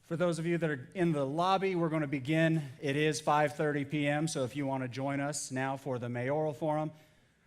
For those of you that are in the lobby, we're going to begin. It is 5:30 p.m., so if you want to join us now for the Mayoral Forum.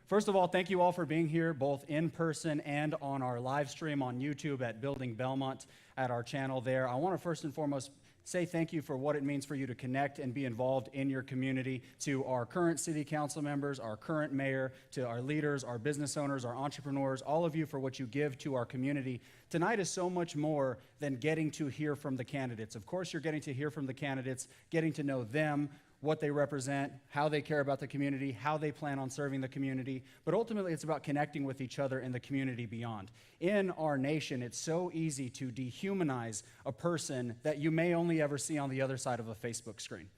First of all, thank you all for being here, both in person and on our live stream on YouTube at Building Belmont at our channel there. I want to first and foremost say thank you for what it means for you to connect and be involved in your community, to our current city council members, our current mayor, to our leaders, our business owners, our entrepreneurs, all of you for what you give to our community. Tonight is so much more than getting to hear from the candidates. Of course, you're getting to hear from the candidates, getting to know them, what they represent, how they care about the community, how they plan on serving the community, but ultimately it's about connecting with each other and the community beyond. In our nation, it's so easy to dehumanize a person that you may only ever see on the other side of a Facebook screen.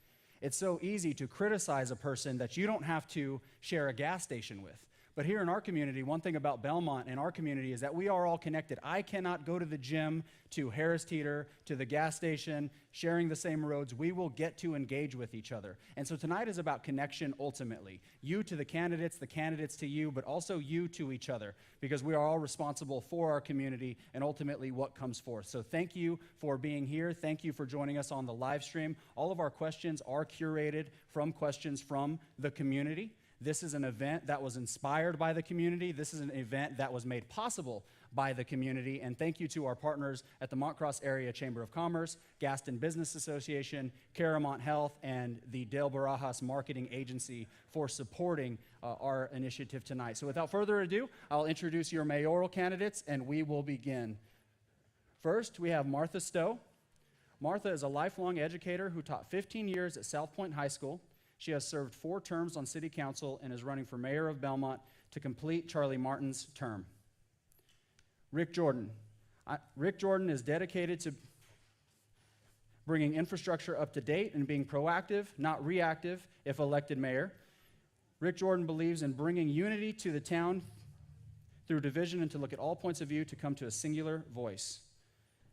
It's so easy to criticize a person that you don't have to share a gas station with. But here in our community, one thing about Belmont and our community is that we are all connected. I cannot go to the gym, to Harris Teeter, to the gas station, sharing the same roads. We will get to engage with each other. And so tonight is about connection ultimately. You to the candidates to you, but also you to each other, because we are all responsible for our community and ultimately what comes forth. So thank you for being here. Thank you for joining us on the live stream. All of our questions are curated from questions from the community. This is an event that was inspired by the community. This is an event that was made possible by the community. And thank you to our partners at the Montcross Area Chamber of Commerce, Gaston Business Association, Caramont Health, and the Del Barajas Marketing Agency for supporting our initiative tonight. So without further ado, I'll introduce your mayoral candidates, and we will begin. First, we have Martha Stowe. Martha is a lifelong educator who taught 15 years at South Point High School. She has served 4 terms on city council and is running for mayor of Belmont to complete Charlie Martin's term. Rick Jordan. Rick Jordan is dedicated to bringing infrastructure up to date and being proactive, not reactive, if elected mayor. Rick Jordan believes in bringing unity to the town through division and to look at all points of view to come to a singular voice.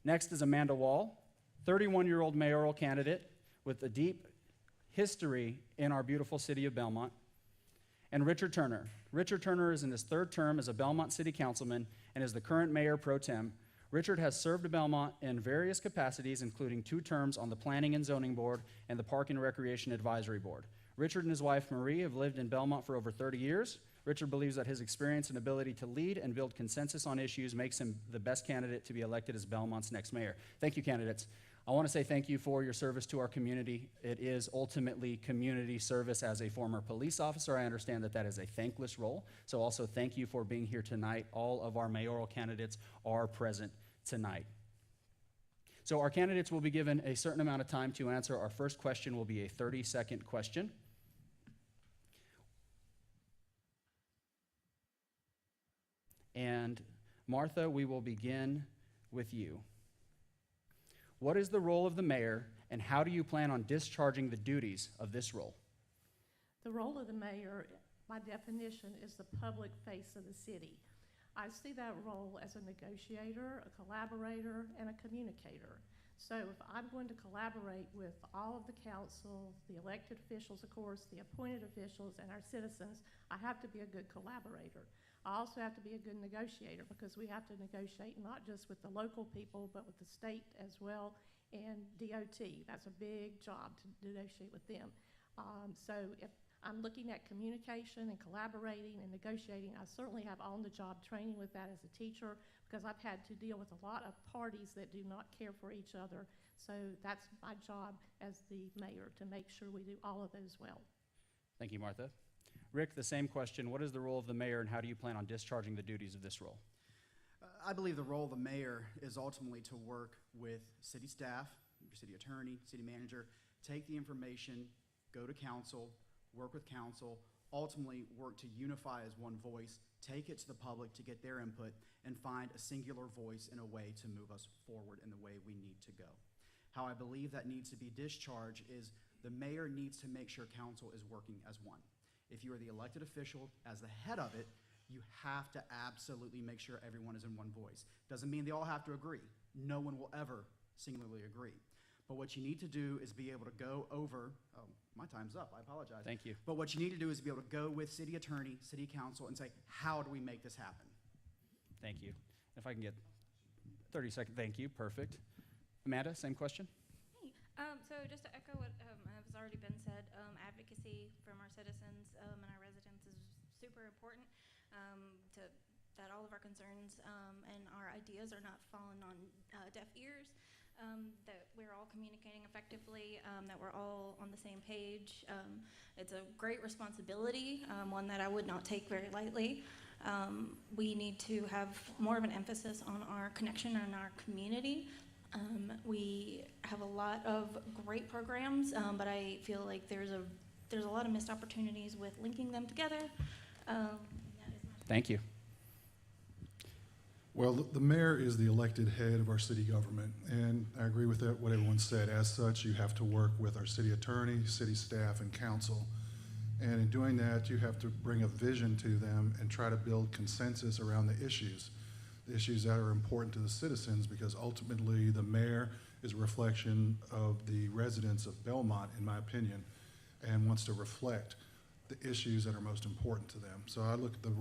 Next is Amanda Wall, 31-year-old mayoral candidate with a deep history in our beautiful city of Belmont. And Richard Turner. Richard Turner is in his 3rd term as a Belmont city councilman and is the current mayor pro tem. Richard has served Belmont in various capacities, including 2 terms on the Planning and Zoning Board and the Park and Recreation Advisory Board. Richard and his wife Marie have lived in Belmont for over 30 years. Richard believes that his experience and ability to lead and build consensus on issues makes him the best candidate to be elected as Belmont's next mayor. Thank you, candidates. I want to say thank you for your service to our community. It is ultimately community service. As a former police officer, I understand that that is a thankless role. So also thank you for being here tonight. All of our mayoral candidates are present tonight. So our candidates will be given a certain amount of time to answer. Our first question will be a 30-second question. And Martha, we will begin with you. What is the role of the mayor, and how do you plan on discharging the duties of this role? The role of the mayor, by definition, is the public face of the city. I see that role as a negotiator, a collaborator, and a communicator. So if I'm going to collaborate with all of the council, the elected officials, of course, the appointed officials, and our citizens, I have to be a good collaborator. I also have to be a good negotiator, because we have to negotiate not just with the local people, but with the state as well, and DOT. That's a big job to negotiate with them. So if I'm looking at communication and collaborating and negotiating, I certainly have on-the-job training with that as a teacher, because I've had to deal with a lot of parties that do not care for each other. So that's my job as the mayor, to make sure we do all of those well. Thank you, Martha. Rick, the same question. What is the role of the mayor, and how do you plan on discharging the duties of this role? I believe the role of the mayor is ultimately to work with city staff, your city attorney, city manager, take the information, go to council, work with council, ultimately work to unify as one voice, take it to the public to get their input, and find a singular voice in a way to move us forward in the way we need to go. How I believe that needs to be discharged is the mayor needs to make sure council is working as one. If you are the elected official as the head of it, you have to absolutely make sure everyone is in one voice. Doesn't mean they all have to agree. No one will ever singularly agree. But what you need to do is be able to go over, oh, my time's up, I apologize. Thank you. But what you need to do is be able to go with city attorney, city council, and say, how do we make this happen? Thank you. If I can get 30 seconds, thank you, perfect. Amanda, same question? Hey, so just to echo what has already been said, advocacy from our citizens and our residents is super important to that all of our concerns and our ideas are not falling on deaf ears, that we're all communicating effectively, that we're all on the same page. It's a great responsibility, one that I would not take very lightly. We need to have more of an emphasis on our connection and our community. We have a lot of great programs, but I feel like there's a lot of missed opportunities with linking them together. Thank you. Well, the mayor is the elected head of our city government, and I agree with that, what everyone said. As such, you have to work with our city attorney, city staff, and council. And in doing that, you have to bring a vision to them and try to build consensus around the issues that are important to the citizens, because ultimately the mayor is a reflection of the residents of Belmont, in my opinion, and wants to reflect the issues that are most important to them. So I look at the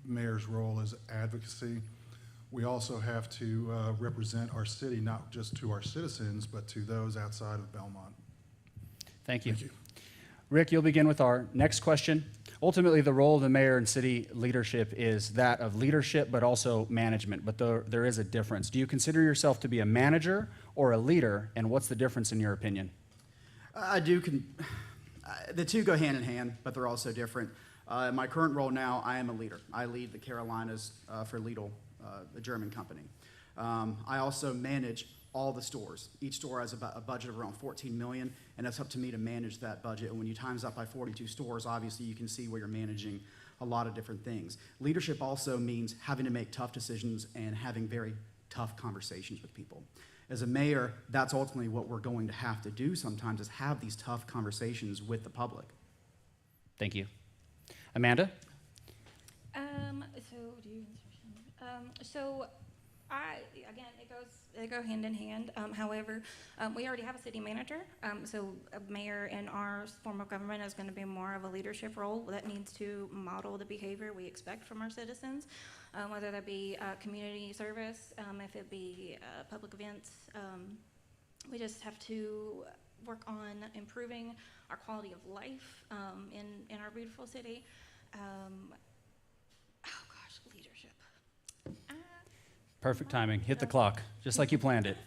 mayor's role as advocacy. We also have to represent our city, not just to our citizens, but to those outside of Belmont. Thank you. Thank you. Rick, you'll begin with our next question. Ultimately, the role of the mayor and city leadership is that of leadership, but also management, but there is a difference. Do you consider yourself to be a manager or a leader, and what's the difference in your opinion? I do. The two go hand in hand, but they're also different. In my current role now, I am a leader. I lead the Carolinas for Lidl, a German company. I also manage all the stores. Each store has about a budget of around 14 million, and it's up to me to manage that budget. And when you times that by 42 stores, obviously you can see where you're managing a lot of different things. Leadership also means having to make tough decisions and having very tough conversations with people. As a mayor, that's ultimately what we're going to have to do sometimes, is have these tough conversations with the public. Thank you. Amanda? So again, they go hand in hand. However, we already have a city manager, so a mayor in our form of government is going to be more of a leadership role that needs to model the behavior we expect from our citizens, whether that be community service, if it be public events. We just have to work on improving our quality of life in our beautiful city. Leadership. Perfect timing. Hit the clock, just like you planned it.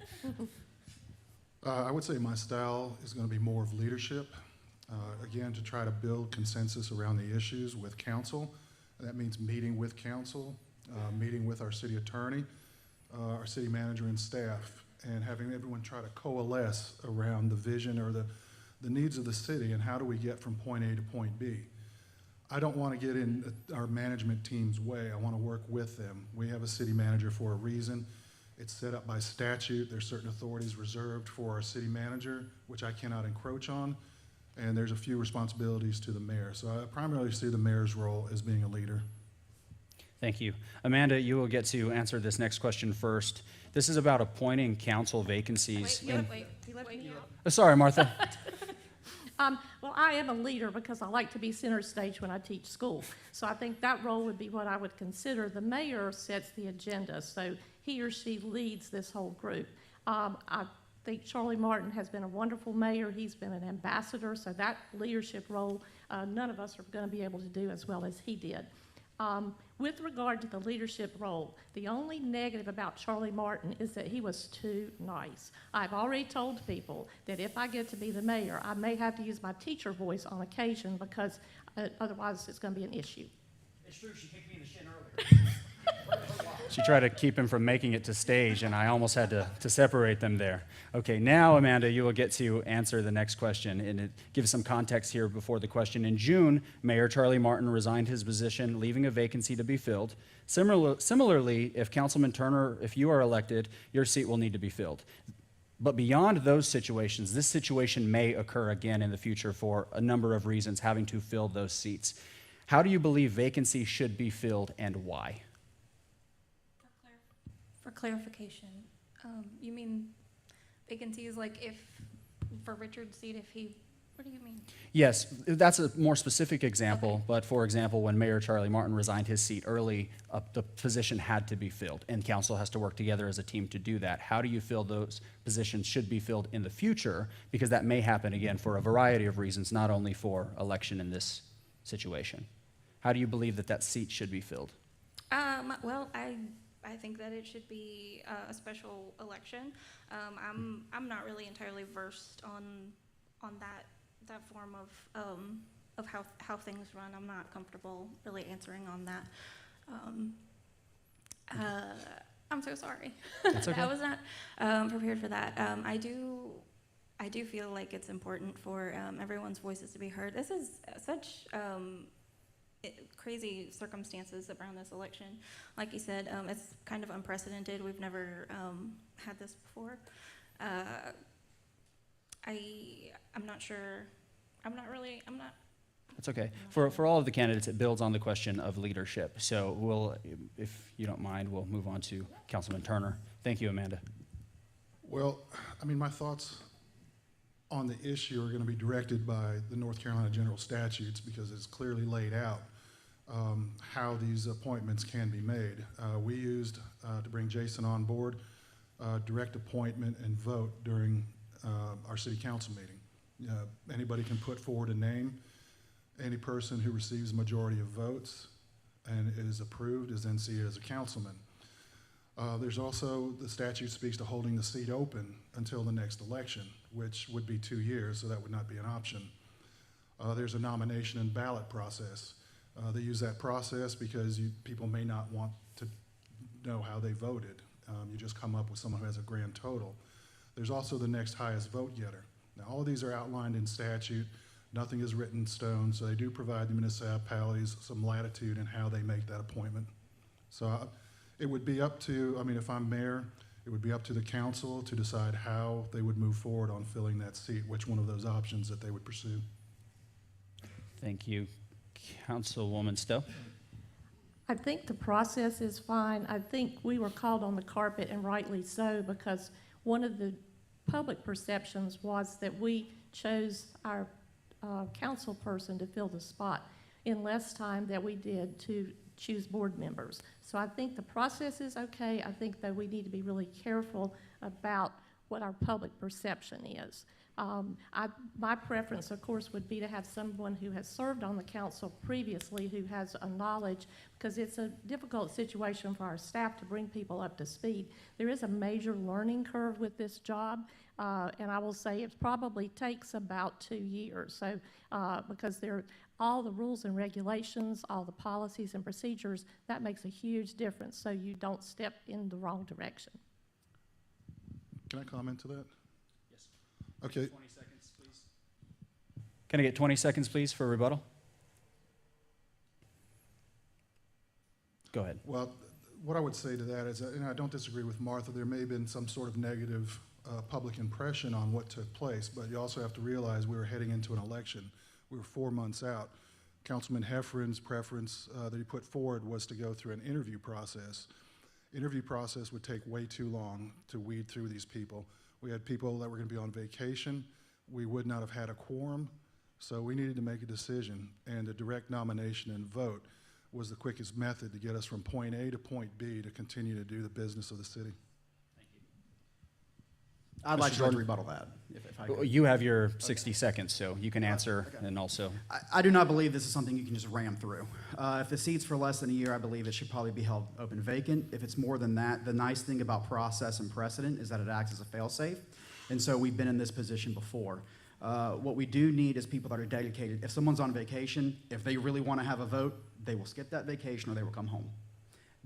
I would say my style is going to be more of leadership. Again, to try to build consensus around the issues with council. That means meeting with council, meeting with our city attorney, our city manager and staff, and having everyone try to coalesce around the vision or the needs of the city and how do we get from point A to point B. I don't want to get in our management team's way. I want to work with them. We have a city manager for a reason. It's set up by statute. There's certain authorities reserved for our city manager, which I cannot encroach on, and there's a few responsibilities to the mayor. So I primarily see the mayor's role as being a leader. Thank you. Amanda, you will get to answer this next question first. This is about appointing council vacancies. Wait, you left me out. Oh, sorry, Martha. Well, I am a leader because I like to be center stage when I teach school. So I think that role would be what I would consider. The mayor sets the agenda, so he or she leads this whole group. I think Charlie Martin has been a wonderful mayor. He's been an ambassador, so that leadership role, none of us are going to be able to do as well as he did. With regard to the leadership role, the only negative about Charlie Martin is that he was too nice. I've already told people that if I get to be the mayor, I may have to use my teacher voice on occasion because otherwise it's going to be an issue. It's true, she kicked me in the shin earlier. She tried to keep him from making it to stage, and I almost had to separate them there. Okay, now, Amanda, you will get to answer the next question, and it gives some context here before the question. In June, Mayor Charlie Martin resigned his position, leaving a vacancy to be filled. Similarly, if Councilman Turner, if you are elected, your seat will need to be filled. But beyond those situations, this situation may occur again in the future for a number of reasons, having to fill those seats. How do you believe vacancies should be filled, and why? For clarification, you mean vacancies like if, for Richard's seat, if he What do you mean? Yes, that's a more specific example, but for example, when Mayor Charlie Martin resigned his seat early, the position had to be filled, and council has to work together as a team to do that. How do you feel those positions should be filled in the future? Because that may happen again for a variety of reasons, not only for election in this situation. How do you believe that that seat should be filled? Well, I think that it should be a special election. I'm not really entirely versed on that form of how things run. I'm not comfortable really answering on that. I'm so sorry. That's okay. I was not prepared for that. I do feel like it's important for everyone's voices to be heard. This is such crazy circumstances around this election. Like you said, it's kind of unprecedented. We've never had this before. I'm not sure. I'm not. That's okay. For all of the candidates, it builds on the question of leadership. So we'll, if you don't mind, we'll move on to Councilman Turner. Thank you, Amanda. Well, I mean, my thoughts on the issue are going to be directed by the North Carolina general statutes because it's clearly laid out how these appointments can be made. We used, to bring Jason on board, direct appointment and vote during our city council meeting. Anybody can put forward a name. Any person who receives a majority of votes and is approved is then seated as a councilman. There's also, the statute speaks to holding the seat open until the next election, which would be 2 years, so that would not be an option. There's a nomination and ballot process. They use that process because people may not want to know how they voted. You just come up with someone who has a grand total. There's also the next highest vote getter. Now, all of these are outlined in statute. Nothing is written in stone, so they do provide the municipalities some latitude in how they make that appointment. So it would be up to, I mean, if I'm mayor, it would be up to the council to decide how they would move forward on filling that seat, which one of those options that they would pursue. Thank you. Councilwoman Stowe? I think the process is fine. I think we were called on the carpet, and rightly so, because one of the public perceptions was that we chose our council person to fill the spot in less time than we did to choose board members. So I think the process is okay. I think that we need to be really careful about what our public perception is. My preference, of course, would be to have someone who has served on the council previously, who has a knowledge, because it's a difficult situation for our staff to bring people up to speed. There is a major learning curve with this job, and I will say it probably takes about 2 years. So, because all the rules and regulations, all the policies and procedures, that makes a huge difference, so you don't step in the wrong direction. Can I comment to that? Yes. Okay. 20 seconds, please. Can I get 20 seconds, please, for rebuttal? Go ahead. Well, what I would say to that is, and I don't disagree with Martha, there may have been some sort of negative public impression on what took place, but you also have to realize we were heading into an election. We were 4 months out. Councilman Heffron's preference that he put forward was to go through an interview process. Interview process would take way too long to weed through these people. We had people that were going to be on vacation. We would not have had a quorum, so we needed to make a decision, and a direct nomination and vote was the quickest method to get us from point A to point B to continue to do the business of the city. I'd like Mr. to Jordan? rebuttal that, if I could. You have your 60 seconds, so you can answer Okay. and also. I do not believe this is something you can just ram through. If the seat's for less than a year, I believe it should probably be held open vacant. If it's more than that, the nice thing about process and precedent is that it acts as a fail-safe. And so we've been in this position before. What we do need is people that are dedicated. If someone's on vacation, if they really want to have a vote, they will skip that vacation or they will come home.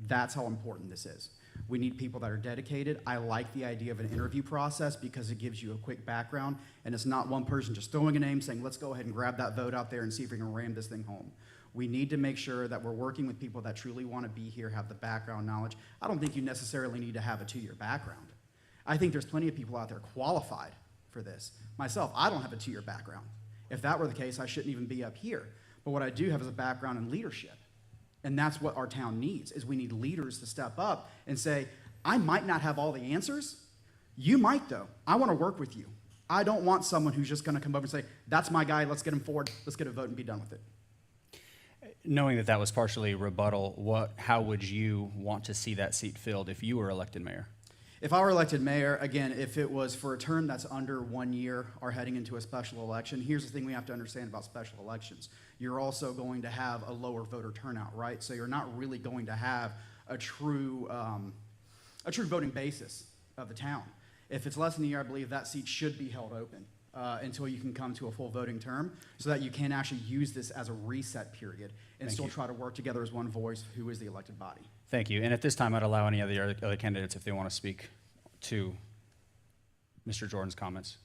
That's how important this is. We need people that are dedicated. I like the idea of an interview process because it gives you a quick background, and it's not one person just throwing a name saying, let's go ahead and grab that vote out there and see if we can ram this thing home. We need to make sure that we're working with people that truly want to be here, have the background knowledge. I don't think you necessarily need to have a 2-year background. I think there's plenty of people out there qualified for this. Myself, I don't have a 2-year background. If that were the case, I shouldn't even be up here. But what I do have is a background in leadership. And that's what our town needs, is we need leaders to step up and say, I might not have all the answers. You might, though. I want to work with you. I don't want someone who's just gonna come over and say, that's my guy, let's get him forward, let's get a vote and be done with it. Knowing that that was partially rebuttal, how would you want to see that seat filled if you were elected mayor? If I were elected mayor, again, if it was for a term that's under 1 year or heading into a special election, here's the thing we have to understand about special elections. You're also going to have a lower voter turnout, right? So you're not really going to have a true voting basis of the town. If it's less than a year, I believe that seat should be held open until you can come to a full voting term so that you can actually use this as a reset period and still try to work together as one voice who is the elected body. Thank you. And at this time, I'd allow any of the other candidates if they want to speak to Mr. Jordan's comments.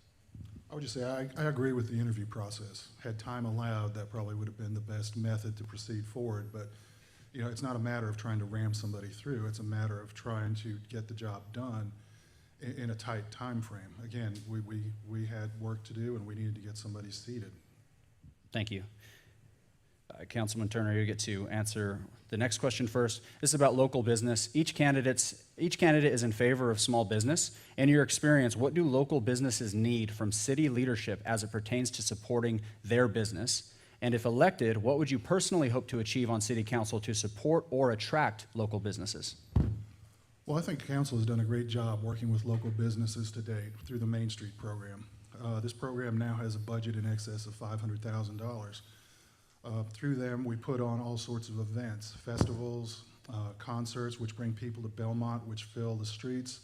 I would just say I agree with the interview process. Had time allowed, that probably would have been the best method to proceed forward. But it's not a matter of trying to ram somebody through. It's a matter of trying to get the job done in a tight time frame. Again, we had work to do, and we needed to get somebody seated. Thank you. Councilman Turner, you get to answer the next question first. This is about local business. Each candidate is in favor of small business. In your experience, what do local businesses need from city leadership as it pertains to supporting their business? And if elected, what would you personally hope to achieve on city council to support or attract local businesses? Well, I think council has done a great job working with local businesses to date through the Main Street program. This program now has a budget in excess of $500,000. Through them, we put on all sorts of events, festivals, concerts, which bring people to Belmont, which fill the streets,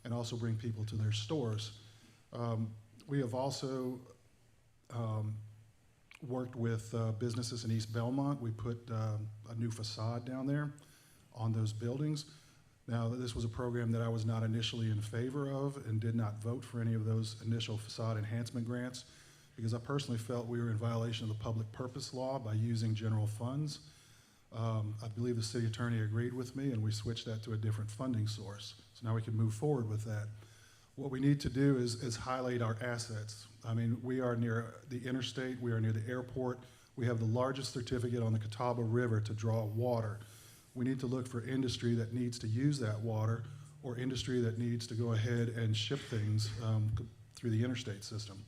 and also bring people to their stores. We have also worked with businesses in East Belmont. We put a new facade down there on those buildings. Now, this was a program that I was not initially in favor of and did not vote for any of those initial facade enhancement grants, because I personally felt we were in violation of the public purpose law by using general funds. I believe the city attorney agreed with me, and we switched that to a different funding source. So now we can move forward with that. What we need to do is highlight our assets. I mean, we are near the interstate, we are near the airport, we have the largest certificate on the Catawba River to draw water. We need to look for industry that needs to use that water, or industry that needs to go ahead and ship things through the interstate system.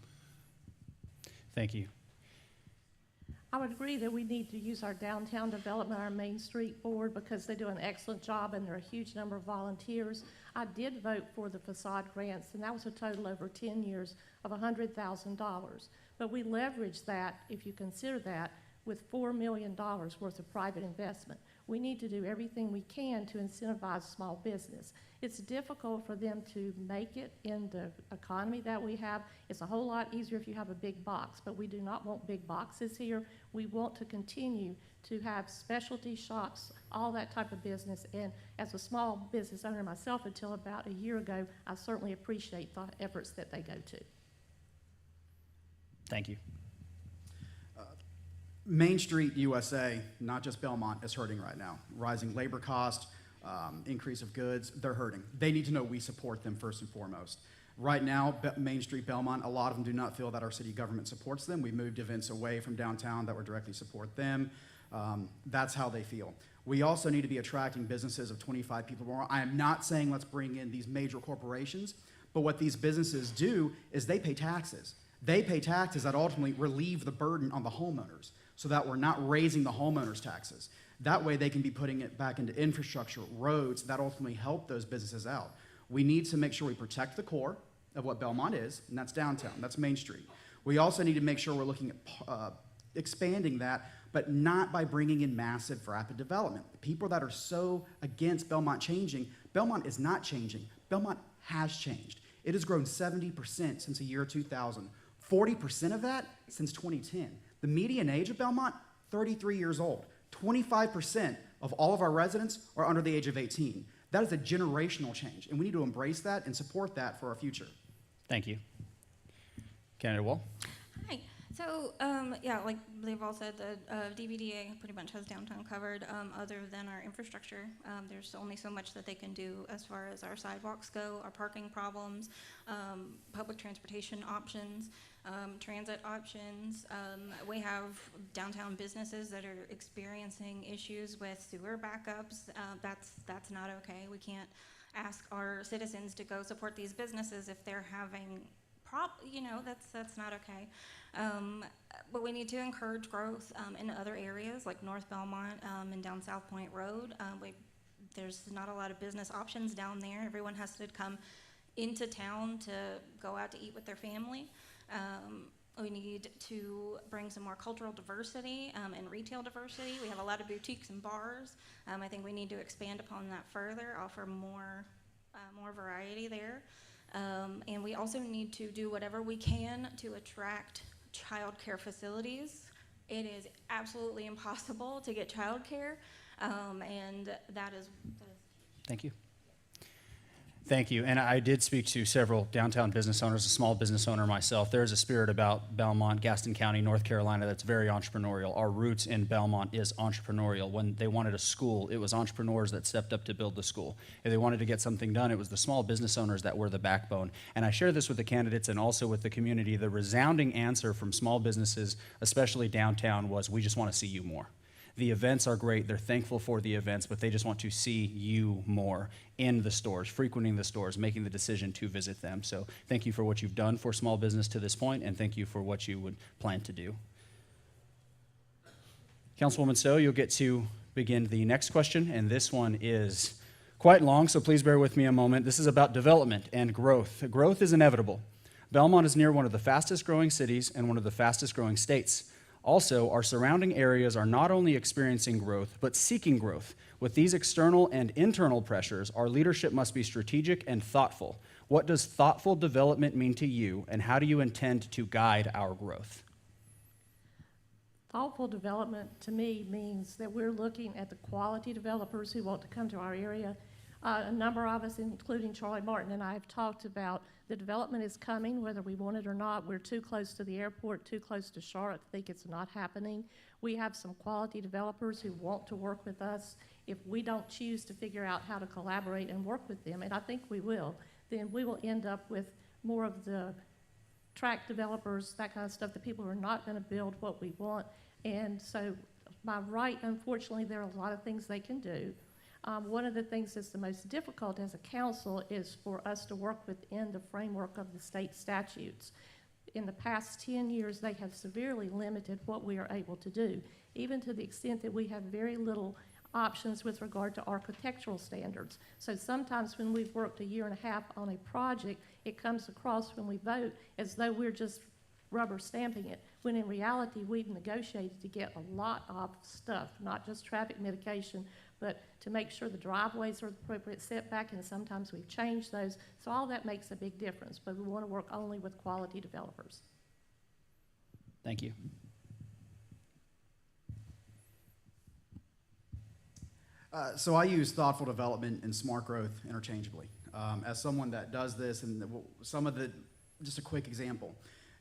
Thank you. I would agree that we need to use our downtown development, our Main Street Board, because they do an excellent job and there are a huge number of volunteers. I did vote for the facade grants, and that was a total over 10 years of $100,000. But we leveraged that, if you consider that, with $4 million worth of private investment. We need to do everything we can to incentivize small business. It's difficult for them to make it in the economy that we have. It's a whole lot easier if you have a big box, but we do not want big boxes here. We want to continue to have specialty shops, all that type of business. And as a small business owner myself until about a year ago, I certainly appreciate the efforts that they go to. Thank you. Main Street USA, not just Belmont, is hurting right now. Rising labor cost, increase of goods, they're hurting. They need to know we support them first and foremost. Right now, Main Street, Belmont, a lot of them do not feel that our city government supports them. We moved events away from downtown that would directly support them. That's how they feel. We also need to be attracting businesses of 25 people more. I am not saying let's bring in these major corporations, but what these businesses do is they pay taxes. They pay taxes that ultimately relieve the burden on the homeowners, so that we're not raising the homeowners' taxes. That way they can be putting it back into infrastructure, roads, that ultimately help those businesses out. We need to make sure we protect the core of what Belmont is, and that's downtown, that's Main Street. We also need to make sure we're looking at expanding that, but not by bringing in massive rapid development. People that are so against Belmont changing, Belmont is not changing. Belmont has changed. It has grown 70% since the year 2000, 40% of that since 2010. The median age of Belmont, 33 years old. 25% of all of our residents are under the age of 18. That is a generational change, and we need to embrace that and support that for our future. Thank you. Candidate Wall? Hi. So, yeah, like they've all said, the DBDA pretty much has downtown covered. Other than our infrastructure, there's only so much that they can do as far as our sidewalks go, our parking problems, public transportation options, transit options. We have downtown businesses that are experiencing issues with sewer backups. That's not okay. We can't ask our citizens to go support these businesses if they're having that's not okay. But we need to encourage growth in other areas like North Belmont and down South Point Road. There's not a lot of business options down there. Everyone has to come into town to go out to eat with their family. We need to bring some more cultural diversity and retail diversity. We have a lot of boutiques and bars. I think we need to expand upon that further, offer more variety there. And we also need to do whatever we can to attract childcare facilities. It is absolutely impossible to get childcare, and that is. Thank you. Thank you. And I did speak to several downtown business owners, a small business owner myself. There is a spirit about Belmont, Gaston County, North Carolina that's very entrepreneurial. Our roots in Belmont is entrepreneurial. When they wanted a school, it was entrepreneurs that stepped up to build the school. If they wanted to get something done, it was the small business owners that were the backbone. And I share this with the candidates and also with the community. The resounding answer from small businesses, especially downtown, was, we just want to see you more. The events are great. They're thankful for the events, but they just want to see you more in the stores, frequenting the stores, making the decision to visit them. So thank you for what you've done for small business to this point, and thank you for what you would plan to do. Councilwoman So, you'll get to begin the next question, and this one is quite long, so please bear with me a moment. This is about development and growth. Growth is inevitable. Belmont is near one of the fastest growing cities and one of the fastest growing states. Also, our surrounding areas are not only experiencing growth, but seeking growth. With these external and internal pressures, our leadership must be strategic and thoughtful. What does thoughtful development mean to you, and how do you intend to guide our growth? Thoughtful development to me means that we're looking at the quality developers who want to come to our area. A number of us, including Charlie Martin and I, have talked about the development is coming, whether we want it or not. We're too close to the airport, too close to Charlotte to think it's not happening. We have some quality developers who want to work with us. If we don't choose to figure out how to collaborate and work with them, and I think we will, then we will end up with more of the tract developers, that kind of stuff, the people who are not going to build what we want. And so by right, unfortunately, there are a lot of things they can do. One of the things that's the most difficult as a council is for us to work within the framework of the state statutes. In the past 10 years, they have severely limited what we are able to do, even to the extent that we have very little options with regard to architectural standards. So sometimes when we've worked a year and a half on a project, it comes across when we vote as though we're just rubber stamping it, when in reality we've negotiated to get a lot of stuff, not just traffic mitigation, but to make sure the driveways are the appropriate setback, and sometimes we've changed those. So all that makes a big difference, but we want to work only with quality developers. Thank you. So I use thoughtful development and smart growth interchangeably. As someone that does this, and just a quick example.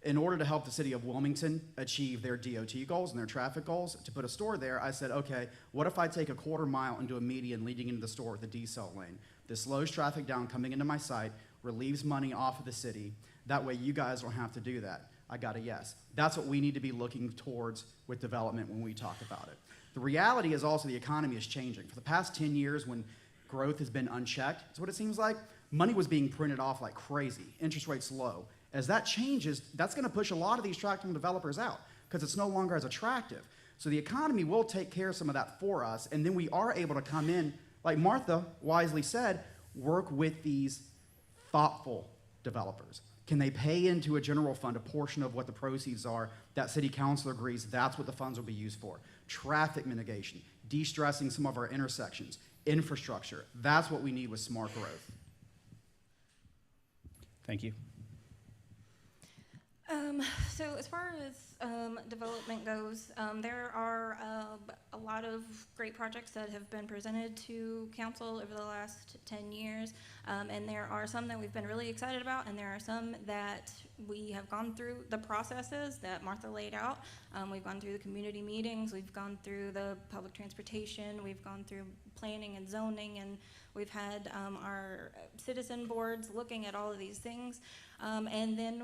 In order to help the city of Wilmington achieve their DOT goals and their traffic goals, to put a store there, I said, okay, what if I take a quarter mile into a median leading into the store with a decel lane? This slows traffic down coming into my site, relieves money off of the city. That way you guys don't have to do that. I got a yes. That's what we need to be looking towards with development when we talk about it. The reality is also the economy is changing. For the past 10 years when growth has been unchecked, that's what it seems like, money was being printed off like crazy, interest rates low. As that changes, that's going to push a lot of these tract developers out because it's no longer as attractive. So the economy will take care of some of that for us, and then we are able to come in, like Martha wisely said, work with these thoughtful developers. Can they pay into a general fund a portion of what the proceeds are? That city council agrees that's what the funds will be used for. Traffic mitigation, de-stressing some of our intersections, infrastructure. That's what we need with smart growth. Thank you. So as far as development goes, there are a lot of great projects that have been presented to council over the last 10 years, and there are some that we've been really excited about, and there are some that we have gone through the processes that Martha laid out. We've gone through the community meetings, we've gone through the public transportation, we've gone through planning and zoning, and we've had our citizen boards looking at all of these things, and then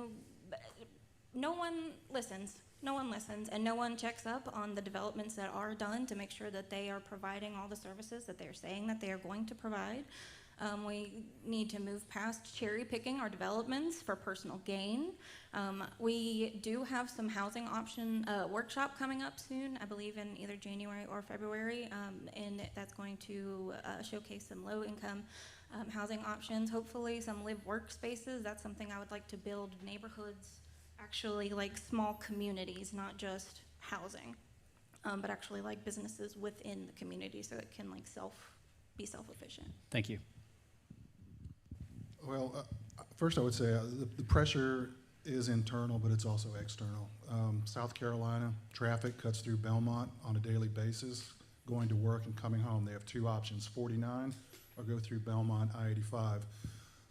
no one listens, and no one checks up on the developments that are done to make sure that they are providing all the services that they're saying that they are going to provide. We need to move past cherry picking our developments for personal gain. We do have some housing option workshop coming up soon, I believe in either January or February, and that's going to showcase some low-income housing options, hopefully some live workspaces. That's something I would like to build neighborhoods, actually like small communities, not just housing, but actually like businesses within the community so it can like be self-efficient. Thank you. Well, first I would say the pressure is internal, but it's also external. South Carolina, traffic cuts through Belmont on a daily basis, going to work and coming home. They have two options, 49 or go through Belmont I-85.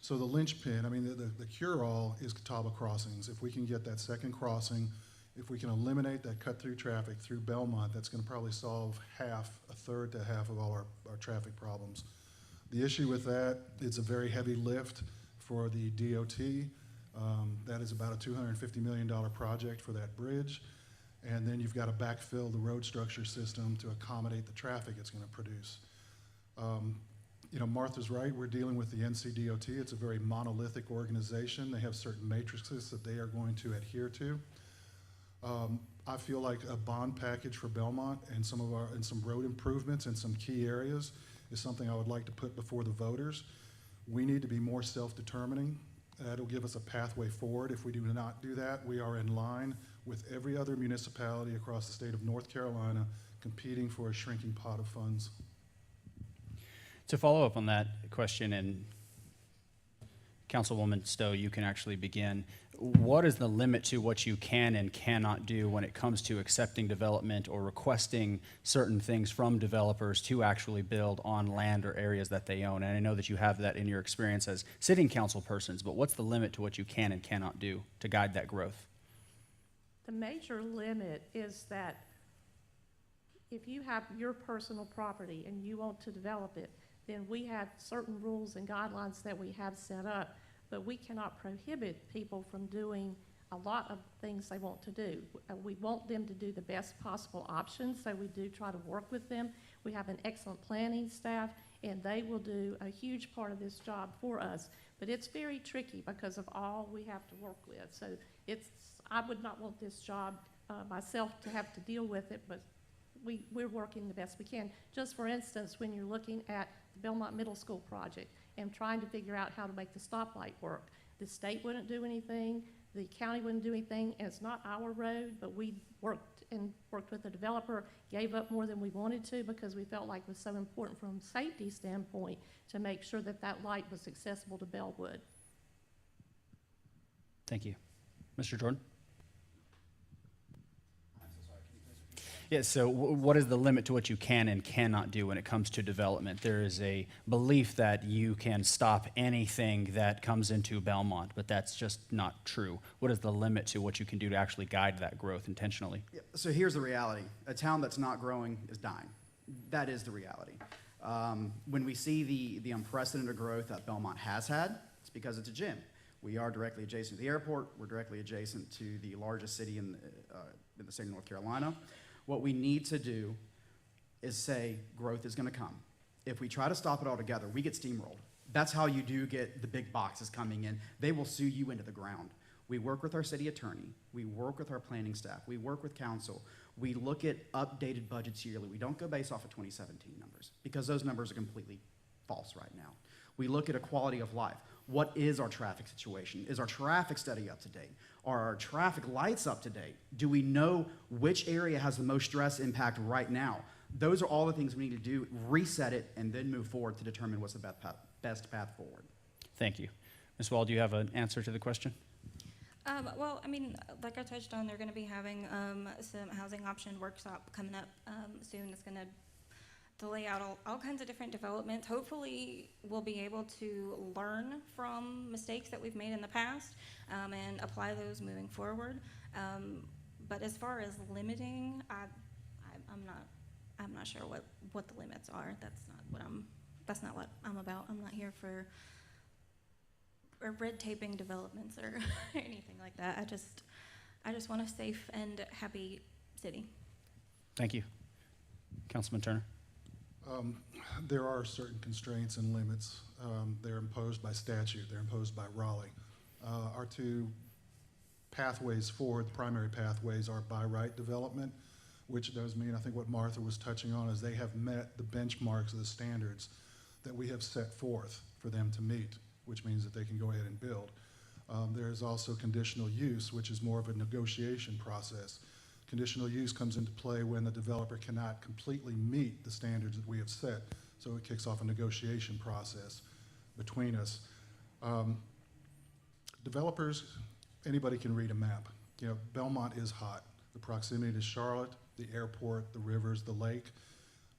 So the linchpin, I mean, the cure-all is Catawba crossings. If we can get that second crossing, if we can eliminate that cut-through traffic through Belmont, that's going to probably solve a third to half of all our traffic problems. The issue with that, it's a very heavy lift for the DOT. That is about a $250 million project for that bridge. And then you've got to backfill the road structure system to accommodate the traffic it's going to produce. You know, Martha's right, we're dealing with the NCDOT. It's a very monolithic organization. They have certain matrices that they are going to adhere to. I feel like a bond package for Belmont and some road improvements in some key areas is something I would like to put before the voters. We need to be more self-determining. That'll give us a pathway forward. If we do not do that, we are in line with every other municipality across the state of North Carolina competing for a shrinking pot of funds. To follow up on that question, and Councilwoman Stowe, you can actually begin. What is the limit to what you can and cannot do when it comes to accepting development or requesting certain things from developers to actually build on land or areas that they own? And I know that you have that in your experience as sitting council persons, but what's the limit to what you can and cannot do to guide that growth? The major limit is that if you have your personal property and you want to develop it, then we have certain rules and guidelines that we have set up, but we cannot prohibit people from doing a lot of things they want to do. We want them to do the best possible options, so we do try to work with them. We have an excellent planning staff, and they will do a huge part of this job for us. But it's very tricky because of all we have to work with. So I would not want this job myself to have to deal with it, but we're working the best we can. Just for instance, when you're looking at the Belmont Middle School project and trying to figure out how to make the stoplight work, the state wouldn't do anything, the county wouldn't do anything, and it's not our road, but we worked with the developer, gave up more than we wanted to because we felt like it was so important from a safety standpoint to make sure that that light was accessible to Bellwood. Thank you. Mr. Jordan? Yeah, so what is the limit to what you can and cannot do when it comes to development? There is a belief that you can stop anything that comes into Belmont, but that's just not true. What is the limit to what you can do to actually guide that growth intentionally? Yeah, so here's the reality. A town that's not growing is dying. That is the reality. When we see the unprecedented growth that Belmont has had, it's because it's a gym. We are directly adjacent to the airport. We're directly adjacent to the largest city in the state of North Carolina. What we need to do is say growth is going to come. If we try to stop it altogether, we get steamrolled. That's how you do get the big boxes coming in. They will sue you into the ground. We work with our city attorney. We work with our planning staff. We work with council. We look at updated budgets yearly. We don't go based off of 2017 numbers because those numbers are completely false right now. We look at a quality of life. What is our traffic situation? Is our traffic study up to date? Are our traffic lights up to date? Do we know which area has the most stress impact right now? Those are all the things we need to do, reset it, and then move forward to determine what's the best path forward. Thank you. Ms. Wall, do you have an answer to the question? Well, I mean, like I touched on, they're going to be having some housing option workshop coming up soon. It's going to lay out all kinds of different developments. Hopefully, we'll be able to learn from mistakes that we've made in the past and apply those moving forward. But as far as limiting, I'm not sure what the limits are. That's not what I'm about. I'm not here for red taping developments or anything like that. I just want a safe and happy city. Thank you. Councilman Turner? There are certain constraints and limits. They're imposed by statute. They're imposed by Raleigh. Our two pathways forward, the primary pathways, are by right development, which does mean, I think what Martha was touching on, is they have met the benchmarks of the standards that we have set forth for them to meet, which means that they can go ahead and build. There is also conditional use, which is more of a negotiation process. Conditional use comes into play when the developer cannot completely meet the standards that we have set, so it kicks off a negotiation process between us. Developers, anybody can read a map. You know, Belmont is hot. The proximity to Charlotte, the airport, the rivers, the lake.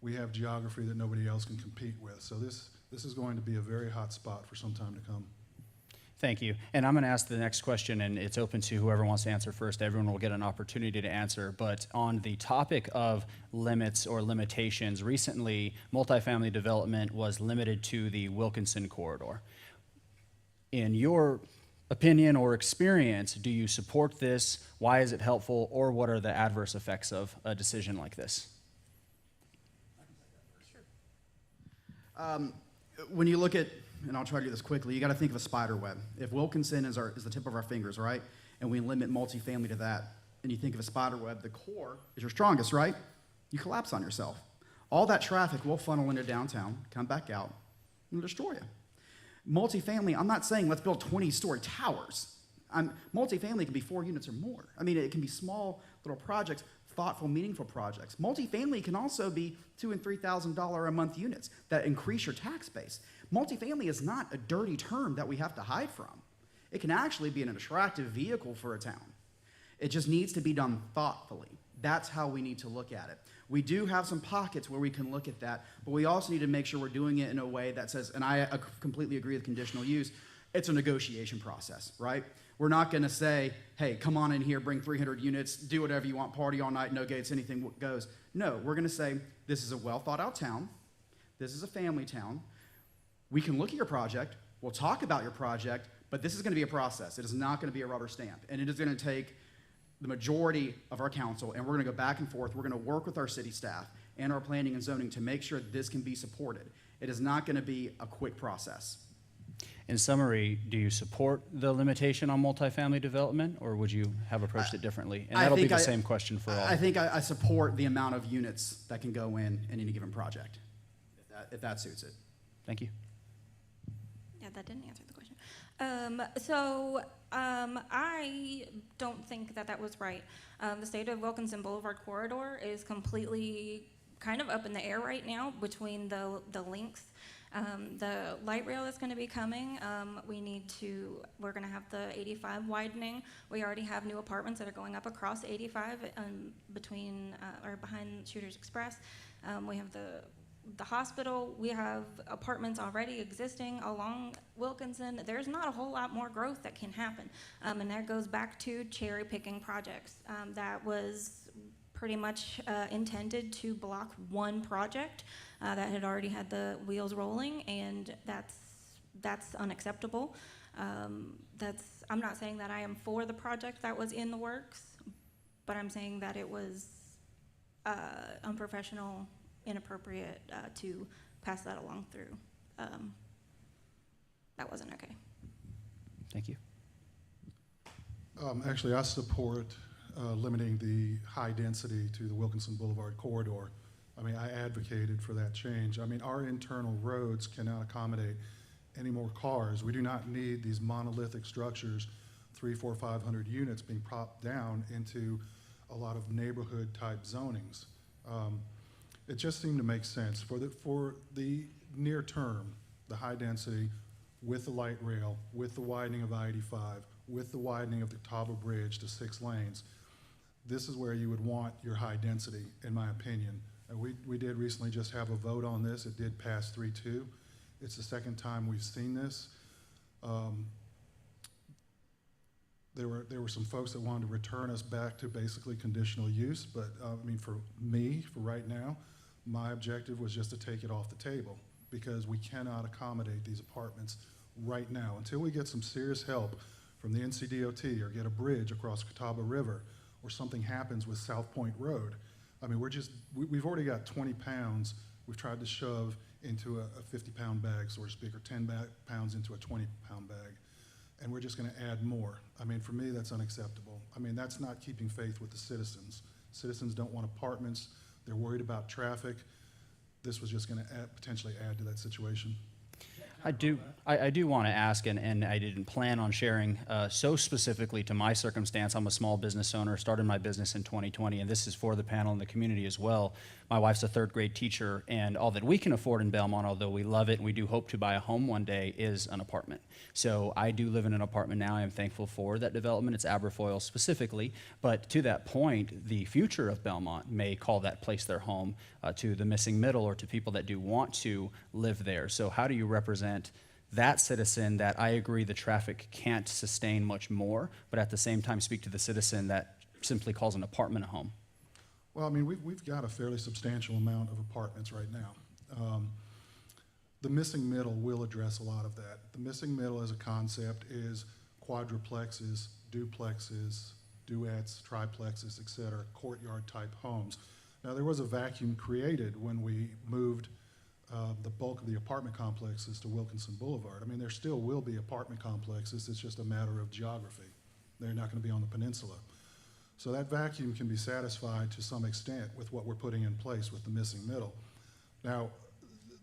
We have geography that nobody else can compete with. So this is going to be a very hot spot for some time to come. Thank you. And I'm going to ask the next question, and it's open to whoever wants to answer first. Everyone will get an opportunity to answer. But on the topic of limits or limitations, recently, multifamily development was limited to the Wilkinson corridor. In your opinion or experience, do you support this? Why is it helpful? Or what are the adverse effects of a decision like this? When you look at, and I'll try to do this quickly, you got to think of a spider web. If Wilkinson is the tip of our fingers, right, and we limit multifamily to that, and you think of a spider web, the core is your strongest, right? You collapse on yourself. All that traffic will funnel into downtown, come back out, and destroy you. Multifamily, I'm not saying let's build 20-story towers. Multifamily can be 4 units or more. I mean, it can be small little projects, thoughtful, meaningful projects. Multifamily can also be $2,000 and $3,000 a month units that increase your tax base. Multifamily is not a dirty term that we have to hide from. It can actually be an attractive vehicle for a town. It just needs to be done thoughtfully. That's how we need to look at it. We do have some pockets where we can look at that, but we also need to make sure we're doing it in a way that says, and I completely agree with conditional use, it's a negotiation process, right? We're not going to say, hey, come on in here, bring 300 units, do whatever you want, party all night, no gates, anything goes. No, we're going to say, this is a well thought out town. This is a family town. We can look at your project. We'll talk about your project, but this is going to be a process. It is not going to be a rubber stamp. And it is going to take the majority of our council, and we're going to go back and forth. We're going to work with our city staff and our planning and zoning to make sure this can be supported. It is not going to be a quick process. In summary, do you support the limitation on multifamily development, or would you have approached it differently? And that'll be the same question for all. I think I support the amount of units that can go in any given project, if that suits it. Thank you. Yeah, that didn't answer the question. I don't think that was right. The state of Wilkinson Boulevard corridor is completely kind of up in the air right now between the links. The light rail is going to be coming. We're going to have the 85 widening. We already have new apartments that are going up across 85 behind Shooters Express. We have the hospital. We have apartments already existing along Wilkinson. There's not a whole lot more growth that can happen. And that goes back to cherry picking projects. That was pretty much intended to block one project that had already had the wheels rolling, and that's unacceptable. I'm not saying that I am for the project that was in the works, but I'm saying that it was unprofessional, inappropriate to pass that along through. That wasn't okay. Thank you. Actually, I support limiting the high density to the Wilkinson Boulevard corridor. I mean, I advocated for that change. I mean, our internal roads cannot accommodate any more cars. We do not need these monolithic structures, 300, 400, 500 units being propped down into a lot of neighborhood type zonings. It just seemed to make sense for the near term, the high density with the light rail, with the widening of I-85, with the widening of the Catawba Bridge to 6 lanes. This is where you would want your high density, in my opinion. We did recently just have a vote on this. It did pass 3-2. It's the second time we've seen this. There were some folks that wanted to return us back to basically conditional use, but I mean, for me, for right now, my objective was just to take it off the table because we cannot accommodate these apartments right now. Until we get some serious help from the NCDOT or get a bridge across Catawba River or something happens with South Point Road. I mean, we've already got 20 pounds we've tried to shove into a 50-pound bag, so to speak, or 10 pounds into a 20-pound bag. And we're just going to add more. I mean, for me, that's unacceptable. I mean, that's not keeping faith with the citizens. Citizens don't want apartments. They're worried about traffic. This was just going to potentially add to that situation. I do want to ask, and I didn't plan on sharing so specifically to my circumstance. I'm a small business owner, started my business in 2020, and this is for the panel and the community as well. My wife's a third grade teacher, and all that we can afford in Belmont, although we love it and we do hope to buy a home one day, is an apartment. So I do live in an apartment now. I am thankful for that development. It's Aberfoyle specifically, but to that point, the future of Belmont may call that place their home to the missing middle or to people that do want to live there. So how do you represent that citizen that I agree the traffic can't sustain much more, but at the same time speak to the citizen that simply calls an apartment a home? Well, I mean, we've got a fairly substantial amount of apartments right now. The missing middle will address a lot of that. The missing middle as a concept is quadruplexes, duplexes, duets, triplexes, et cetera, courtyard-type homes. Now, there was a vacuum created when we moved the bulk of the apartment complexes to Wilkinson Boulevard. I mean, there still will be apartment complexes. It's just a matter of geography. They're not going to be on the peninsula. So that vacuum can be satisfied to some extent with what we're putting in place with the missing middle. Now,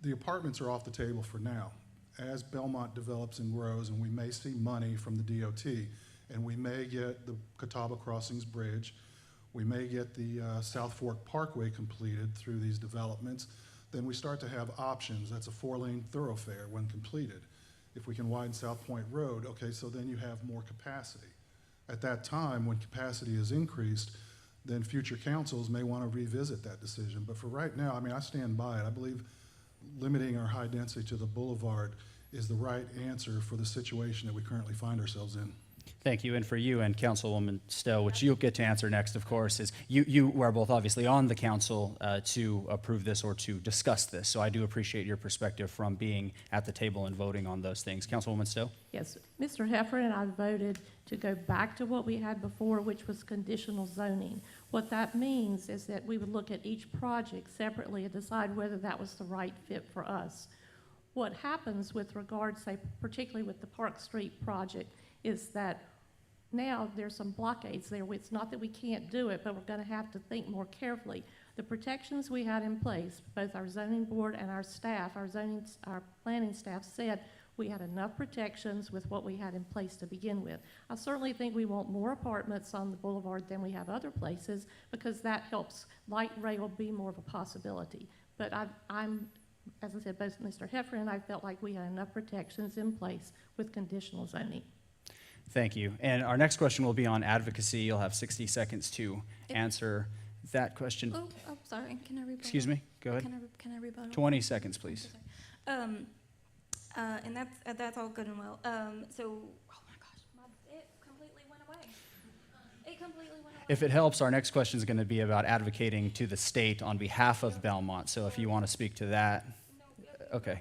the apartments are off the table for now. As Belmont develops and grows, and we may see money from the DOT, and we may get the Catawba Crossings Bridge, we may get the South Fork Parkway completed through these developments, then we start to have options. That's a 4-lane thoroughfare when completed. If we can widen South Point Road, okay, so then you have more capacity. At that time, when capacity is increased, then future councils may want to revisit that decision. But for right now, I mean, I stand by it. I believe limiting our high density to the boulevard is the right answer for the situation that we currently find ourselves in. Thank you. And for you and Councilwoman Stowe, which you'll get to answer next, of course, is you are both obviously on the council to approve this or to discuss this. So I do appreciate your perspective from being at the table and voting on those things. Councilwoman Stowe? Yes, Mr. Heffernan and I voted to go back to what we had before, which was conditional zoning. What that means is that we would look at each project separately and decide whether that was the right fit for us. What happens with regard, say, particularly with the Park Street project, is that now there's some blockades there. It's not that we can't do it, but we're going to have to think more carefully. The protections we had in place, both our zoning board and our staff, our planning staff said we had enough protections with what we had in place to begin with. I certainly think we want more apartments on the boulevard than we have other places because that helps light rail be more of a possibility. But I'm, as I said, both Mr. Heffernan and I felt like we had enough protections in place with conditional zoning. Thank you. And our next question will be on advocacy. You'll have 60 seconds to answer that question. Oh, sorry. Can I rebuttal? Excuse me? Go ahead. Can I rebuttal? 20 seconds, please. And that's all good and well. So, oh my gosh, it completely went away. It completely went away. If it helps, our next question is going to be about advocating to the state on behalf of Belmont. So if you want to speak to that. Okay.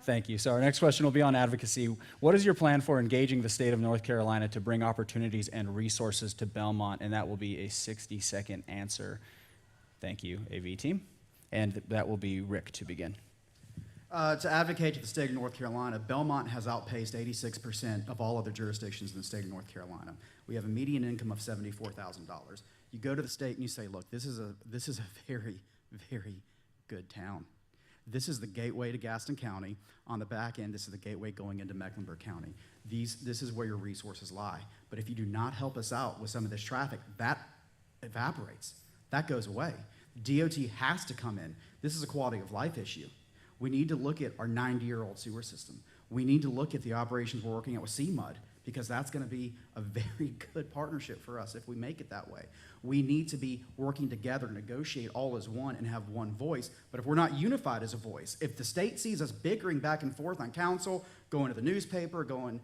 Thank you. So our next question will be on advocacy. What is your plan for engaging the state of North Carolina to bring opportunities and resources to Belmont? And that will be a 60-second answer. Thank you, AV team. And that will be Rick to begin. To advocate to the state of North Carolina, Belmont has outpaced 86% of all other jurisdictions in the state of North Carolina. We have a median income of $74,000. You go to the state and you say, look, this is a very, very good town. This is the gateway to Gaston County. On the back end, this is the gateway going into Mecklenburg County. This is where your resources lie. But if you do not help us out with some of this traffic, that evaporates. That goes away. DOT has to come in. This is a quality of life issue. We need to look at our 90-year-old sewer system. We need to look at the operations we're working at with CMUD, because that's going to be a very good partnership for us if we make it that way. We need to be working together, negotiate all as one, and have one voice. But if we're not unified as a voice, if the state sees us bickering back and forth on council, going to the newspaper, going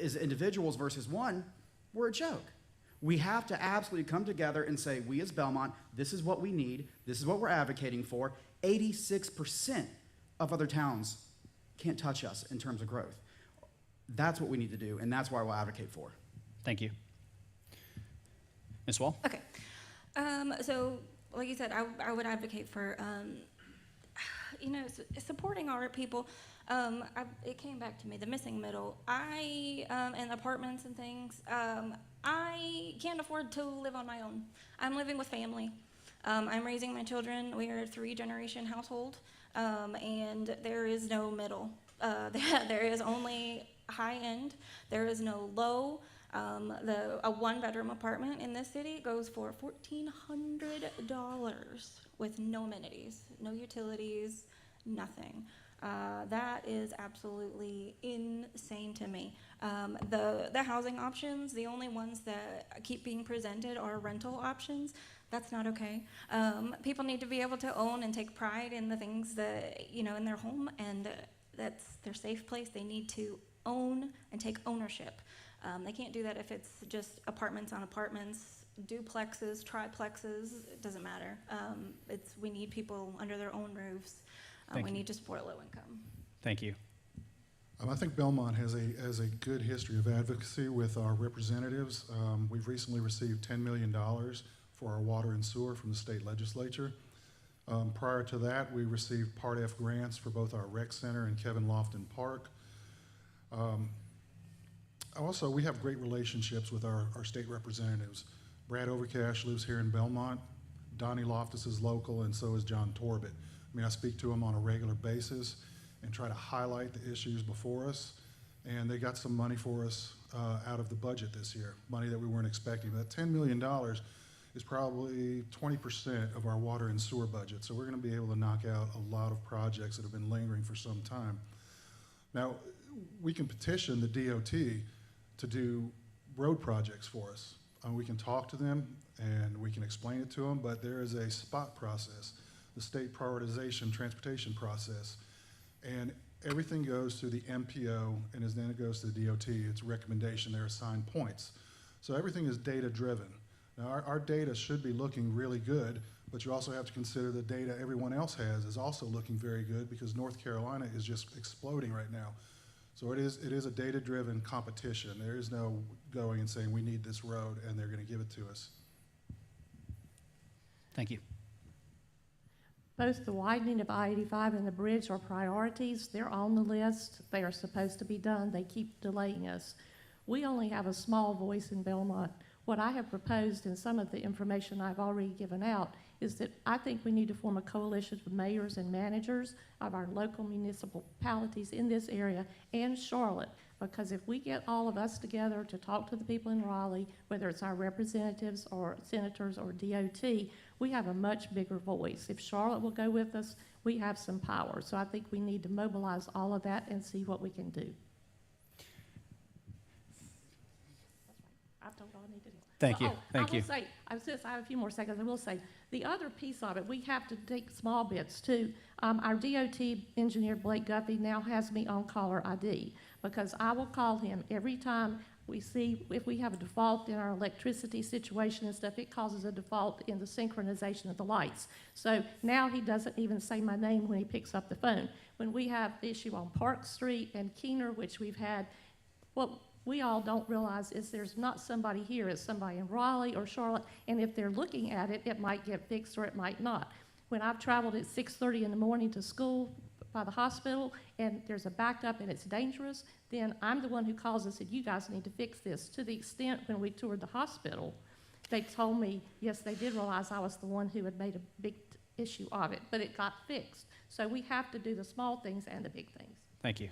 as individuals versus one, we're a joke. We have to absolutely come together and say, we as Belmont, this is what we need, this is what we're advocating for. 86% of other towns can't touch us in terms of growth. That's what we need to do, and that's why we'll advocate for. Thank you. Ms. Wall? Okay. So, like you said, I would advocate for supporting our people, it came back to me, the missing middle. And apartments and things, I can't afford to live on my own. I'm living with family. I'm raising my children. We are a 3-generation household, and there is no middle. There is only high end. There is no low. A 1-bedroom apartment in this city goes for $1,400 with no amenities, no utilities, nothing. That is absolutely insane to me. The housing options, the only ones that keep being presented are rental options. That's not okay. People need to be able to own and take pride in the things that, in their home, and that's their safe place. They need to own and take ownership. They can't do that if it's just apartments on apartments, duplexes, triplexes, it doesn't matter. We need people under their own roofs. We need to support low income. Thank you. I think Belmont has a good history of advocacy with our representatives. We've recently received $10 million for our water and sewer from the state legislature. Prior to that, we received Part F grants for both our rec center and Kevin Lofton Park. Also, we have great relationships with our state representatives. Brad Overcash lives here in Belmont. Donnie Loftus is local, and so is John Torbett. I speak to them on a regular basis and try to highlight the issues before us. And they got some money for us out of the budget this year, money that we weren't expecting. That $10 million is probably 20% of our water and sewer budget. So we're going to be able to knock out a lot of projects that have been lingering for some time. Now, we can petition the DOT to do road projects for us. We can talk to them and we can explain it to them, but there is a spot process, the state prioritization transportation process, and everything goes through the MPO, and then it goes to the DOT. It's a recommendation. They're assigned points. So everything is data-driven. Now, our data should be looking really good, but you also have to consider the data everyone else has is also looking very good, because North Carolina is just exploding right now. So it is a data-driven competition. There is no going and saying we need this road and they're going to give it to us. Thank you. Both the widening of I-85 and the bridge are priorities. They're on the list. They are supposed to be done. They keep delaying us. We only have a small voice in Belmont. What I have proposed, and some of the information I've already given out, is that I think we need to form a coalition of mayors and managers of our local municipalities in this area and Charlotte, because if we get all of us together to talk to the people in Raleigh, whether it's our representatives or senators or DOT, we have a much bigger voice. If Charlotte will go with us, we have some power. So I think we need to mobilize all of that and see what we can do. I've told all I need to do. Thank you. I will say, since I have a few more seconds, I will say, the other piece of it, we have to take small bits too. Our DOT engineer, Blake Guffey, now has me on caller ID, because I will call him every time we see if we have a default in our electricity situation and stuff. It causes a default in the synchronization of the lights. So now he doesn't even say my name when he picks up the phone. When we have the issue on Park Street and Keener, which we've had, what we all don't realize is there's not somebody here, it's somebody in Raleigh or Charlotte, and if they're looking at it, it might get fixed or it might not. When I've traveled at 6:30 in the morning to school by the hospital and there's a backup and it's dangerous, then I'm the one who calls and said, you guys need to fix this. To the extent when we toured the hospital, they told me, yes, they did realize I was the one who had made a big issue of it, but it got fixed. So we have to do the small things and the big things. Thank you.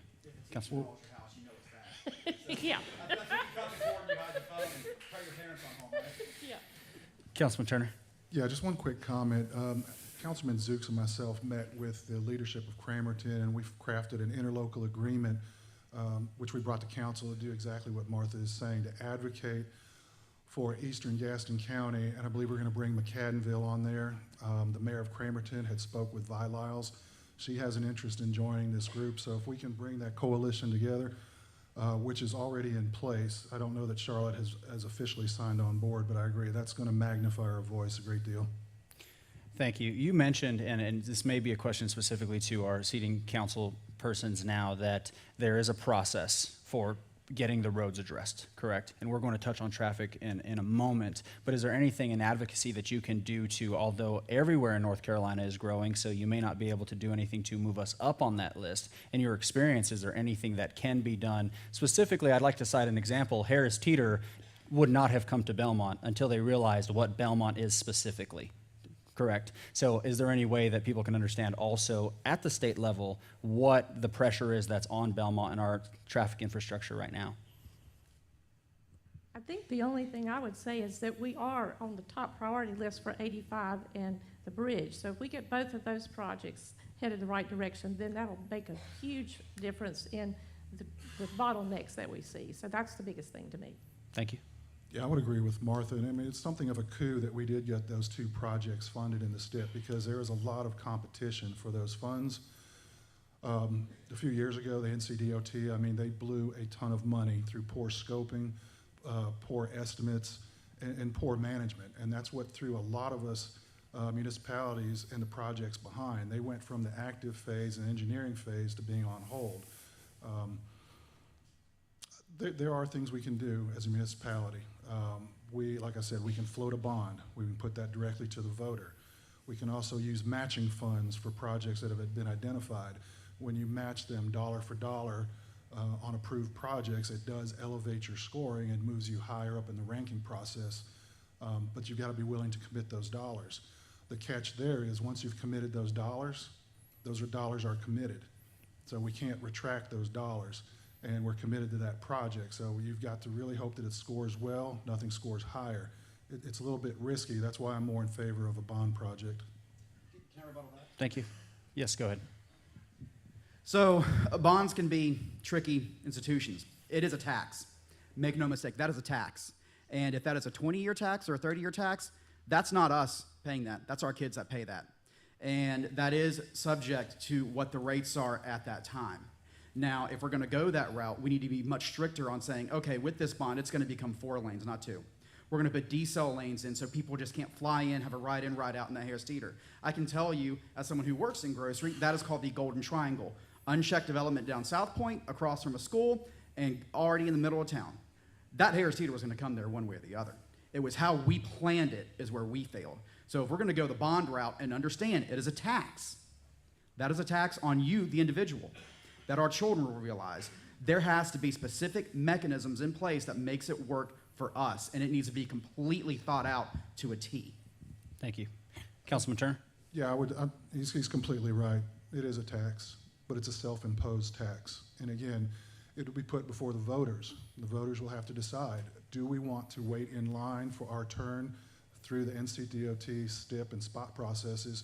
Councilman. Yeah. Yeah. Councilman Turner. Yeah, just one quick comment. Councilman Zooks and myself met with the leadership of Cramerton, and we've crafted an interlocal agreement, which we brought to council to do exactly what Martha is saying, to advocate for Eastern Gaston County, and I believe we're going to bring McCaddenville on there. The mayor of Cramerton had spoke with Vi Lyles. She has an interest in joining this group, so if we can bring that coalition together, which is already in place. I don't know that Charlotte has officially signed on board, but I agree, that's going to magnify our voice a great deal. Thank you. You mentioned, and this may be a question specifically to our seating council persons now, that there is a process for getting the roads addressed, correct? And we're going to touch on traffic in a moment, but is there anything in advocacy that you can do to, although everywhere in North Carolina is growing, so you may not be able to do anything to move us up on that list? In your experience, is there anything that can be done? Specifically, I'd like to cite an example. Harris Teeter would not have come to Belmont until they realized what Belmont is specifically. Correct. So is there any way that people can understand also at the state level what the pressure is that's on Belmont and our traffic infrastructure right now? I think the only thing I would say is that we are on the top priority list for 85 and the bridge. So if we get both of those projects headed the right direction, then that'll make a huge difference in the bottlenecks that we see. So that's the biggest thing to me. Thank you. Yeah, I would agree with Martha. And I mean, it's something of a coup that we did get those two projects funded in the STIP because there was a lot of competition for those funds. A few years ago, the NCDOT, I mean, they blew a ton of money through poor scoping, poor estimates, and poor management. And that's what threw a lot of us municipalities and the projects behind. They went from the active phase and engineering phase to being on hold. There are things we can do as a municipality. Like I said, we can float a bond. We can put that directly to the voter. We can also use matching funds for projects that have been identified. When you match them dollar for dollar on approved projects, it does elevate your scoring and moves you higher up in the ranking process. But you've got to be willing to commit those dollars. The catch there is once you've committed those dollars are committed. So we can't retract those dollars. And we're committed to that project. So you've got to really hope that it scores well, nothing scores higher. It's a little bit risky. That's why I'm more in favor of a bond project. Can I rebuttal that? Thank you. Yes, go ahead. So bonds can be tricky institutions. It is a tax. Make no mistake, that is a tax. And if that is a 20-year tax or a 30-year tax, that's not us paying that. That's our kids that pay that. And that is subject to what the rates are at that time. Now, if we're going to go that route, we need to be much stricter on saying, okay, with this bond, it's going to become 4 lanes, not 2. We're going to put decel lanes in so people just can't fly in, have a ride in, ride out in the Harris Teeter. I can tell you, as someone who works in grocery, that is called the Golden Triangle. Unchecked development down South Point, across from a school, and already in the middle of town. That Harris Teeter was going to come there one way or the other. It was how we planned it is where we failed. So if we're going to go the bond route and understand it is a tax, that is a tax on you, the individual, that our children will realize there has to be specific mechanisms in place that makes it work for us, and it needs to be completely thought out to a T. Thank you. Councilman Turner? Yeah, he's completely right. It is a tax, but it's a self-imposed tax. And again, it will be put before the voters. The voters will have to decide, do we want to wait in line for our turn through the NCDOT, STIP, and spot processes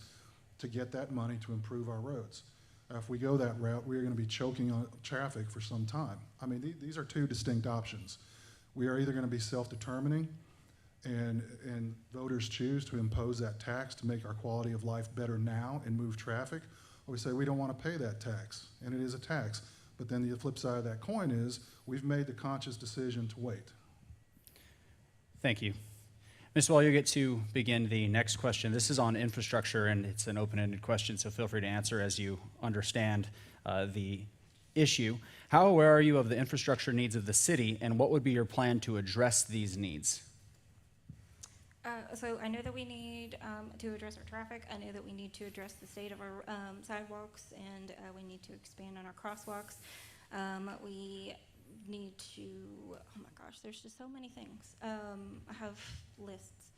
to get that money to improve our roads? If we go that route, we're going to be choking on traffic for some time. I mean, these are two distinct options. We are either going to be self-determining and voters choose to impose that tax to make our quality of life better now and move traffic, or we say we don't want to pay that tax, and it is a tax. But then the flip side of that coin is we've made the conscious decision to wait. Thank you. Ms. Wall, you get to begin the next question. This is on infrastructure, and it's an open-ended question, so feel free to answer as you understand the issue. How aware are you of the infrastructure needs of the city, and what would be your plan to address these needs? So I know that we need to address our traffic. I know that we need to address the state of our sidewalks, and we need to expand on our crosswalks. We need to, oh my gosh, there's just so many things. I have lists.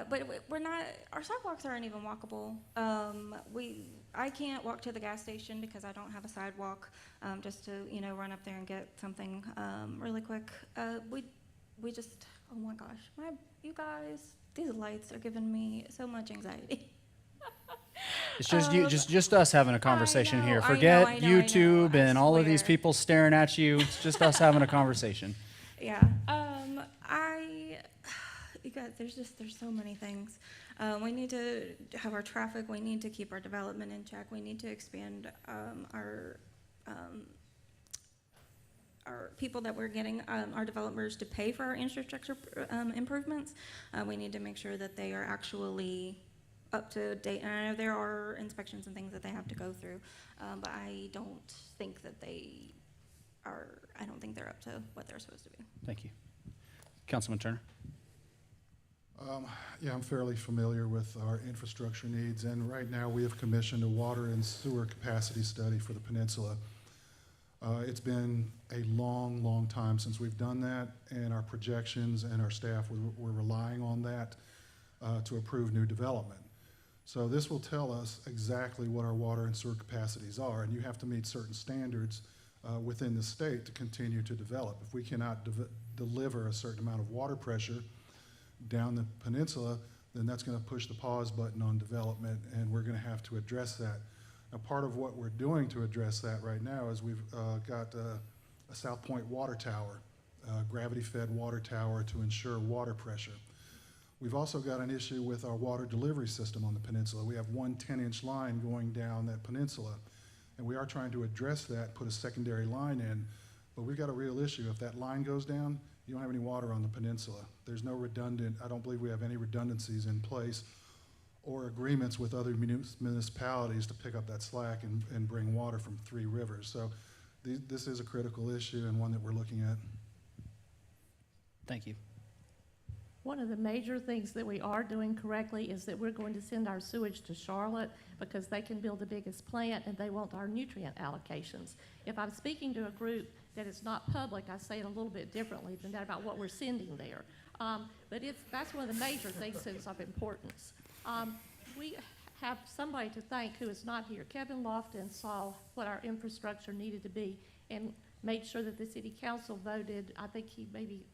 But we're not, our sidewalks aren't even walkable. I can't walk to the gas station because I don't have a sidewalk, just to, run up there and get something really quick. We just, oh my gosh, you guys, these lights are giving me so much anxiety. It's just you, just us having a conversation here. I Forget know, YouTube I and all of these swear. people staring at you. It's just us having a conversation. Yeah. You guys, there's so many things. We need to have our traffic. We need to keep our development in check. We need to expand our people that we're getting, our developers to pay for our infrastructure improvements. We need to make sure that they are actually up to date. And I know there are inspections and things that they have to go through, but I don't think that they I don't think they're up to what they're supposed to be. Thank you. Councilman Turner? Yeah, I'm fairly familiar with our infrastructure needs, and right now we have commissioned a water and sewer capacity study for the peninsula. It's been a long, long time since we've done that, and our projections and our staff, we're relying on that to approve new development. So this will tell us exactly what our water and sewer capacities are, and you have to meet certain standards within the state to continue to develop. If we cannot deliver a certain amount of water pressure down the peninsula, then that's going to push the pause button on development, and we're going to have to address that. Now, part of what we're doing to address that right now is we've got a South Point water tower, gravity-fed water tower to ensure water pressure. We've also got an issue with our water delivery system on the peninsula. We have one 10-inch line going down that peninsula, and we are trying to address that, put a secondary line in, but we've got a real issue. If that line goes down, you don't have any water on the peninsula. There's no I don't believe we have any redundancies in place or agreements with other municipalities to pick up that slack and bring water from Three Rivers. So this is a critical issue and one that we're looking at. Thank you. One of the major things that we are doing correctly is that we're going to send our sewage to Charlotte because they can build the biggest plant and they want our nutrient allocations. If I'm speaking to a group that is not public, I say it a little bit differently than that about what we're sending there. But that's one of the major things that is of importance. We have somebody to thank who is not here. Kevin Lofton saw what our infrastructure needed to be and made sure that the city council voted, I think he maybe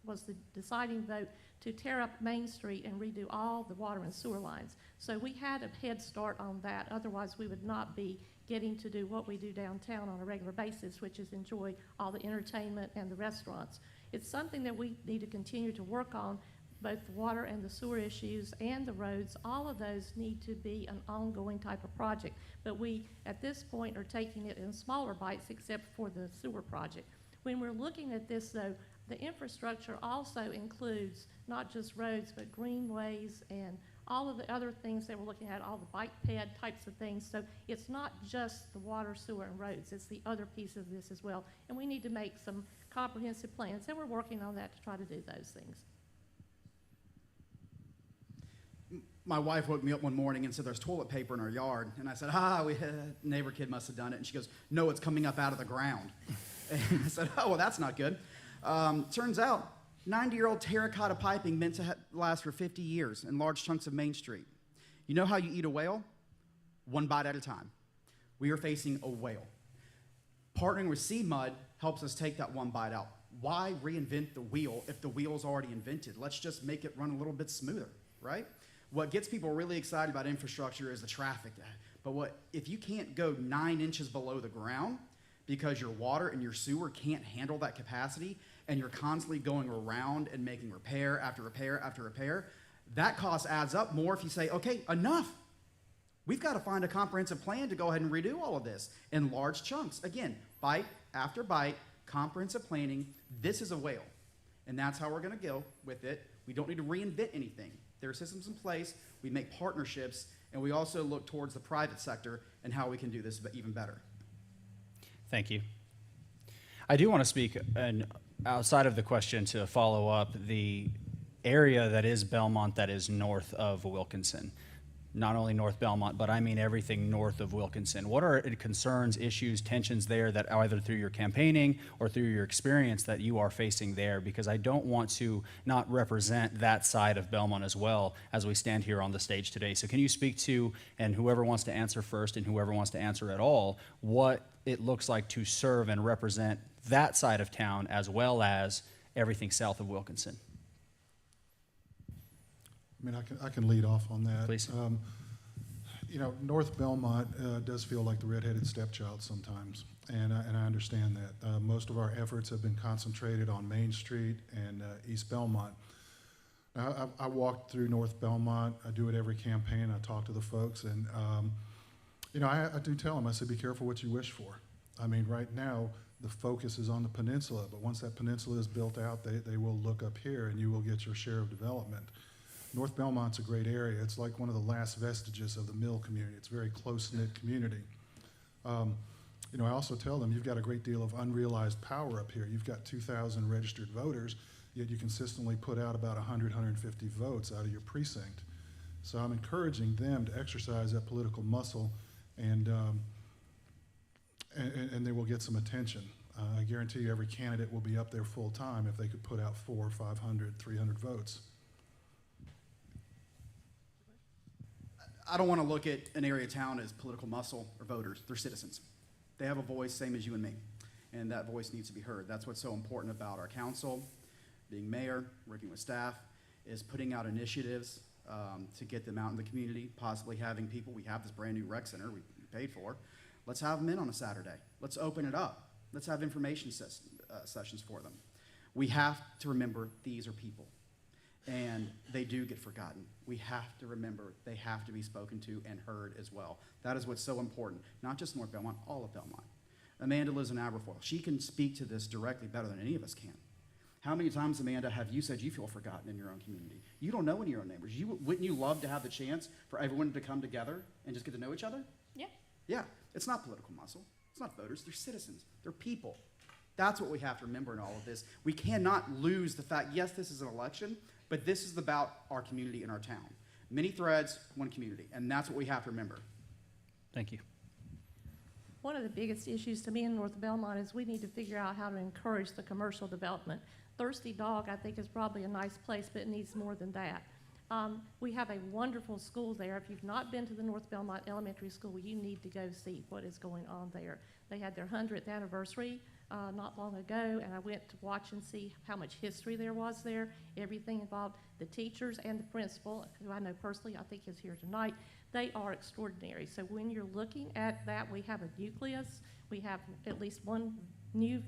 was the deciding vote, to tear up Main Street and redo all the water and sewer lines. So we had a head start on that. Otherwise, we would not be getting to do what we do downtown on a regular basis, which is enjoy all the entertainment and the restaurants. It's something that we need to continue to work on, both the water and the sewer issues and the roads. All of those need to be an ongoing type of project. But we, at this point, are taking it in smaller bites, except for the sewer project. When we're looking at this, though, the infrastructure also includes not just roads, but greenways and all of the other things that we're looking at, all the bike ped types of things. So it's not just the water, sewer, and roads. It's the other piece of this as well. And we need to make some comprehensive plans, and we're working on that to try to do those things. My wife woke me up one morning and said there's toilet paper in our yard. And I said, neighbor kid must have done it. And she goes, no, it's coming up out of the ground. And I said, oh, well, that's not good. Turns out, 90-year-old terracotta piping meant to last for 50 years in large chunks of Main Street. You know how you eat a whale? One bite at a time. We are facing a whale. Partnering with Seed Mud helps us take that one bite out. Why reinvent the wheel if the wheel's already invented? Let's just make it run a little bit smoother, right? What gets people really excited about infrastructure is the traffic. But if you can't go 9 inches below the ground because your water and your sewer can't handle that capacity, and you're constantly going around and making repair after repair after repair, that cost adds up more if you say, okay, enough. We've got to find a comprehensive plan to go ahead and redo all of this in large chunks. Again, bite after bite, comprehensive planning. This is a whale, and that's how we're going to go with it. We don't need to reinvent anything. There are systems in place. We make partnerships, and we also look towards the private sector and how we can do this even better. Thank you. I do want to speak outside of the question to follow up the area that is Belmont that is north of Wilkinson. Not only North Belmont, but I mean everything north of Wilkinson. What are concerns, issues, tensions there that either through your campaigning or through your experience that you are facing there? Because I don't want to not represent that side of Belmont as well as we stand here on the stage today. So can you speak to, and whoever wants to answer first and whoever wants to answer at all, what it looks like to serve and represent that side of town as well as everything south of Wilkinson? I mean, I can lead off on that. Please. You know, North Belmont does feel like the redheaded stepchild sometimes, and I understand that. Most of our efforts have been concentrated on Main Street and East Belmont. Now, I walked through North Belmont. I do it every campaign. I talk to the folks, and you know, I do tell them, I say, be careful what you wish for. I mean, right now, the focus is on the peninsula, but once that peninsula is built out, they will look up here, and you will get your share of development. North Belmont's a great area. It's like one of the last vestiges of the mill community. It's a very close-knit community. I also tell them, you've got a great deal of unrealized power up here. You've got 2,000 registered voters, yet you consistently put out about 100, 150 votes out of your precinct. So I'm encouraging them to exercise that political muscle, and they will get some attention. I guarantee you every candidate will be up there full time if they could put out 400, 500, 300 votes. I don't want to look at an area of town as political muscle or voters. They're citizens. They have a voice, same as you and me, and that voice needs to be heard. That's what's so important about our council, being mayor, working with staff, is putting out initiatives to get them out in the community, possibly having people. We have this brand new rec center we paid for. Let's have them in on a Saturday. Let's open it up. Let's have information sessions for them. We have to remember these are people, and they do get forgotten. We have to remember they have to be spoken to and heard as well. That is what's so important, not just North Belmont, all of Belmont. Amanda lives in Aberfoyle. She can speak to this directly better than any of us can. How many times, Amanda, have you said you feel forgotten in your own community? You don't know any of your own neighbors. Wouldn't you love to have the chance for everyone to come together and just get to know each other? Yeah. Yeah, it's not political muscle. It's not voters. They're citizens. They're people. That's what we have to remember in all of this. We cannot lose the fact, yes, this is an election, but this is about our community and our town. Many threads, one community, and that's what we have to remember. Thank you. One of the biggest issues to me in North Belmont is we need to figure out how to encourage the commercial development. Thirsty Dog, I think, is probably a nice place, but it needs more than that. We have a wonderful school there. If you've not been to the North Belmont Elementary School, you need to go see what is going on there. They had their 100th anniversary not long ago, and I went to watch and see how much history there was there, everything involved. The teachers and the principal, who I know personally, I think is here tonight, they are extraordinary. So when you're looking at that, we have a nucleus, we have at least one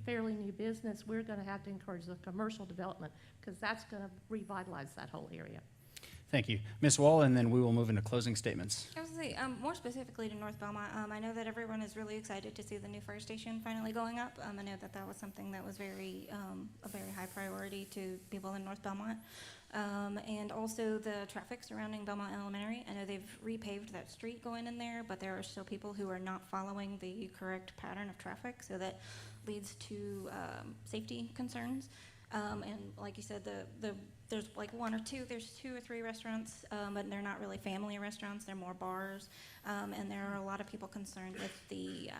fairly new business. We're going to have to encourage the commercial development because that's going to revitalize that whole area. Thank you. Ms. Wall, and then we will move into closing statements. I was going to say, more specifically to North Belmont, I know that everyone is really excited to see the new fire station finally going up. I know that that was something that was a very high priority to people in North Belmont. And also the traffic surrounding Belmont Elementary. I know they've repaved that street going in there, but there are still people who are not following the correct pattern of traffic, so that leads to safety concerns. And like you said, there's like there's 2 or 3 restaurants, but they're not really family restaurants, they're more bars. And there are a lot of people concerned with the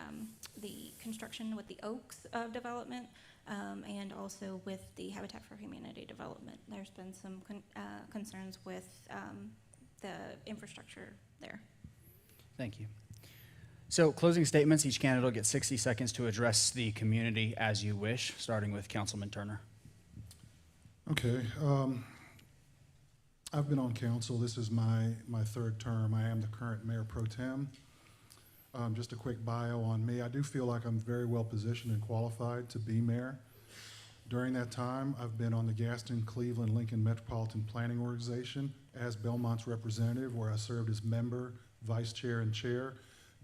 construction with the Oaks development, and also with the Habitat for Humanity development. There's been some concerns with the infrastructure there. Thank you. So closing statements, each candidate will get 60 seconds to address the community as you wish, starting with Councilman Turner. Okay. I've been on council. This is my 3rd term. I am the current mayor pro tem. Just a quick bio on me. I do feel like I'm very well positioned and qualified to be mayor. During that time, I've been on the Gaston, Cleveland, Lincoln Metropolitan Planning Organization as Belmont's representative, where I served as member, vice chair, and chair,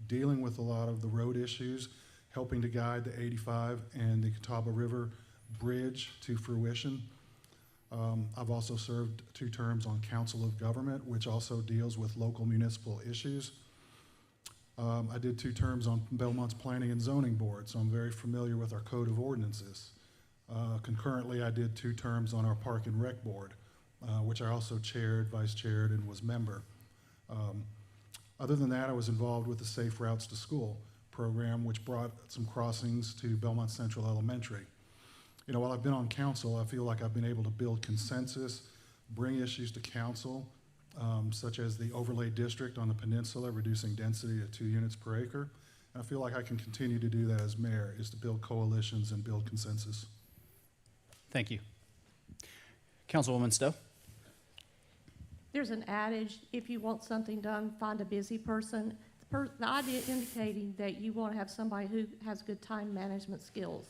dealing with a lot of the road issues, helping to guide the 85 and the Catawba River Bridge to fruition. I've also served 2 terms on Council of Government, which also deals with local municipal issues. I did 2 terms on Belmont's Planning and Zoning Board, so I'm very familiar with our Code of Ordinances. Concurrently, I did 2 terms on our Park and Rec Board, which I also chaired, vice chaired, and was member. Other than that, I was involved with the Safe Routes to School program, which brought some crossings to Belmont Central Elementary. While I've been on council, I feel like I've been able to build consensus, bring issues to council, such as the overlay district on the peninsula, reducing density to 2 units per acre. And I feel like I can continue to do that as mayor, is to build coalitions and build consensus. Thank you. Councilwoman Stowe. There's an adage, if you want something done, find a busy person. The idea indicating that you want to have somebody who has good time management skills.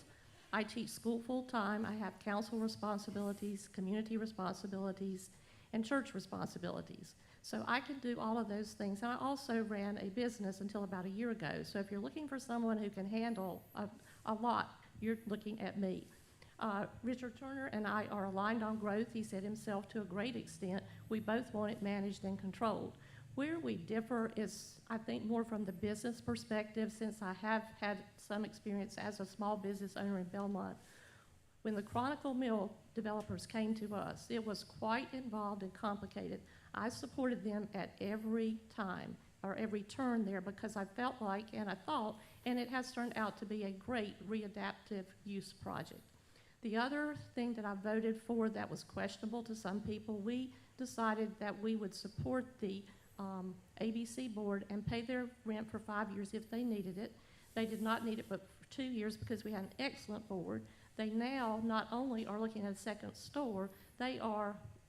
I teach school full-time. I have council responsibilities, community responsibilities, and church responsibilities. So I can do all of those things. And I also ran a business until about a year ago. So if you're looking for someone who can handle a lot, you're looking at me. Richard Turner and I are aligned on growth. He said himself to a great extent. We both want it managed and controlled. Where we differ is, I think, more from the business perspective, since I have had some experience as a small business owner in Belmont. When the Chronicle Mill developers came to us, it was quite involved and complicated. I supported them at every time, or every turn there, because I felt like, and I thought, and it has turned out to be a great readaptive use project. The other thing that I voted for that was questionable to some people, we decided that we would support the ABC board and pay their rent for 5 years if they needed it. They did not need it but for 2 years because we had an excellent board. They now not only are looking at a second store, they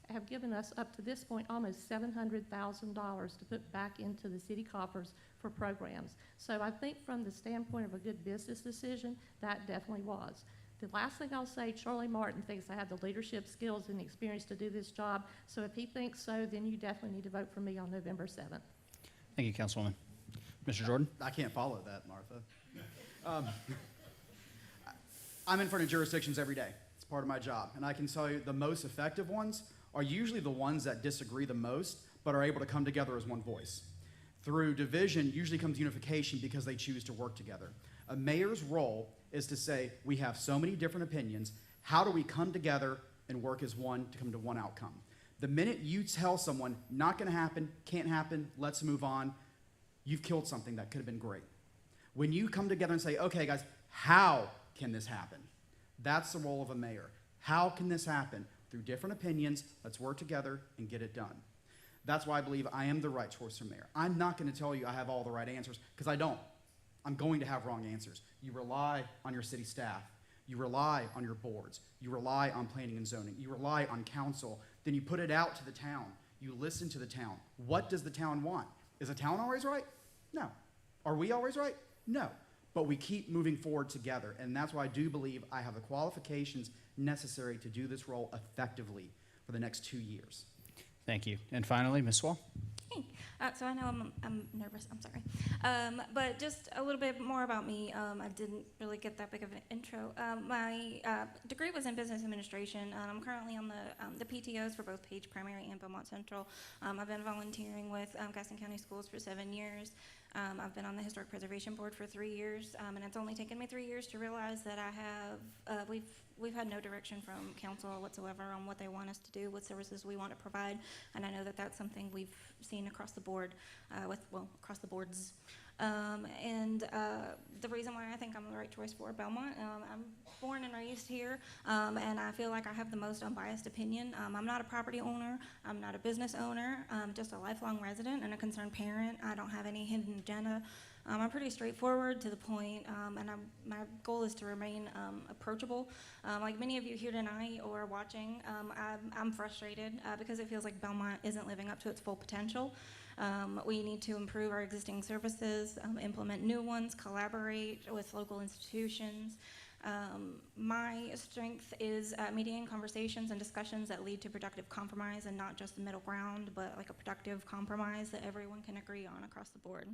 have given us up to this point almost $700,000 to put back into the city coffers for programs. So I think from the standpoint of a good business decision, that definitely was. The last thing I'll say, Charlie Martin thinks I have the leadership skills and experience to do this job. So if he thinks so, then you definitely need to vote for me on November 7th. Thank you, Councilwoman. Mr. Jordan? I can't follow that, Martha. I'm in front of jurisdictions every day. It's part of my job. And I can tell you the most effective ones are usually the ones that disagree the most, but are able to come together as one voice. Through division usually comes unification because they choose to work together. A mayor's role is to say, we have so many different opinions, how do we come together and work as one to come to one outcome? The minute you tell someone, not gonna happen, can't happen, let's move on, you've killed something that could have been great. When you come together and say, okay guys, how can this happen? That's the role of a mayor. How can this happen? Through different opinions, let's work together and get it done. That's why I believe I am the right choice for mayor. I'm not gonna tell you I have all the right answers, because I don't. I'm going to have wrong answers. You rely on your city staff. You rely on your boards. You rely on planning and zoning. You rely on council. Then you put it out to the town. You listen to the town. What does the town want? Is the town always right? No. Are we always right? No. But we keep moving forward together, and that's why I do believe I have the qualifications necessary to do this role effectively for the next 2 years. Thank you. And finally, Ms. Swall? Hey, so I know I'm nervous, I'm sorry. But just a little bit more about me. I didn't really get that big of an intro. My degree was in business administration. I'm currently on the PTOs for both Page Primary and Belmont Central. I've been volunteering with Gaston County Schools for 7 years. I've been on the Historic Preservation Board for 3 years, and it's only taken me 3 years to realize that we've had no direction from council whatsoever on what they want us to do, what services we want to provide, and I know that that's something we've seen across the board, across the boards. The reason why I think I'm the right choice for Belmont, I'm born and raised here, and I feel like I have the most unbiased opinion. I'm not a property owner, I'm not a business owner, I'm just a lifelong resident and a concerned parent. I don't have any hidden agenda. I'm pretty straightforward, to the point, and my goal is to remain approachable. Like many of you here tonight or watching, I'm frustrated because it feels like Belmont isn't living up to its full potential. We need to improve our existing services, implement new ones, collaborate with local institutions. My strength is mediating conversations and discussions that lead to productive compromise, and not just the middle ground, but like a productive compromise that everyone can agree on across the board.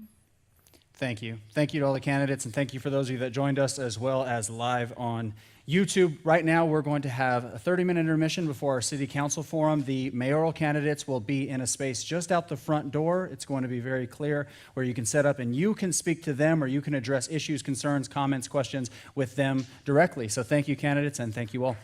Thank you. Thank you to all the candidates, and thank you for those of you that joined us as well as live on YouTube. Right now, we're going to have a 30-minute intermission before our city council forum. The mayoral candidates will be in a space just out the front door. It's going to be very clear where you can set up and you can speak to them, or you can address issues, concerns, comments, questions with them directly. So thank you, candidates, and thank you all.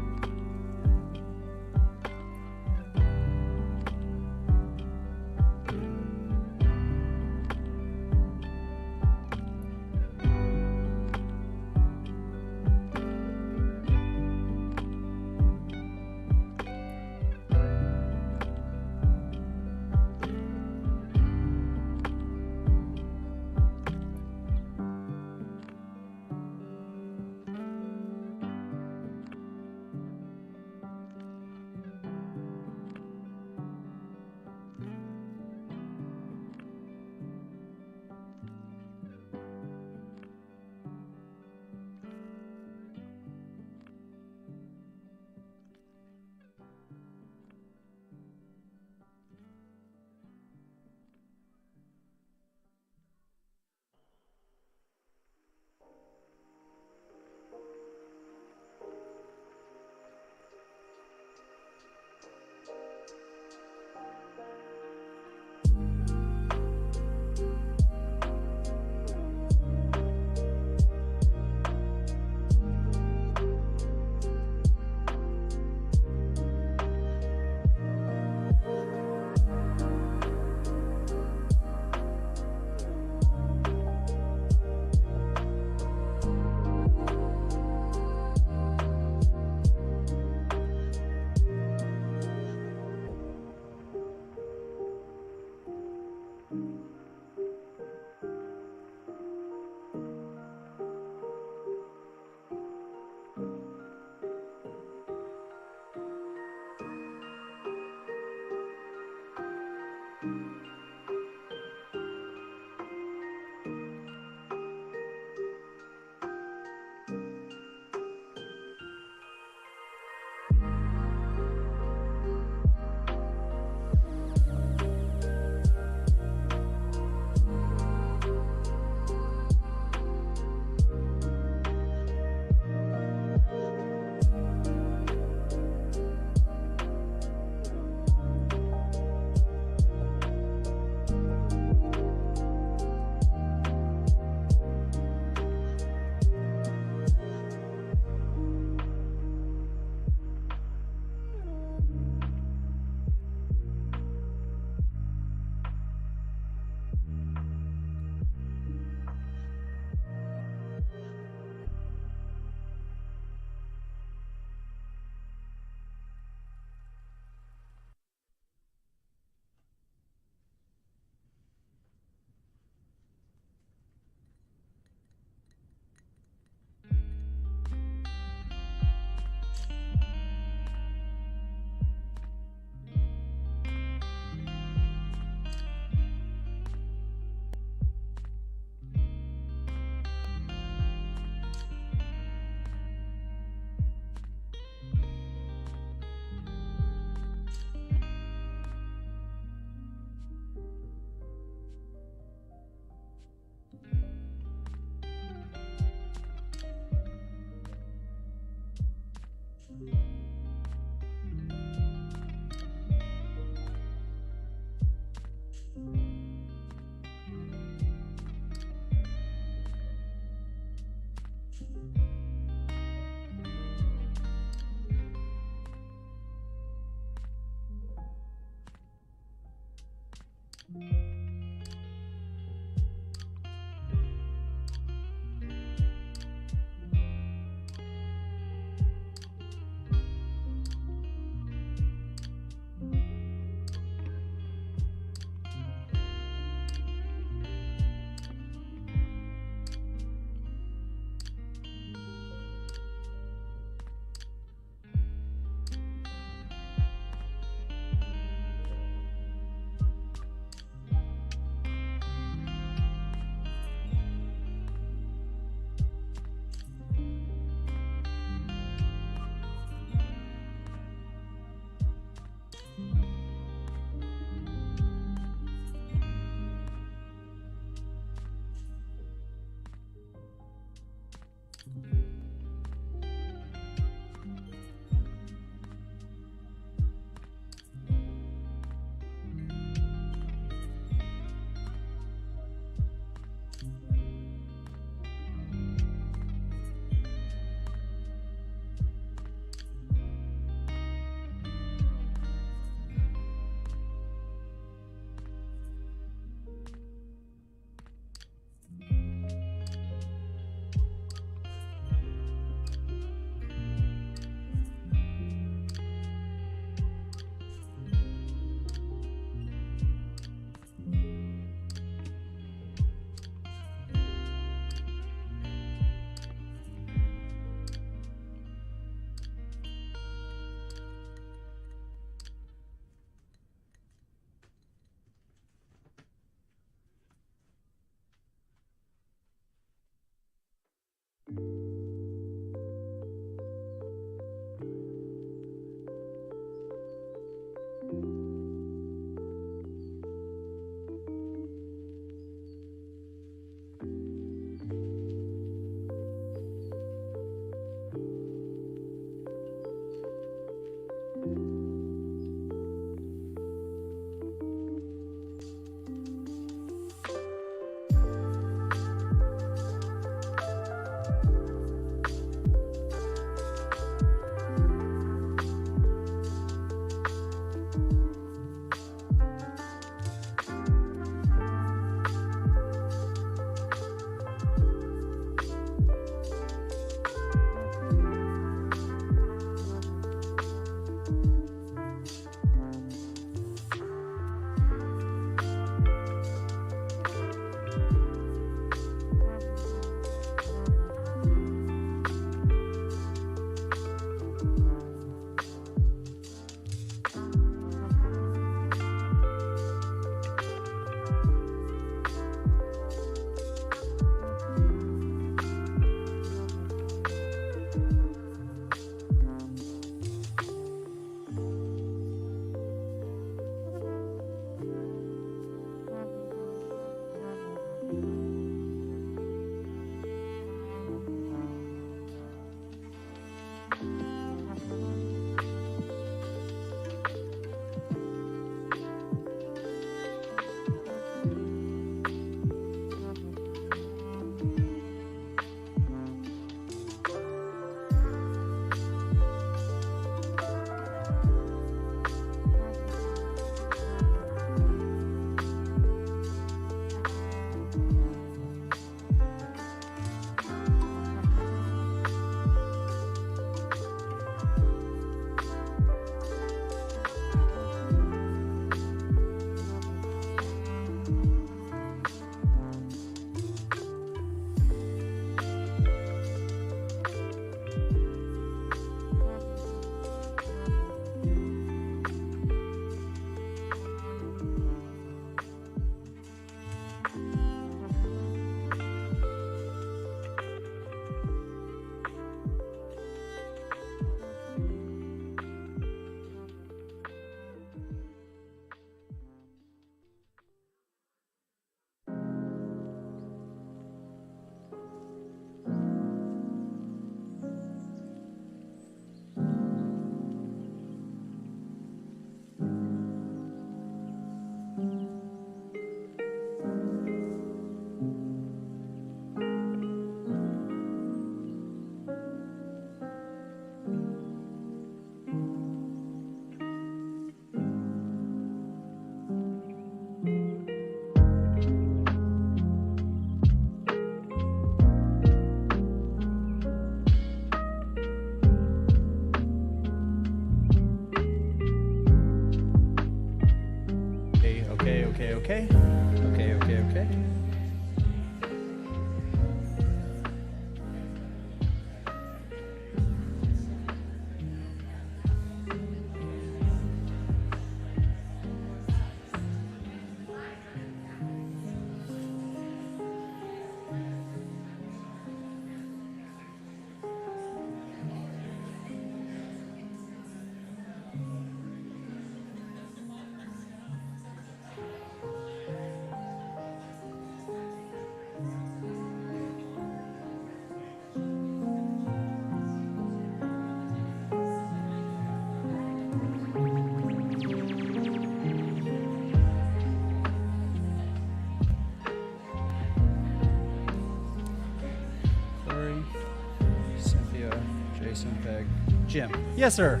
Jason, Peg, Jim. Yes, sir.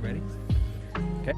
Ready? Okay.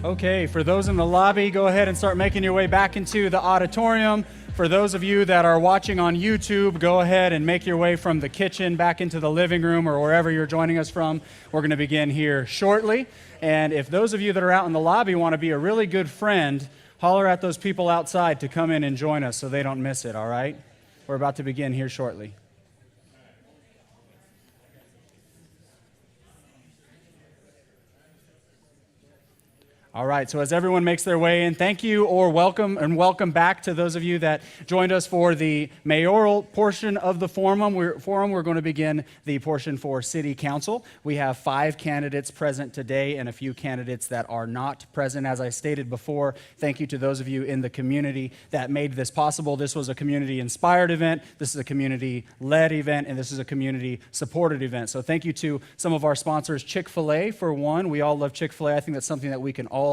Okay, for those in the lobby, go ahead and start making your way back into the auditorium. For those of you that are watching on YouTube, go ahead and make your way from the kitchen back into the living room or wherever you're joining us from. We're going to begin here shortly. And if those of you that are out in the lobby want to be a really good friend, holler at those people outside to come in and join us so they don't miss it, all right? We're about to begin here shortly. All right, so as everyone makes their way in, thank you or welcome, and welcome back to those of you that joined us for the mayoral portion of the forum. We're going to begin the portion for city council. We have 5 candidates present today and a few candidates that are not present. As I stated before, thank you to those of you in the community that made this possible. This was a community-inspired event, this is a community-led event, and this is a community-supported event. So thank you to some of our sponsors, Chick-fil-A for one. We all love Chick-fil-A. I think that's something that we can all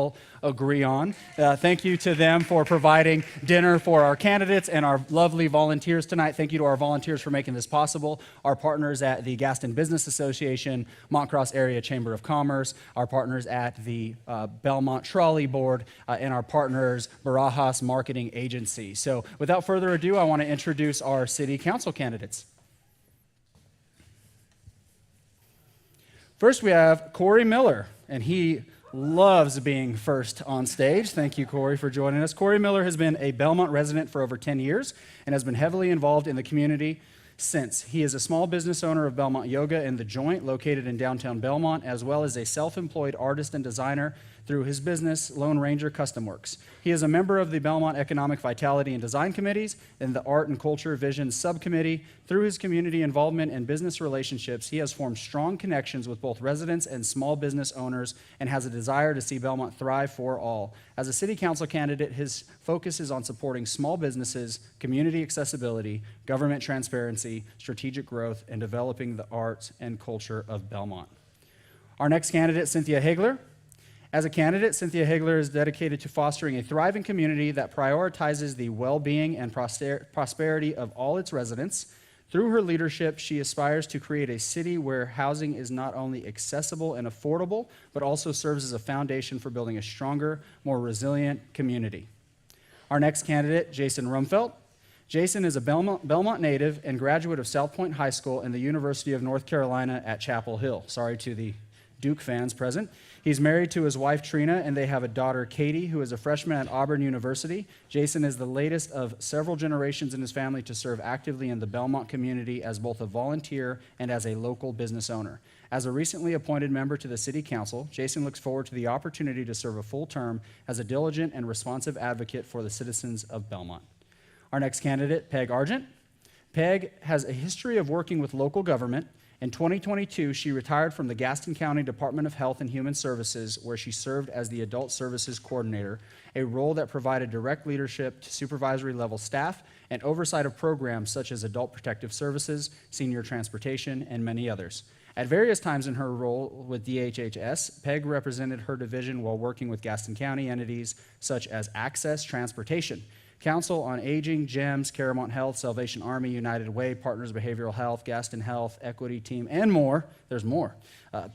agree on. Thank you to them for providing dinner for our candidates and our lovely volunteers tonight. Thank you to our volunteers for making this possible. Our partners at the Gaston Business Association, Montcross Area Chamber of Commerce, our partners at the Belmont Trolley Board, and our partners, Barajas Marketing Agency. So without further ado, I want to introduce our city council candidates. First, we have Corey Miller, and he loves being first on stage. Thank you, Corey, for joining us. Corey Miller has been a Belmont resident for over 10 years and has been heavily involved in the community since. He is a small business owner of Belmont Yoga and The Joint, located in downtown Belmont, as well as a self-employed artist and designer through his business, Lone Ranger Custom Works. He is a member of the Belmont Economic Vitality and Design Committees and the Art and Culture Vision Subcommittee. Through his community involvement and business relationships, he has formed strong connections with both residents and small business owners and has a desire to see Belmont thrive for all. As a city council candidate, his focus is on supporting small businesses, community accessibility, government transparency, strategic growth, and developing the arts and culture of Belmont. Our next candidate, Cynthia Hagler. As a candidate, Cynthia Hagler is dedicated to fostering a thriving community that prioritizes the well-being and prosperity of all its residents. Through her leadership, she aspires to create a city where housing is not only accessible and affordable, but also serves as a foundation for building a stronger, more resilient community. Our next candidate, Jason Rumfelt. Jason is a Belmont native and graduate of South Point High School and the University of North Carolina at Chapel Hill. Sorry to the Duke fans present. He's married to his wife, Trina, and they have a daughter, Katie, who is a freshman at Auburn University. Jason is the latest of several generations in his family to serve actively in the Belmont community as both a volunteer and as a local business owner. As a recently appointed member to the City Council, Jason looks forward to the opportunity to serve a full term as a diligent and responsive advocate for the citizens of Belmont. Our next candidate, Peg Argent. Peg has a history of working with local government. In 2022, she retired from the Gaston County Department of Health and Human Services, where she served as the Adult Services Coordinator, a role that provided direct leadership to supervisory level staff and oversight of programs such as Adult Protective Services, Senior Transportation, and many others. At various times in her role with DHHS, Peg represented her division while working with Gaston County entities such as Access Transportation, Council on Aging, GEMS, Caramount Health, Salvation Army, United Way, Partners Behavioral Health, Gaston Health, Equity Team, and more. There's more.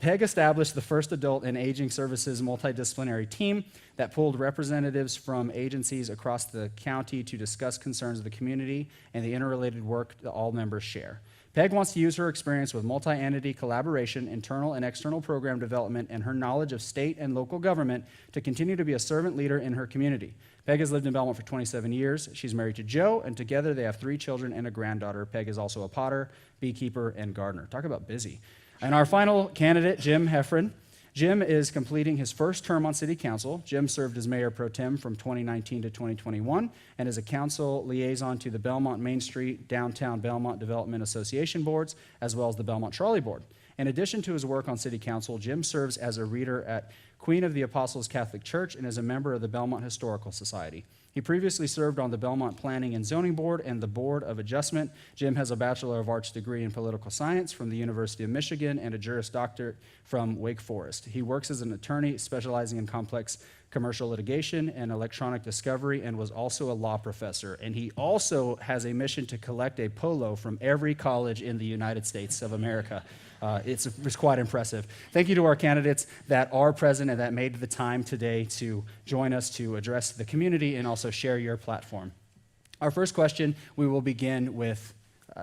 Peg established the first adult and aging services multidisciplinary team that pulled representatives from agencies across the county to discuss concerns of the community and the interrelated work that all members share. Peg wants to use her experience with multi-entity collaboration, internal and external program development, and her knowledge of state and local government to continue to be a servant leader in her community. Peg has lived in Belmont for 27 years. She's married to Joe, and together they have 3 children and a granddaughter. Peg is also a potter, beekeeper, and gardener. Talk about busy. And our final candidate, Jim Heffron. Jim is completing his first term on City Council. Jim served as Mayor Pro Tem from 2019 to 2021 and is a council liaison to the Belmont Main Street, Downtown Belmont Development Association boards, as well as the Belmont Trolley Board. In addition to his work on City Council, Jim serves as a reader at Queen of the Apostles Catholic Church and is a member of the Belmont Historical Society. He previously served on the Belmont Planning and Zoning Board and the Board of Adjustment. Jim has a Bachelor of Arts degree in political science from the University of Michigan and a Juris Doctorate from Wake Forest. He works as an attorney specializing in complex commercial litigation and electronic discovery, and was also a law professor. And he also has a mission to collect a polo from every college in the United States of America. It's quite impressive. Thank you to our candidates that are present and that made the time today to join us to address the community and also share your platform. Our first question, we will begin with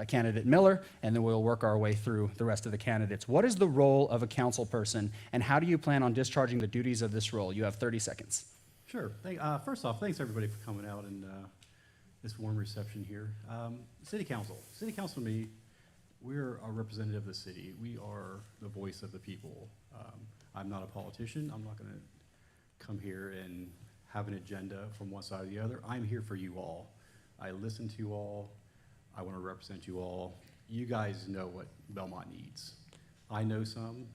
candidate Miller, and then we'll work our way through the rest of the candidates. What is the role of a council person, and how do you plan on discharging the duties of this role? You have 30 seconds. Sure. First off, thanks everybody for coming out and this warm reception here. City Council. City Council to me, we're a representative of the city. We are the voice of the people. I'm not a politician. I'm not going to come here and have an agenda from one side or the other. I'm here for you all. I listen to you all. I want to represent you all. You guys know what Belmont needs. I know some,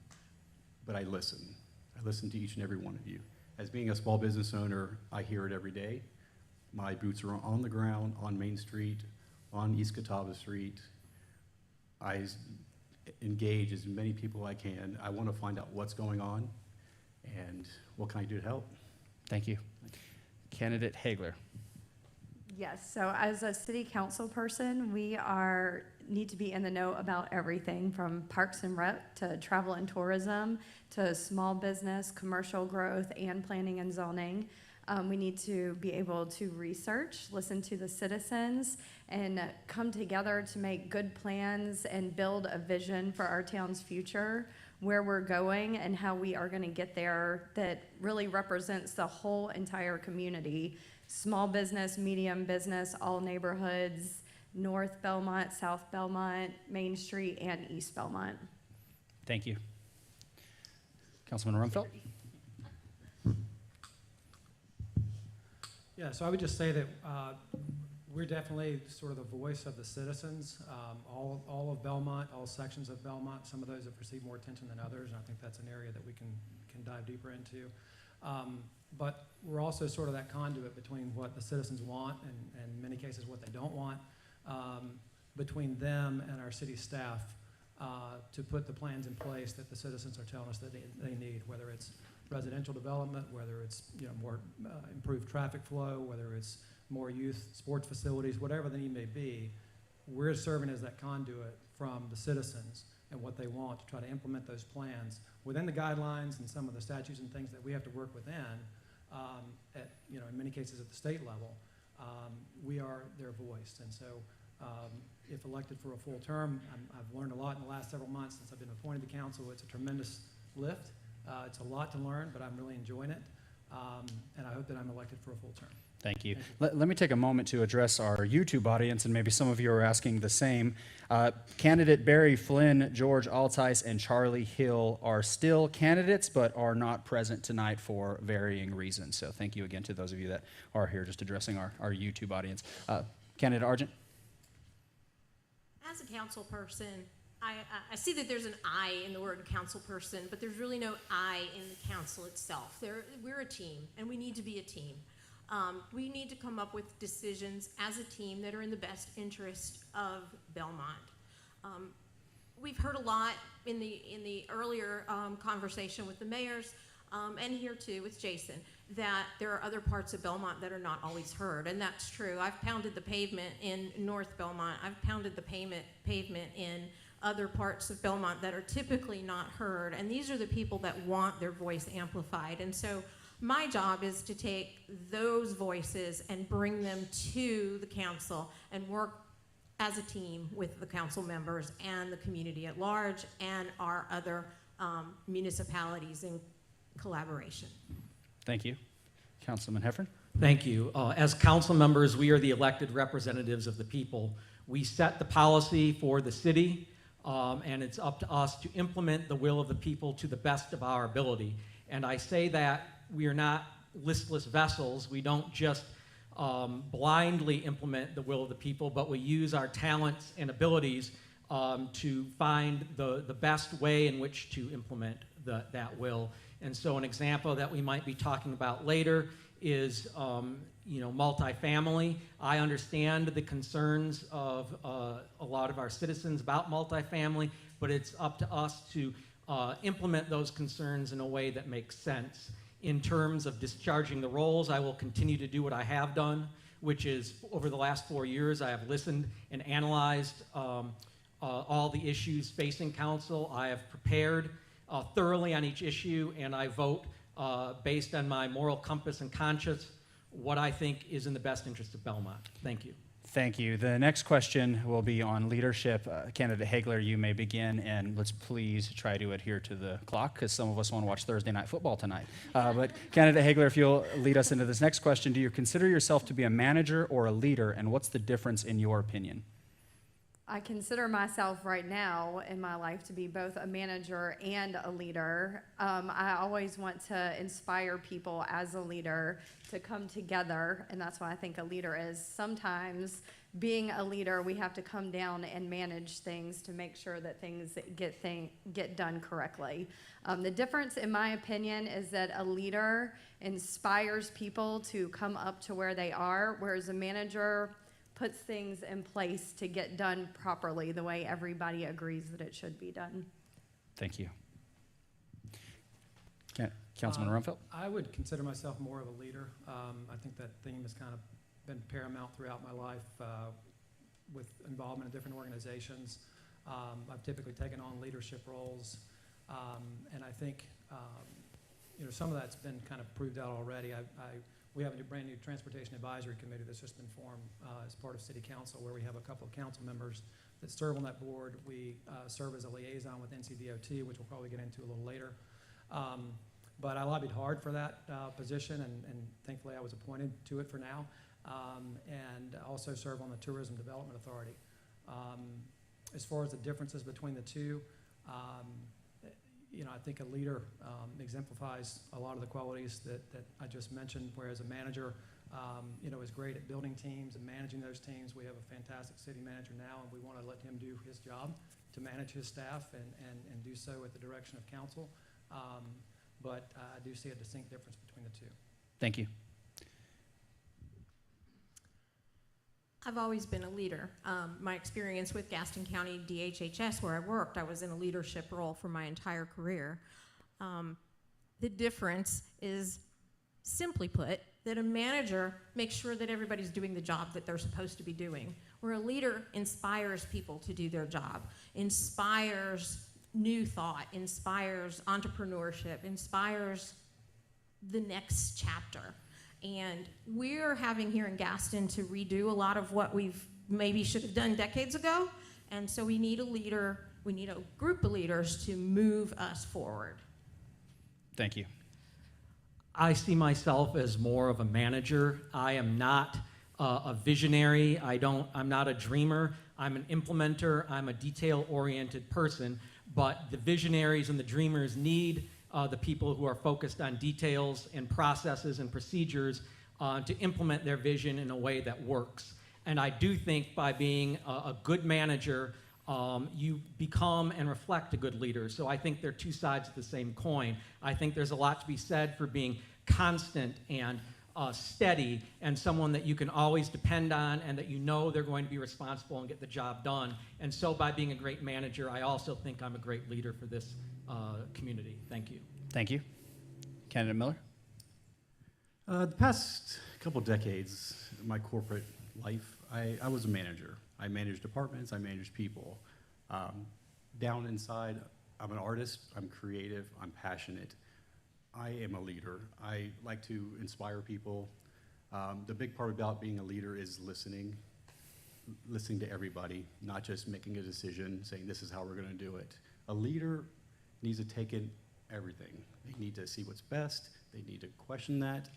but I listen. I listen to each and every one of you. As being a small business owner, I hear it every day. My boots are on the ground, on Main Street, on East Catawba Street. I engage as many people as I can. I want to find out what's going on and what can I do to help. Thank you. Candidate Hagler. Yes, so as a city council person, we need to be in the know about everything from Parks and Rec to travel and tourism to small business, commercial growth, and planning and zoning. We need to be able to research, listen to the citizens, and come together to make good plans and build a vision for our town's future, where we're going and how we are going to get there, that really represents the whole entire community. Small business, medium business, all neighborhoods, North Belmont, South Belmont, Main Street, and East Belmont. Thank you. Councilman Rumfeld? Yeah, so I would just say that we're definitely sort of the voice of the citizens. All of Belmont, all sections of Belmont, some of those have received more attention than others, and I think that's an area that we can dive deeper into. But we're also sort of that conduit between what the citizens want and in many cases what they don't want, between them and our city staff to put the plans in place that the citizens are telling us that they need, whether it's residential development, whether it's more improved traffic flow, whether it's more youth sports facilities, whatever the need may be. We're serving as that conduit from the citizens and what they want to try to implement those plans within the guidelines and some of the statutes and things that we have to work within. In many cases at the state level, we are their voice. And so if elected for a full term, I've learned a lot in the last several months since I've been appointed to council. It's a tremendous lift. It's a lot to learn, but I'm really enjoying it. And I hope that I'm elected for a full term. Thank you. Let me take a moment to address our YouTube audience, and maybe some of you are asking the same. Candidate Barry Flynn, George Altice, and Charlie Hill are still candidates, but are not present tonight for varying reasons. So thank you again to those of you that are here, just addressing our YouTube audience. Candidate Argent? As a council person, I see that there's an I in the word council person, but there's really no I in the council itself. We're a team, and we need to be a team. We need to come up with decisions as a team that are in the best interest of Belmont. We've heard a lot in the earlier conversation with the mayors, and here too with Jason, that there are other parts of Belmont that are not always heard, and that's true. I've pounded the pavement in North Belmont. I've pounded the pavement in other parts of Belmont that are typically not heard, and these are the people that want their voice amplified. And so my job is to take those voices and bring them to the council and work as a team with the council members and the community at large and our other municipalities in collaboration. Thank you. Councilman Heffern? Thank you. As council members, we are the elected representatives of the people. We set the policy for the city, and it's up to us to implement the will of the people to the best of our ability. And I say that we are not listless vessels. We don't just blindly implement the will of the people, but we use our talents and abilities to find the best way in which to implement that will. And so an example that we might be talking about later is, multifamily. I understand the concerns of a lot of our citizens about multifamily, but it's up to us to implement those concerns in a way that makes sense. In terms of discharging the roles, I will continue to do what I have done, which is over the last 4 years, I have listened and analyzed all the issues facing council. I have prepared thoroughly on each issue, and I vote based on my moral compass and conscience what I think is in the best interest of Belmont. Thank you. Thank you. The next question will be on leadership. Candidate Hagler, you may begin, and let's please try to adhere to the clock because some of us want to watch Thursday Night Football tonight. But Candidate Hagler, if you'll lead us into this next question, do you consider yourself to be a manager or a leader, and what's the difference in your opinion? I consider myself right now in my life to be both a manager and a leader. I always want to inspire people as a leader to come together, and that's what I think a leader is. Sometimes being a leader, we have to come down and manage things to make sure that things get done correctly. The difference, in my opinion, is that a leader inspires people to come up to where they are, whereas a manager puts things in place to get done properly the way everybody agrees that it should be done. Thank you. Councilman Rumfeld? I would consider myself more of a leader. I think that theme has kind of been paramount throughout my life with involvement in different organizations. I've typically taken on leadership roles, and I think some of that's been kind of proved out already. We have a brand new transportation advisory committee that's just been formed as part of city council, where we have a couple of council members that serve on that board. We serve as a liaison with NCDOT, which we'll probably get into a little later. But I lobbied hard for that position, and thankfully I was appointed to it for now, and also serve on the Tourism Development Authority. As far as the differences between the two, I think a leader exemplifies a lot of the qualities that I just mentioned, whereas a manager, is great at building teams and managing those teams. We have a fantastic city manager now, and we want to let him do his job to manage his staff and do so at the direction of council. But I do see a distinct difference between the two. Thank you. I've always been a leader. My experience with Gaston County DHHS, where I worked, I was in a leadership role for my entire career. The difference is, simply put, that a manager makes sure that everybody's doing the job that they're supposed to be doing, where a leader inspires people to do their job, inspires new thought, inspires entrepreneurship, inspires the next chapter. And we're having here in Gaston to redo a lot of what we've maybe should have done decades ago. And so we need a leader, we need a group of leaders to move us forward. Thank you. I see myself as more of a manager. I am not a visionary. I'm not a dreamer. I'm an implementer. I'm a detail-oriented person. But the visionaries and the dreamers need the people who are focused on details and processes and procedures to implement their vision in a way that works. And I do think by being a good manager, you become and reflect a good leader. So I think they're two sides of the same coin. I think there's a lot to be said for being constant and steady and someone that you can always depend on and that you know they're going to be responsible and get the job done. And so by being a great manager, I also think I'm a great leader for this community. Thank you. Thank you. Candidate Miller? The past couple decades of my corporate life, I was a manager. I managed departments, I managed people. Down inside, I'm an artist, I'm creative, I'm passionate. I am a leader. I like to inspire people. The big part about being a leader is listening to everybody, not just making a decision, saying this is how we're gonna do it. A leader needs to take in everything. They need to see what's best. They need to question that.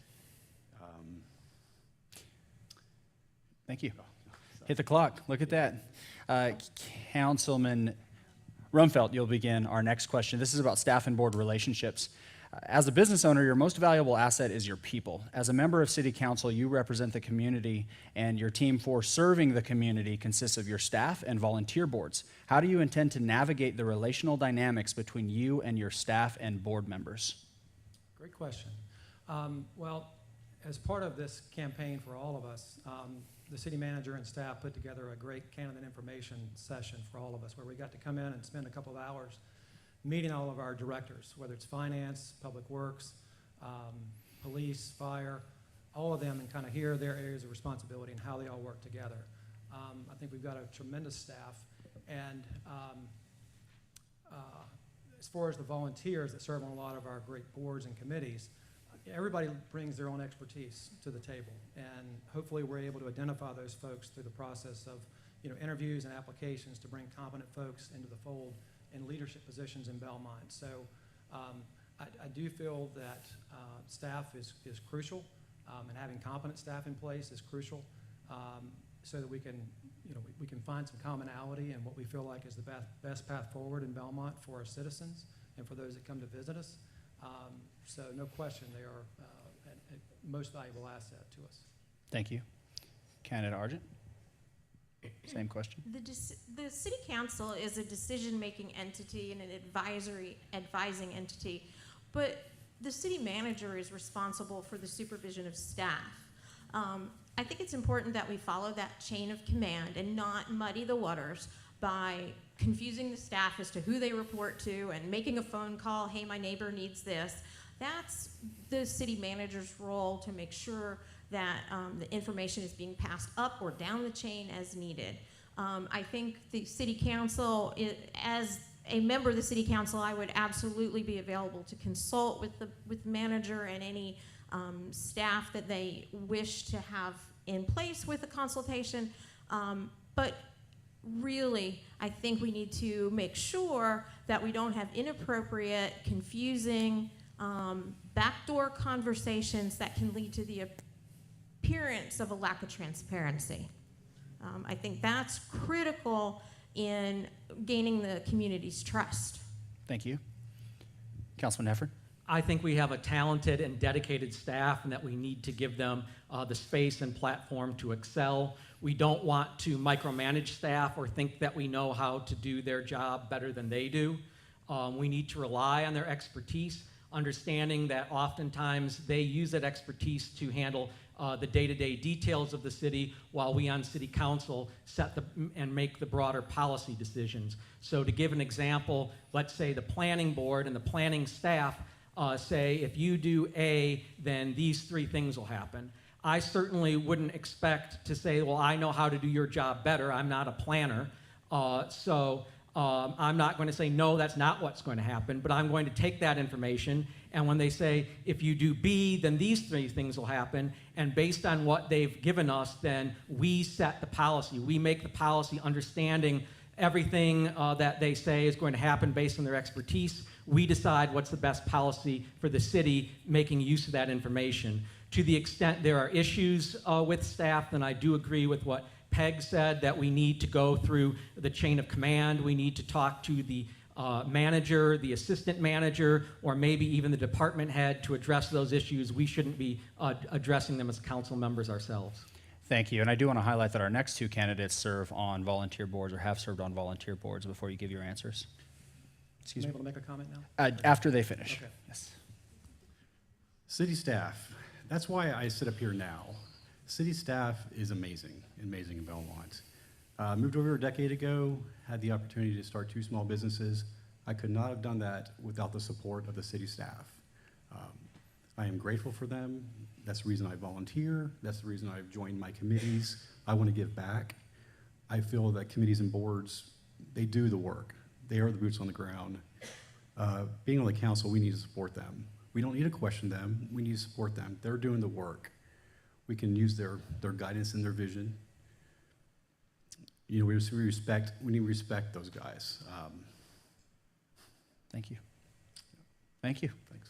Thank you. Hit the clock. Look at that. Councilman Rumfeld, you'll begin our next question. This is about staff and board relationships. As a business owner, your most valuable asset is your people. As a member of City Council, you represent the community, and your team for serving the community consists of your staff and volunteer boards. How do you intend to navigate the relational dynamics between you and your staff and board members? Great question. Well, As part of this campaign for all of us, the city manager and staff put together a great candidate information session for all of us, where we got to come in and spend a couple of hours meeting all of our directors, whether it's finance, public works, police, fire, all of them, and kind of hear their areas of responsibility and how they all work together. I think we've got a tremendous staff, and as far as the volunteers that serve on a lot of our great boards and committees, everybody brings their own expertise to the table, and hopefully we're able to identify those folks through the process of interviews and applications to bring competent folks into the fold in leadership positions in Belmont. So I do feel that staff is crucial, and having competent staff in place is crucial, so that we can we can find some commonality in what we feel like is the best path forward in Belmont for our citizens and for those that come to visit us. So no question, they are a most valuable asset to us. Thank you. Candidate Argent? Same question. The city council is a decision-making entity and an advising entity, but the city manager is responsible for the supervision of staff. I think it's important that we follow that chain of command and not muddy the waters by confusing the staff as to who they report to and making a phone call, hey, my neighbor needs this. That's the city manager's role, to make sure that the information is being passed up or down the chain as needed. I think the city council, as a member of the city council, I would absolutely be available to consult with the manager and any staff that they wish to have in place with the consultation. But really, I think we need to make sure that we don't have inappropriate, confusing, backdoor conversations that can lead to the appearance of a lack of transparency. I think that's critical in gaining the community's trust. Thank you. Councilman Heffern? I think we have a talented and dedicated staff, and that we need to give them the space and platform to excel. We don't want to micromanage staff or think that we know how to do their job better than they do. We need to rely on their expertise, understanding that oftentimes they use that expertise to handle the day-to-day details of the city, while we on city council set and make the broader policy decisions. So to give an example, let's say the planning board and the planning staff say, if you do A, then these 3 things will happen. I certainly wouldn't expect to say, well, I know how to do your job better. I'm not a planner. So I'm not going to say, no, that's not what's going to happen, but I'm going to take that information, and when they say, if you do B, then these 3 things will happen, and based on what they've given us, then we set the policy. We make the policy understanding everything that they say is going to happen based on their expertise. We decide what's the best policy for the city, making use of that information. To the extent there are issues with staff, then I do agree with what Peg said, that we need to go through the chain of command. We need to talk to the manager, the assistant manager, or maybe even the department head to address those issues. We shouldn't be addressing them as council members ourselves. Thank you. And I do want to highlight that our next 2 candidates serve on volunteer boards, or have served on volunteer boards, before you give your answers. Excuse Am I me. able to make a comment now? After they finish. Okay. Yes. City staff, that's why I sit up here now. City staff is amazing in Belmont. Moved over a decade ago, had the opportunity to start 2 small businesses. I could not have done that without the support of the city staff. I am grateful for them. That's the reason I volunteer. That's the reason I've joined my committees. I want to give back. I feel that committees and boards, they do the work. They are the boots on the ground. Being on the council, we need to support them. We don't need to question them. We need to support them. They're doing the work. We can use their guidance and their vision. We need to respect those guys. Thank you. Thank you. Thanks.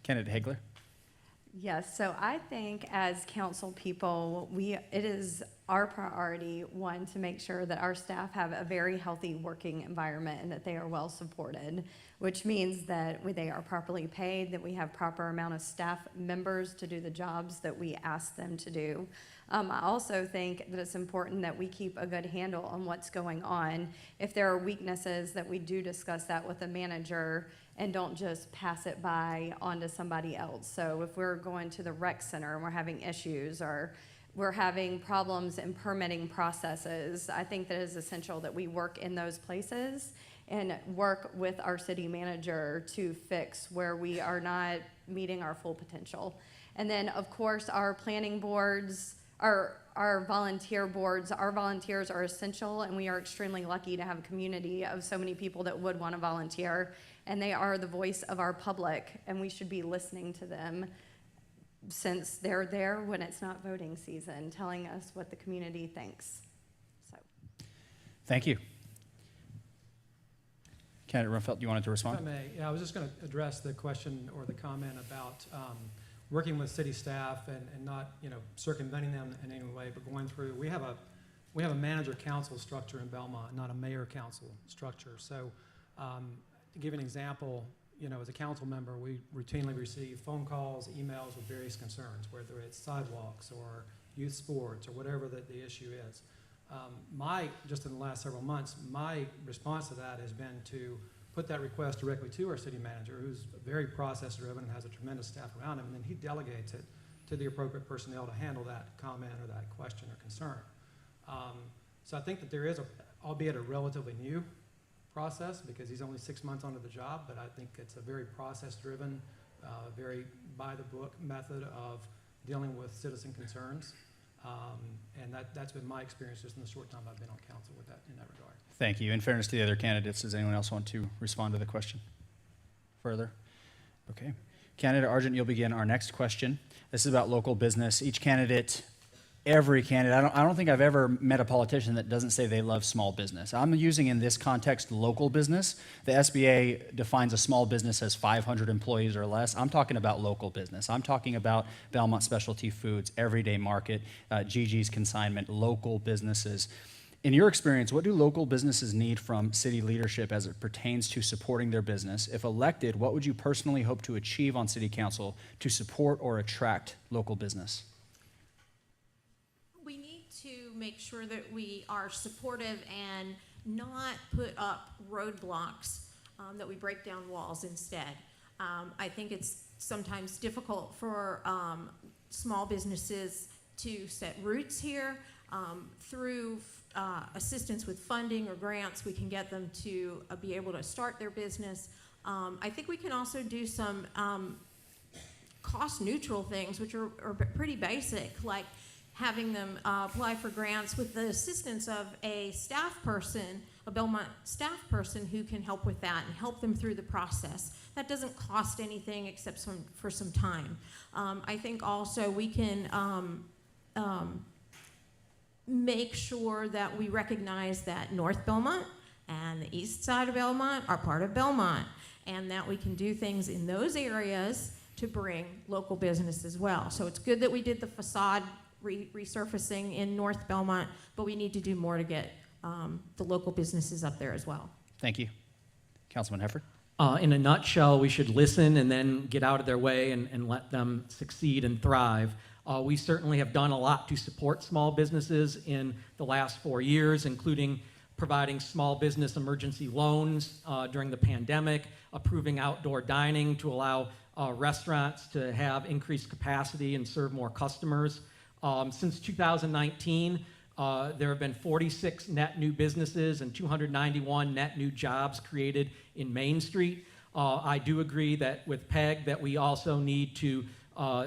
Candidate Hagler? Yes, so I think as council people, it is our priority, one, to make sure that our staff have a very healthy working environment and that they are well supported, which means that they are properly paid, that we have proper amount of staff members to do the jobs that we ask them to do. I also think that it's important that we keep a good handle on what's going on. If there are weaknesses, that we do discuss that with the manager and don't just pass it by onto somebody else. So if we're going to the rec center and we're having issues, or we're having problems in permitting processes, I think that it is essential that we work in those places and work with our city manager to fix where we are not meeting our full potential. And then, of course, our planning boards, our volunteer boards, our volunteers are essential, and we are extremely lucky to have a community of so many people that would want to volunteer, and they are the voice of our public, and we should be listening to them, since they're there when it's not voting season, telling us what the community thinks. So, Thank you. Candidate Rumfeld, you wanted to If I respond? may, yeah, I was just going to address the question or the comment about working with city staff and not, circumventing them in any way, but going through. We have a manager council structure in Belmont, not a mayor council structure. So, to give an example, as a council member, we routinely receive phone calls, emails with various concerns, whether it's sidewalks or youth sports or whatever the issue is. Just in the last several months, my response to that has been to put that request directly to our city manager, who's very process-driven and has a tremendous staff around him, and then he delegates it to the appropriate personnel to handle that comment or that question or concern. So I think that there is, albeit a relatively new process, because he's only 6 months onto the job, but I think it's a very process-driven, very by-the-book method of dealing with citizen concerns. And that's been my experience just in the short time I've been on council with that in that regard. Thank you. In fairness to the other candidates, does anyone else want to respond to the question further? Okay. Candidate Argent, you'll begin our next question. This is about local business. Each candidate, every candidate, I don't think I've ever met a politician that doesn't say they love small business. I'm using in this context local business. The SBA defines a small business as 500 employees or less. I'm talking about local business. I'm talking about Belmont Specialty Foods, Everyday Market, Gigi's Consignment, local businesses. In your experience, what do local businesses need from city leadership as it pertains to supporting their business? If elected, what would you personally hope to achieve on city council to support or attract local business? We need to make sure that we are supportive and not put up roadblocks, that we break down walls instead. I think it's sometimes difficult for small businesses to set roots here. Through assistance with funding or grants, we can get them to be able to start their business. I think we can also do some cost-neutral things, which are pretty basic, like having them apply for grants with the assistance of a staff person, a Belmont staff person who can help with that and help them through the process. That doesn't cost anything except for some time. I think also we can make sure that we recognize that North Belmont and the east side of Belmont are part of Belmont, and that we can do things in those areas to bring local business as well. So it's good that we did the facade resurfacing in North Belmont, but we need to do more to get the local businesses up there as well. Thank you. Councilman Hefford? In a nutshell, we should listen and then get out of their way and let them succeed and thrive. We certainly have done a lot to support small businesses in the last 4 years, including providing small business emergency loans during the pandemic, approving outdoor dining to allow restaurants to have increased capacity and serve more customers. Since 2019, there have been 46 net new businesses and 291 net new jobs created in Main Street. I do agree that with PEG that we also need to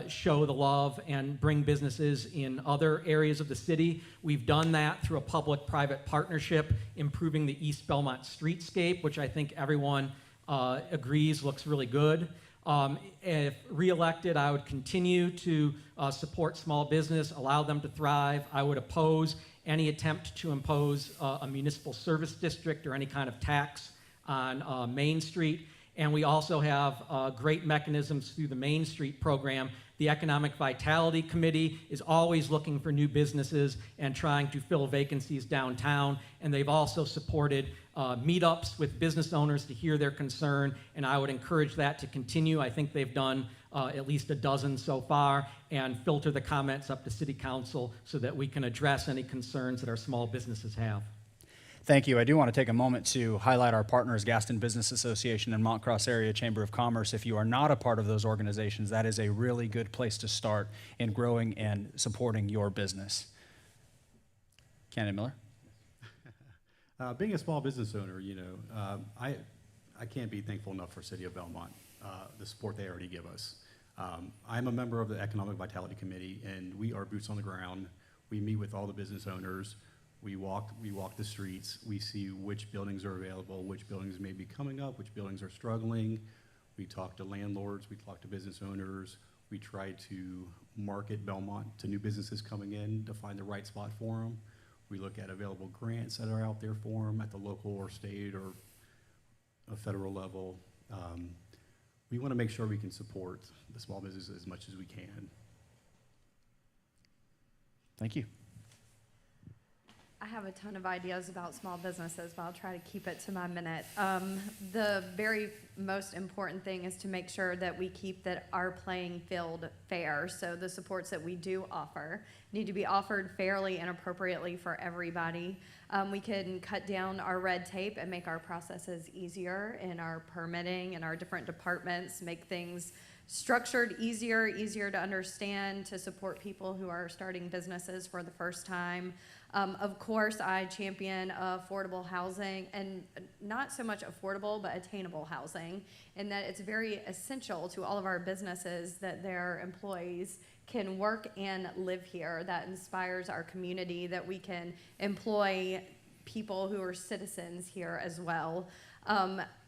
show the love and bring businesses in other areas of the city. We've done that through a public-private partnership, improving the East Belmont streetscape, which I think everyone agrees looks really good. If reelected, I would continue to support small business, allow them to thrive. I would oppose any attempt to impose a municipal service district or any kind of tax on Main Street. And we also have great mechanisms through the Main Street program. The Economic Vitality Committee is always looking for new businesses and trying to fill vacancies downtown. And they've also supported meetups with business owners to hear their concern. And I would encourage that to continue. I think they've done at least a dozen so far, and filter the comments up to City Council so that we can address any concerns that our small businesses have. Thank you. I do want to take a moment to highlight our partners, Gaston Business Association and Montcross Area Chamber of Commerce. If you are not a part of those organizations, that is a really good place to start in growing and supporting your business. Candid Miller? Being a small business owner, you know, I can't be thankful enough for City of Belmont, the support they already give us. I'm a member of the Economic Vitality Committee, and we are boots on the ground. We meet with all the business owners. We walk the streets. We see which buildings are available, which buildings may be coming up, which buildings are struggling. We talk to landlords. We talk to business owners. We try to market Belmont to new businesses coming in to find the right spot for them. We look at available grants that are out there for them at the local or state or a federal level. We want to make sure we can support the small businesses as much as we can. Thank you. I have a ton of ideas about small businesses, but I'll try to keep it to my minute. The very most important thing is to make sure that we keep our playing field fair. So the supports that we do offer need to be offered fairly and appropriately for everybody. We can cut down our red tape and make our processes easier in our permitting and our different departments, make things structured easier to understand, to support people who are starting businesses for the first time. Of course, I champion affordable housing, and not so much affordable, but attainable housing, in that it's very essential to all of our businesses that their employees can work and live here. That inspires our community, that we can employ people who are citizens here as well.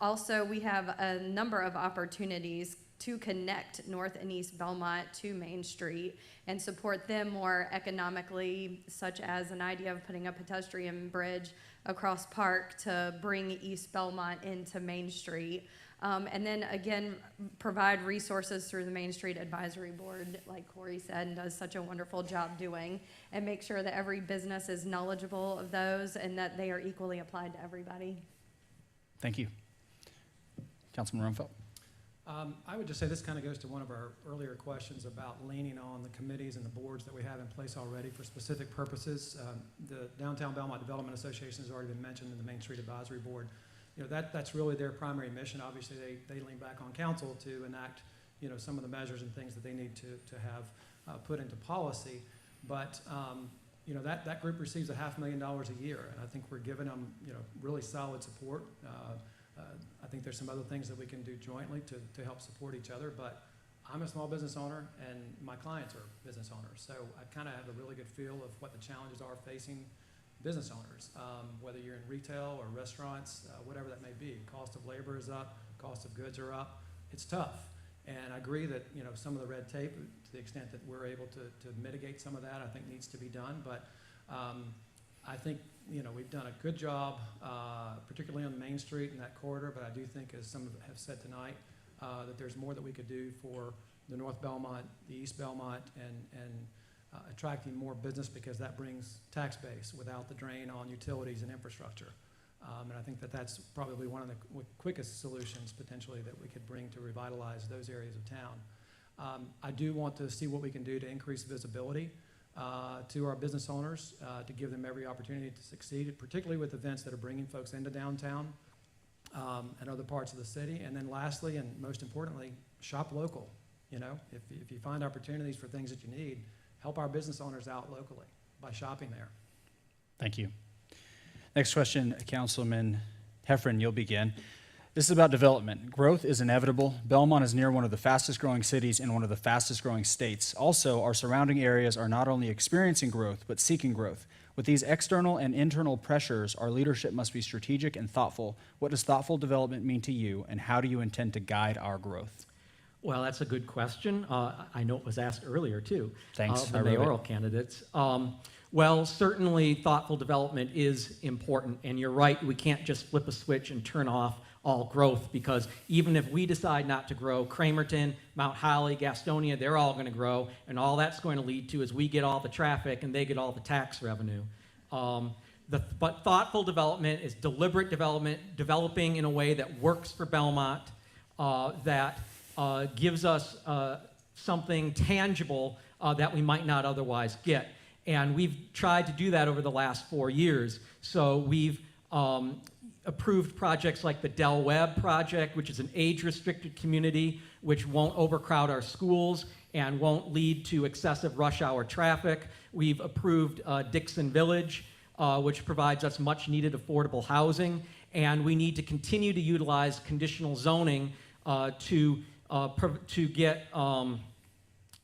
Also, we have a number of opportunities to connect North and East Belmont to Main Street and support them more economically, such as an idea of putting a pedestrian bridge across Park to bring East Belmont into Main Street. And then again, provide resources through the Main Street Advisory Board, like Corey said, and does such a wonderful job doing, and make sure that every business is knowledgeable of those and that they are equally applied to everybody. Thank you. Councilman Rumfeld? I would just say this kind of goes to one of our earlier questions about leaning on the committees and the boards that we have in place already for specific purposes. The Downtown Belmont Development Association has already been mentioned in the Main Street Advisory Board. You know, that's really their primary mission. Obviously, they lean back on council to enact, you know, some of the measures and things that they need to have put into policy. But you know, that group receives $500,000 a year, and I think we're giving them, you know, really solid support. I think there's some other things that we can do jointly to help support each other, but I'm a small business owner and my clients are business owners, so I kind of have a really good feel of what the challenges are facing business owners, whether you're in retail or restaurants, whatever that may be. Cost of labor is up, cost of goods are up. It's tough, and I agree that, you know, some of the red tape, to the extent that we're able to mitigate some of that, I think needs to be done, but I think, you know, we've done a good job, particularly on Main Street in that corridor, but I do think, as some have said tonight, that there's more that we could do for the North Belmont, the East Belmont, and attracting more business, because that brings tax base without the drain on utilities and infrastructure. And I think that that's probably one of the quickest solutions potentially that we could bring to revitalize those areas of town. I do want to see what we can do to increase visibility to our business owners, to give them every opportunity to succeed, particularly with events that are bringing folks into downtown and other parts of the city. And then lastly, and most importantly, shop local. You know, if you find opportunities for things that you need, help our business owners out locally by shopping there. Thank you. Next question, Councilman Heffron, you'll begin. This is about development. Growth is inevitable. Belmont is near one of the fastest growing cities in one of the fastest growing states. Also, our surrounding areas are not only experiencing growth, but seeking growth. With these external and internal pressures, our leadership must be strategic and thoughtful. What does thoughtful development mean to you, and how do you intend to guide our growth? Well, that's a good question. I know it was asked earlier, too. Thanks. The mayoral candidates. Well, certainly thoughtful development is important, and you're right, we can't just flip a switch and turn off all growth, because even if we decide not to grow, Cramerton, Mount Holly, Gastonia, they're all going to grow, and all that's going to lead to is we get all the traffic and they get all the tax revenue. But thoughtful development is deliberate development, developing in a way that works for Belmont, that gives us something tangible that we might not otherwise get. And we've tried to do that over the last 4 years. So we've approved projects like the Del Webb project, which is an age-restricted community, which won't overcrowd our schools and won't lead to excessive rush hour traffic. We've approved Dixon Village, which provides us much-needed affordable housing. And we need to continue to utilize conditional zoning to get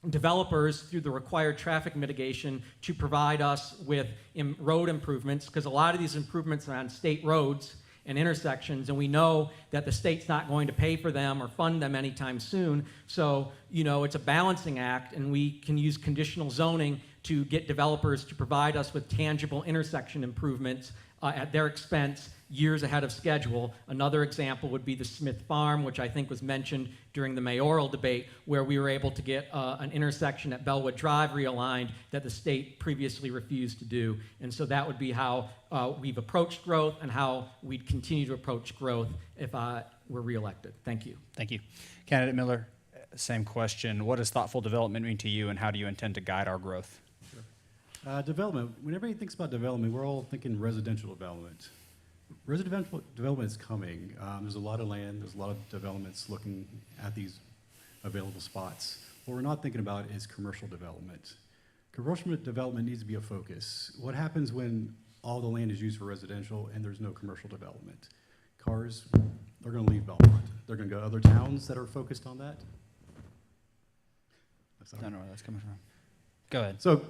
developers through the required traffic mitigation to provide us with road improvements, because a lot of these improvements are on state roads and intersections, and we know that the state's not going to pay for them or fund them anytime soon. So, you know, it's a balancing act, and we can use conditional zoning to get developers to provide us with tangible intersection improvements at their expense years ahead of schedule. Another example would be the Smith Farm, which I think was mentioned during the mayoral debate, where we were able to get an intersection at Bellwood Drive realigned that the state previously refused to do. And so that would be how we've approached growth and how we'd continue to approach growth if I were reelected. Thank you. Thank you. Candidate Miller, same question. What does thoughtful development mean to you, and how do you intend to guide our growth? Development, when everybody thinks about development, we're all thinking residential development. Residential development is coming. There's a lot of land, there's a lot of developments looking at these available spots. What we're not thinking about is commercial development. Commercial development needs to be a focus. What happens when all the land is used for residential and there's no commercial development? Cars, they're gonna leave Belmont. They're gonna go to other towns that are focused on that. I don't know where that's coming from. Go ahead. So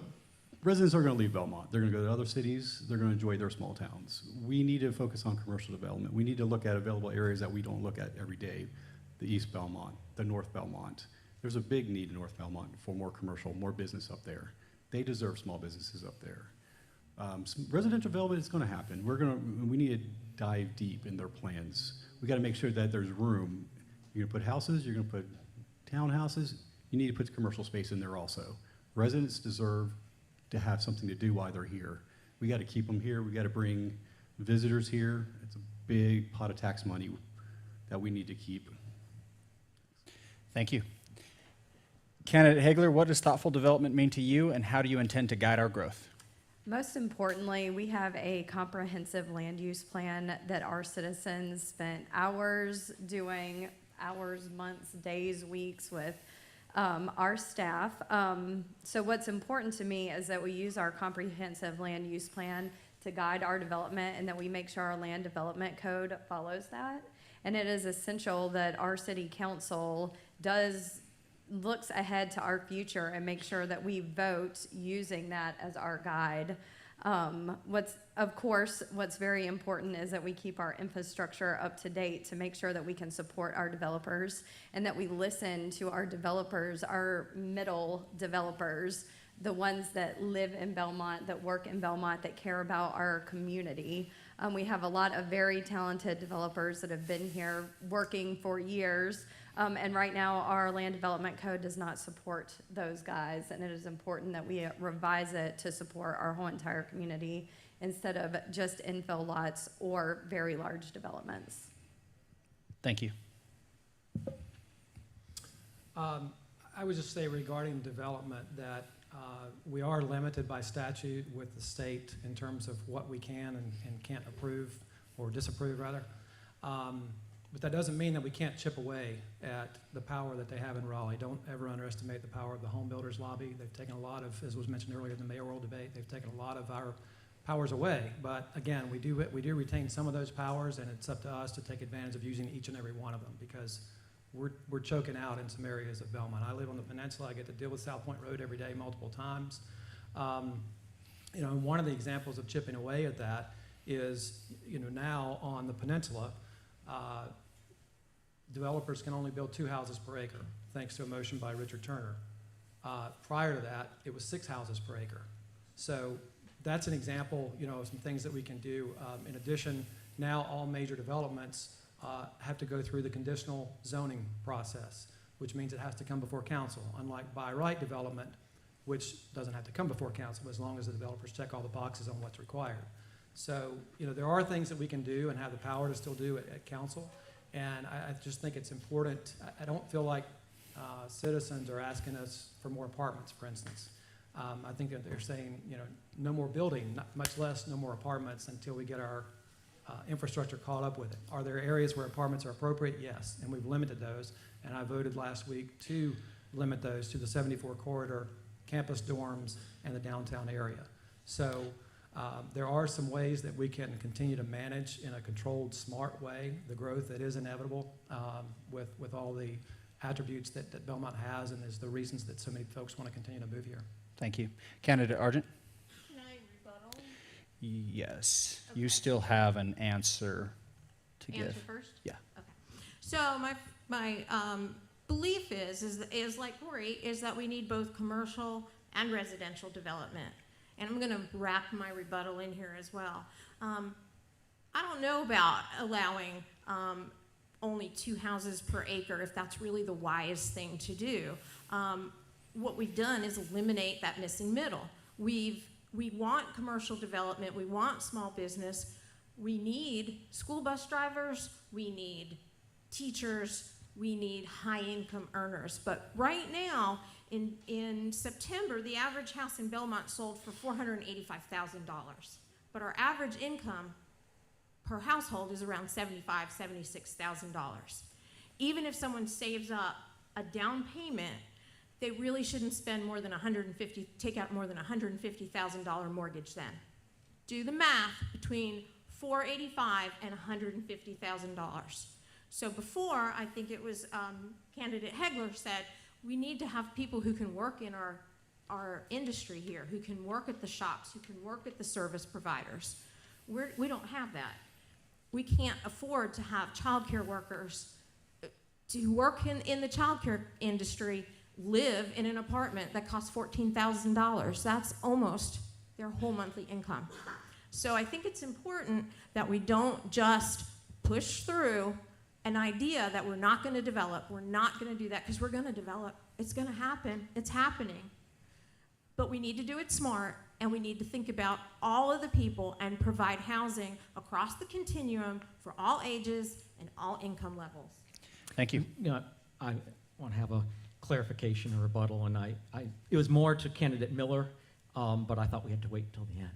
residents are going to leave Belmont. They're going to go to other cities. They're going to enjoy their small towns. We need to focus on commercial development. We need to look at available areas that we don't look at every day. The East Belmont, the North Belmont. There's a big need in North Belmont for more commercial, more business up there. They deserve small businesses up there. Residential development is going to happen. We need to dive deep in their plans. We got to make sure that there's room. You're going to put houses. You're going to put townhouses. You need to put commercial space in there also. Residents deserve to have something to do while they're here. We got to keep them here. We got to bring visitors here. It's a big pot of tax money that we need to keep. Thank you. Candidate Hagler, what does thoughtful development mean to you, and how do you intend to guide our growth? Most importantly, we have a comprehensive land use plan that our citizens spent hours doing, months, days, weeks with our staff. So what's important to me is that we use our comprehensive land use plan to guide our development, and that we make sure our land development code follows that. And it is essential that our city council looks ahead to our future and make sure that we vote using that as our guide. What's very important is that we keep our infrastructure up to date to make sure that we can support our developers, and that we listen to our developers, our middle developers, the ones that live in Belmont, that work in Belmont, that care about our community. We have a lot of very talented developers that have been here working for years. And right now, our land development code does not support those guys, and it is important that we revise it to support our whole entire community instead of just infill lots or very large developments. Thank you. I would just say regarding development that we are limited by statute with the state in terms of what we can and can't approve or disapprove, rather. But that doesn't mean that we can't chip away at the power that they have in Raleigh. Don't ever underestimate the power of the home builders lobby. They've taken a lot of, as was mentioned earlier in the mayoral debate, they've taken a lot of our powers away. But again, we do retain some of those powers, and it's up to us to take advantage of using each and every one of them, because we're choking out in some areas of Belmont. I live on the peninsula. I get to deal with South Point Road every day, multiple times. You know, one of the examples of chipping away at that is, you know, now on the peninsula, developers can only build 2 houses per acre, thanks to a motion by Richard Turner. Prior to that, it was 6 houses per acre. So that's an example, you know, of some things that we can do. In addition, now all major developments have to go through the conditional zoning process, which means it has to come before council, unlike by right development, which doesn't have to come before council as long as the developers check all the boxes on what's required. So, there are things that we can do and have the power to still do at council, and I just think it's important. I don't feel like citizens are asking us for more apartments, for instance. I think that they're saying, no more building, much less no more apartments until we get our infrastructure caught up with it. Are there areas where apartments are appropriate? Yes, and we've limited those, and I voted last week to limit those to the 74 corridor, campus dorms, and the downtown area. So there are some ways that we can continue to manage in a controlled, smart way the growth that is inevitable with all the attributes that Belmont has and is the reasons that so many folks want to continue to move here. Thank you. Candidate Argent? Can I rebuttal? Yes. Okay. You still have an answer to give. Answer first? Yeah. Okay. So my belief is like Corey, is that we need both commercial and residential development. And I'm going to wrap my rebuttal in here as well. I don't know about allowing only 2 houses per acre, if that's really the wise thing to do. What we've done is eliminate that missing middle. We want commercial development, we want small business, we need school bus drivers, we need teachers, we need high-income earners. But right now, in September, the average house in Belmont sold for $485,000. But our average income per household is around $75,000, $76,000. Even if someone saves up a down payment, they really shouldn't spend more than take out more than $150,000 mortgage then. Do the math between $485,000 and $150,000. So before, I think it was Candidate Hegler said, we need to have people who can work in our industry here, who can work at the shops, who can work at the service providers. We don't have that. We can't afford to have childcare workers to work in the childcare industry, live in an apartment that costs $14,000. That's almost their whole monthly income. So I think it's important that we don't just push through an idea that we're not going to develop. We're not going to do that because we're going to develop. It's going to happen. It's happening. But we need to do it smart, and we need to think about all of the people and provide housing across the continuum for all ages and all income levels. Thank you. I want to have a clarification or rebuttal, and it was more to Candidate Miller, but I thought we had to wait until the end.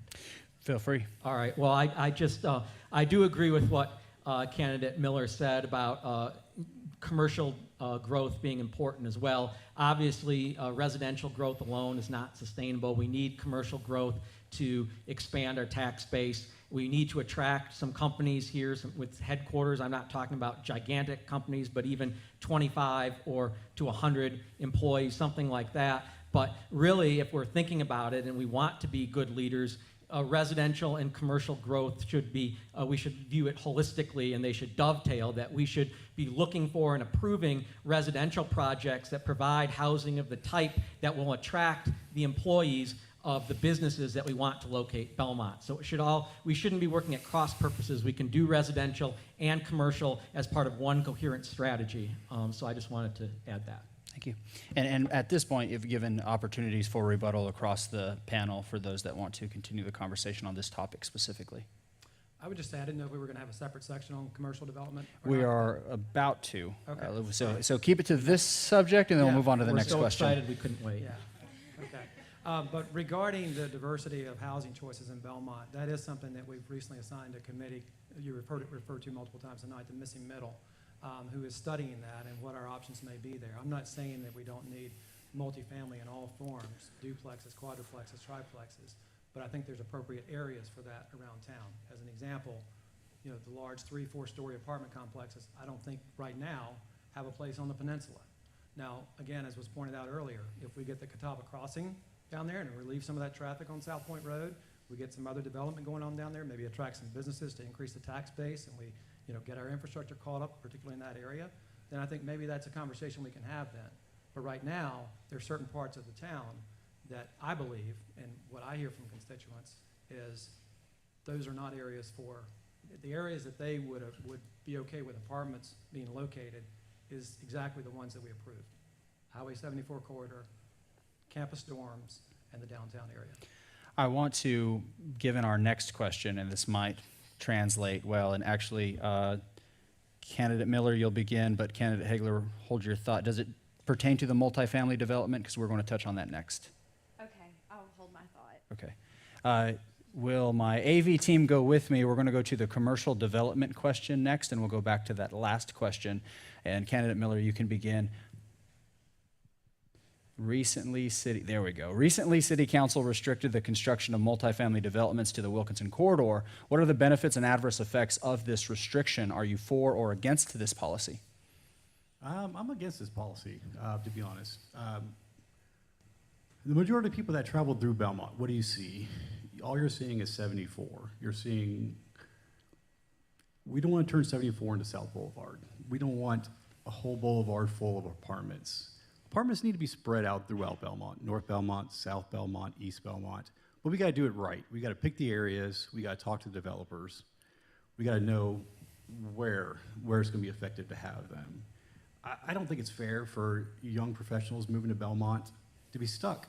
Feel free. All right. Well, I do agree with what Candidate Miller said about commercial growth being important as well. Obviously, residential growth alone is not sustainable. We need commercial growth to expand our tax base. We need to attract some companies here with headquarters. I'm not talking about gigantic companies, but even 25 or to 100 employees, something like that. But really, if we're thinking about it and we want to be good leaders, residential and commercial growth should be, we should view it holistically, and they should dovetail, that we should be looking for and approving residential projects that provide housing of the type that will attract the employees of the businesses that we want to locate Belmont. So we shouldn't be working at cross purposes. We can do residential and commercial as part of one coherent strategy. So I just wanted to add that. Thank you. And at this point, you've given opportunities for rebuttal across the panel for those that want to continue the conversation on this topic specifically. I would just add, I didn't know if we were going to have a separate section on commercial development. We not. are about to. Okay. So keep it to this subject, and then we'll move on to the We're next so question. excited we couldn't wait. Yeah, okay. But regarding the diversity of housing choices in Belmont, that is something that we've recently assigned a committee, you referred to multiple times tonight, the missing middle, who is studying that and what our options may be there. I'm not saying that we don't need multifamily in all forms, duplexes, quadruplexes, triplexes, but I think there's appropriate areas for that around town. As an example, the large 3-4-story apartment complexes, I don't think right now have a place on the peninsula. Now, again, as was pointed out earlier, if we get the Catawba Crossing down there and relieve some of that traffic on South Point Road, we get some other development going on down there, maybe attract some businesses to increase the tax base, and we get our infrastructure caught up, particularly in that area, then I think maybe that's a conversation we can have then. But right now, there are certain parts of the town that I believe, and what I hear from constituents, is those are not areas for the areas that they would be okay with apartments being located is exactly the ones that we approved. Highway 74 corridor, campus dorms, and the downtown area. I want to, given our next question, and this might translate well, and actually, Candidate Miller, you'll begin, but Candidate Hagler, hold your thought. Does it pertain to the multifamily development? Because we're going to touch on that next. Okay, I'll hold my thought. Okay. Will my AV team go with me? We're going to go to the commercial development question next, and we'll go back to that last question. And Candidate Miller, you can begin. Recently, City Council restricted the construction of multifamily developments to the Wilkinson corridor. What are the benefits and adverse effects of this restriction? Are you for or against this policy? I'm against this policy, to be honest. The majority of people that travel through Belmont, what do you see? All you're seeing is 74. You're seeing, we don't want to turn 74 into South Boulevard. We don't want a whole boulevard full of apartments. Apartments need to be spread out throughout Belmont, North Belmont, South Belmont, East Belmont. But we got to do it right. We got to pick the areas. We got to talk to the developers. We got to know where it's going to be effective to have them. I don't think it's fair for young professionals moving to Belmont to be stuck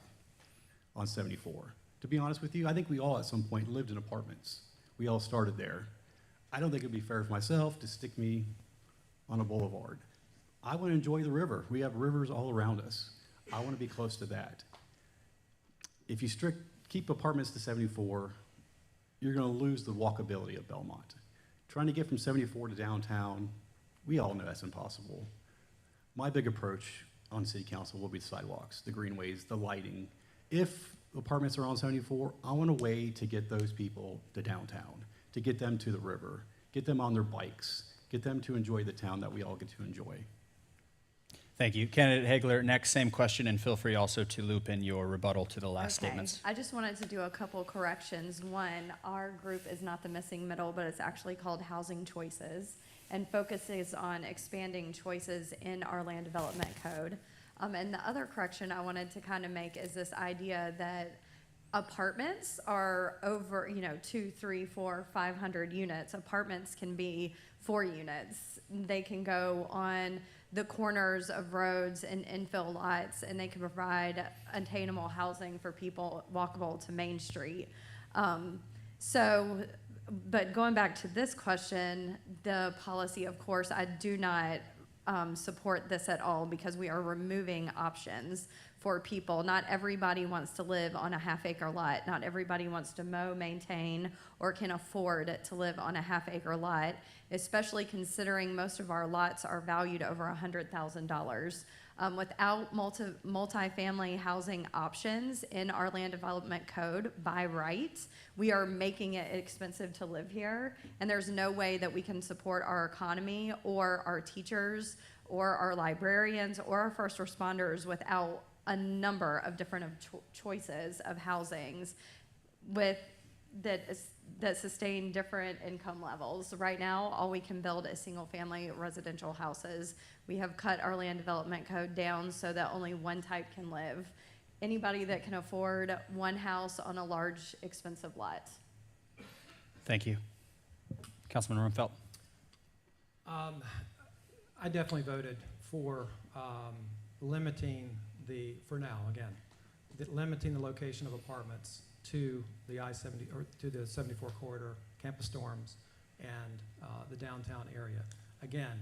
on 74. To be honest with you, I think we all at some point lived in apartments. We all started there. I don't think it'd be fair for myself to stick me on a boulevard. I want to enjoy the river. We have rivers all around us. I want to be close to that. If you keep apartments to 74, you're going to lose the walkability of Belmont. Trying to get from 74 to downtown, we all know that's impossible. My big approach on City Council will be the sidewalks, the greenways, the lighting. If apartments are on 74, I want a way to get those people to downtown, to get them to the river, get them on their bikes, get them to enjoy the town that we all get to enjoy. Thank you. Candidate Hagler, next, same question, and feel free also to loop in your rebuttal to the last statements. I just wanted to do a couple corrections. One, our group is not the missing middle, but it's actually called Housing Choices and focuses on expanding choices in our land development code. And the other correction I wanted to kind of make is this idea that apartments are over, 2, 3, 4, 500 units. Apartments can be 4 units. They can go on the corners of roads and infill lots, and they can provide attainable housing for people walkable to Main Street. But going back to this question, the policy, of course, I do not support this at all because we are removing options for people. Not everybody wants to live on a half-acre lot. Not everybody wants to mow, maintain, or can afford to live on a half-acre lot, especially considering most of our lots are valued over $100,000. Without multifamily housing options in our land development code by right, we are making it expensive to live here, and there's no way that we can support our economy or our teachers or our librarians or our first responders without a number of different choices of housings that sustain different income levels. Right now, all we can build is single-family residential houses. We have cut our land development code down so that only one type can live. Anybody that can afford one house on a large, expensive lot. Thank you. Councilman Rumfeld. I definitely voted for limiting limiting the location of apartments to the I-70 or to the 74 corridor, campus dorms, and the downtown area. Again,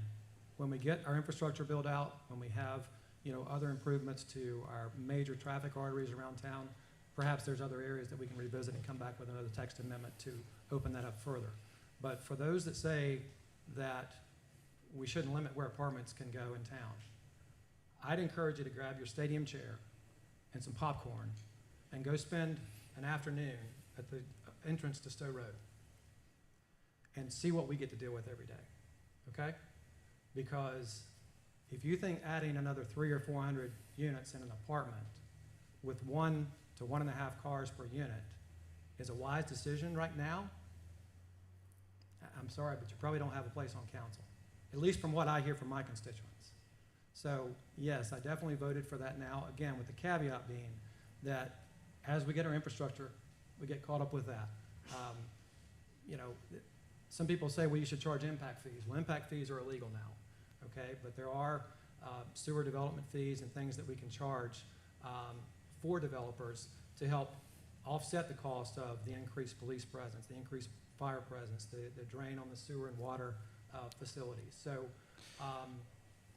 when we get our infrastructure built out, when we have other improvements to our major traffic arteries around town, perhaps there's other areas that we can revisit and come back with another text amendment to open that up further. But for those that say that we shouldn't limit where apartments can go in town, I'd encourage you to grab your stadium chair and some popcorn and go spend an afternoon at the entrance to Stowe Road and see what we get to deal with every day, okay? Because if you think adding another 300 or 400 units in an apartment with 1 to 1.5 cars per unit is a wise decision right now, I'm sorry, but you probably don't have a place on council, at least from what I hear from my constituents. So yes, I definitely voted for that now, again, with the caveat being that as we get our infrastructure, we get caught up with that. some people say, well, you should charge impact fees. Well, impact fees are illegal now, okay? But there are sewer development fees and things that we can charge for developers to help offset the cost of the increased police presence, the increased fire presence, the drain on the sewer and water facilities. So,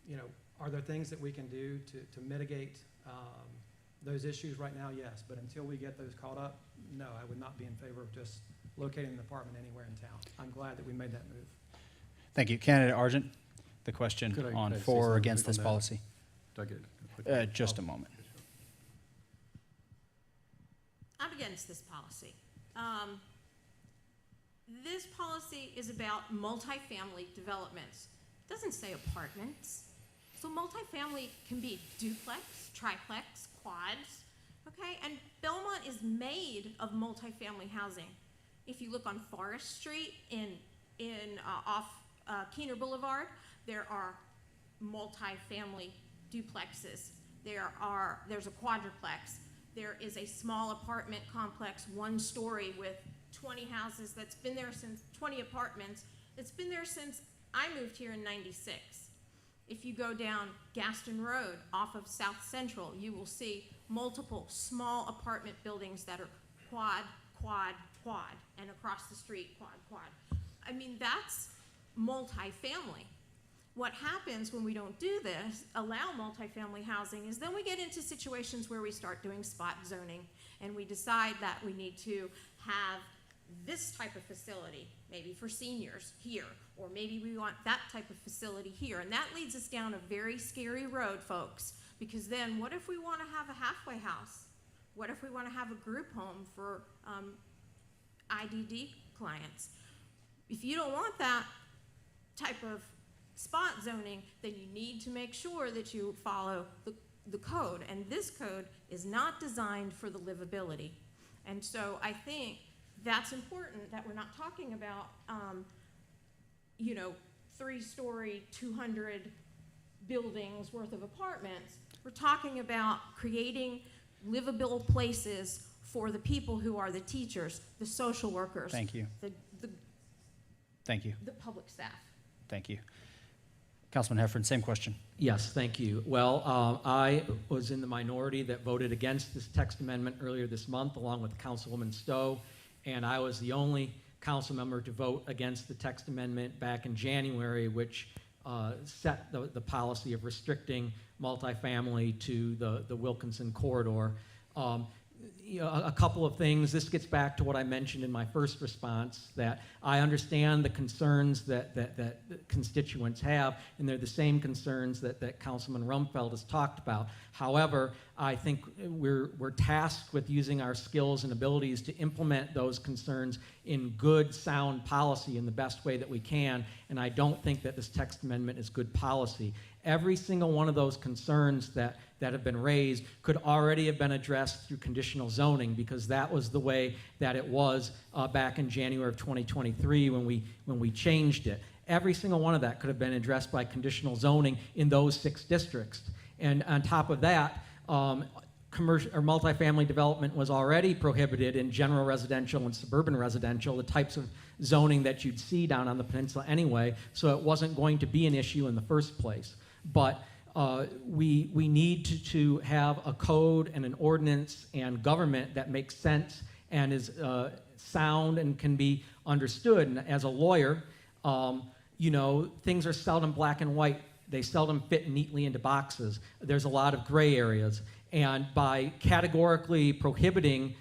you know, are there things that we can do to mitigate those issues right now? Yes, but until we get those caught up, no, I would not be in favor of just locating an apartment anywhere in town. I'm glad that we made that move. Thank you. Candidate Argent, the question Could I on say for or something against quick this on that? policy. Did I get a quick- Just a Oh. moment. I'm against this policy. This policy is about multifamily developments. It doesn't say apartments. So multifamily can be duplex, triplex, quads, okay? And Belmont is made of multifamily housing. If you look on Forest Street off Keener Boulevard, there are multifamily duplexes. There's a quadruplex. There is a small apartment complex, 1 story with 20 houses that's been there since, 20 apartments. It's been there since I moved here in '96. If you go down Gaston Road off of South Central, you will see multiple small apartment buildings that are quad, quad, quad, and across the street, quad, quad. I mean, that's multifamily. What happens when we don't do this, allow multifamily housing, is then we get into situations where we start doing spot zoning and we decide that we need to have this type of facility, maybe for seniors here, or maybe we want that type of facility here. And that leads us down a very scary road, folks, because then what if we want to have a halfway house? What if we want to have a group home for IDD clients? If you don't want that type of spot zoning, then you need to make sure that you follow the code. And this code is not designed for the livability. And so I think that's important that we're not talking about, 3-story, 200 buildings worth of apartments. We're talking about creating livable places for the people who are the teachers, the social workers. Thank you. Thank you. The public staff. Thank you. Councilman Heffron, same question. Yes, thank you. Well, I was in the minority that voted against this text amendment earlier this month, along with Councilwoman Stowe, and I was the only council member to vote against the text amendment back in January, which set the policy of restricting multifamily to the Wilkinson corridor. A couple of things. This gets back to what I mentioned in my first response, that I understand the concerns that constituents have, and they're the same concerns that Councilman Rumfeld has talked about. However, I think we're tasked with using our skills and abilities to implement those concerns in good, sound policy in the best way that we can, and I don't think that this text amendment is good policy. Every single one of those concerns that have been raised could already have been addressed through conditional zoning, because that was the way that it was back in January of 2023 when we changed it. Every single one of that could have been addressed by conditional zoning in those 6 districts. And on top of that, commercial or multifamily development was already prohibited in general residential and suburban residential, the types of zoning that you'd see down on the peninsula anyway, so it wasn't going to be an issue in the first place. But we need to have a code and an ordinance and government that makes sense and is sound and can be understood. And as a lawyer, things are seldom black and white. They seldom fit neatly into boxes. There's a lot of gray areas. And by categorically prohibiting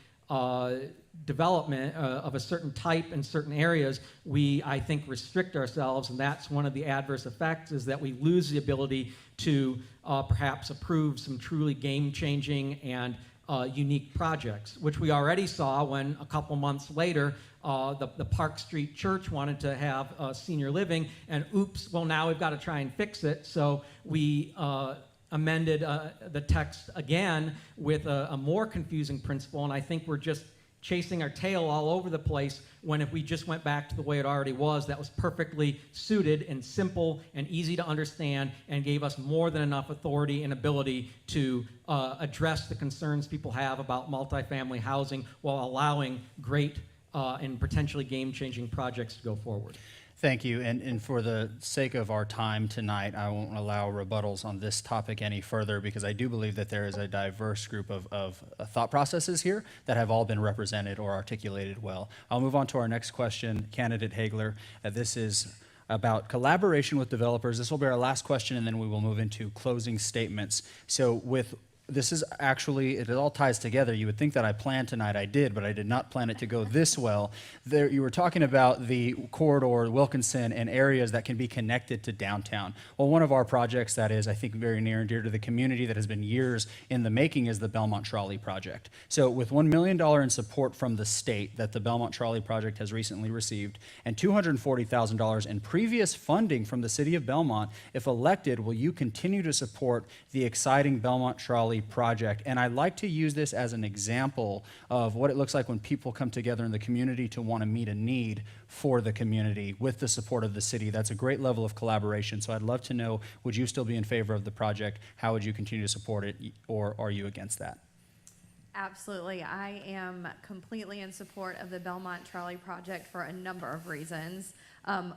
development of a certain type in certain areas, we, I think, restrict ourselves, and that's one of the adverse effects, is that we lose the ability to perhaps approve some truly game-changing and unique projects, which we already saw when a couple months later the Park Street Church wanted to have senior living, and oops, well, now we've got to try and fix it. So we amended the text again with a more confusing principle, and I think we're just chasing our tail all over the place, when if we just went back to the way it already was, that was perfectly suited and simple and easy to understand and gave us more than enough authority and ability to address the concerns people have about multifamily housing while allowing great and potentially game-changing projects to go forward. Thank you. And for the sake of our time tonight, I won't allow rebuttals on this topic any further because I do believe that there is a diverse group of thought processes here that have all been represented or articulated well. I'll move on to our next question, Candidate Hagler. This is about collaboration with developers. This will be our last question, and then we will move into closing statements. So this is actually, it all ties together. You would think that I planned tonight. I did, but I did not plan it to go this well. You were talking about the corridor, Wilkinson, and areas that can be connected to downtown. Well, one of our projects that is, I think, very near and dear to the community that has been years in the making is the Belmont Trolley Project. So with $1 million in support from the state that the Belmont Trolley Project has recently received, and $240,000 in previous funding from the city of Belmont, if elected, will you continue to support the exciting Belmont Trolley Project? And I'd like to use this as an example of what it looks like when people come together in the community to want to meet a need for the community with the support of the city. That's a great level of collaboration. So I'd love to know, would you still be in favor of the project? How would you continue to support it? Or are you against that? Absolutely. I am completely in support of the Belmont Trolley Project for a number of reasons.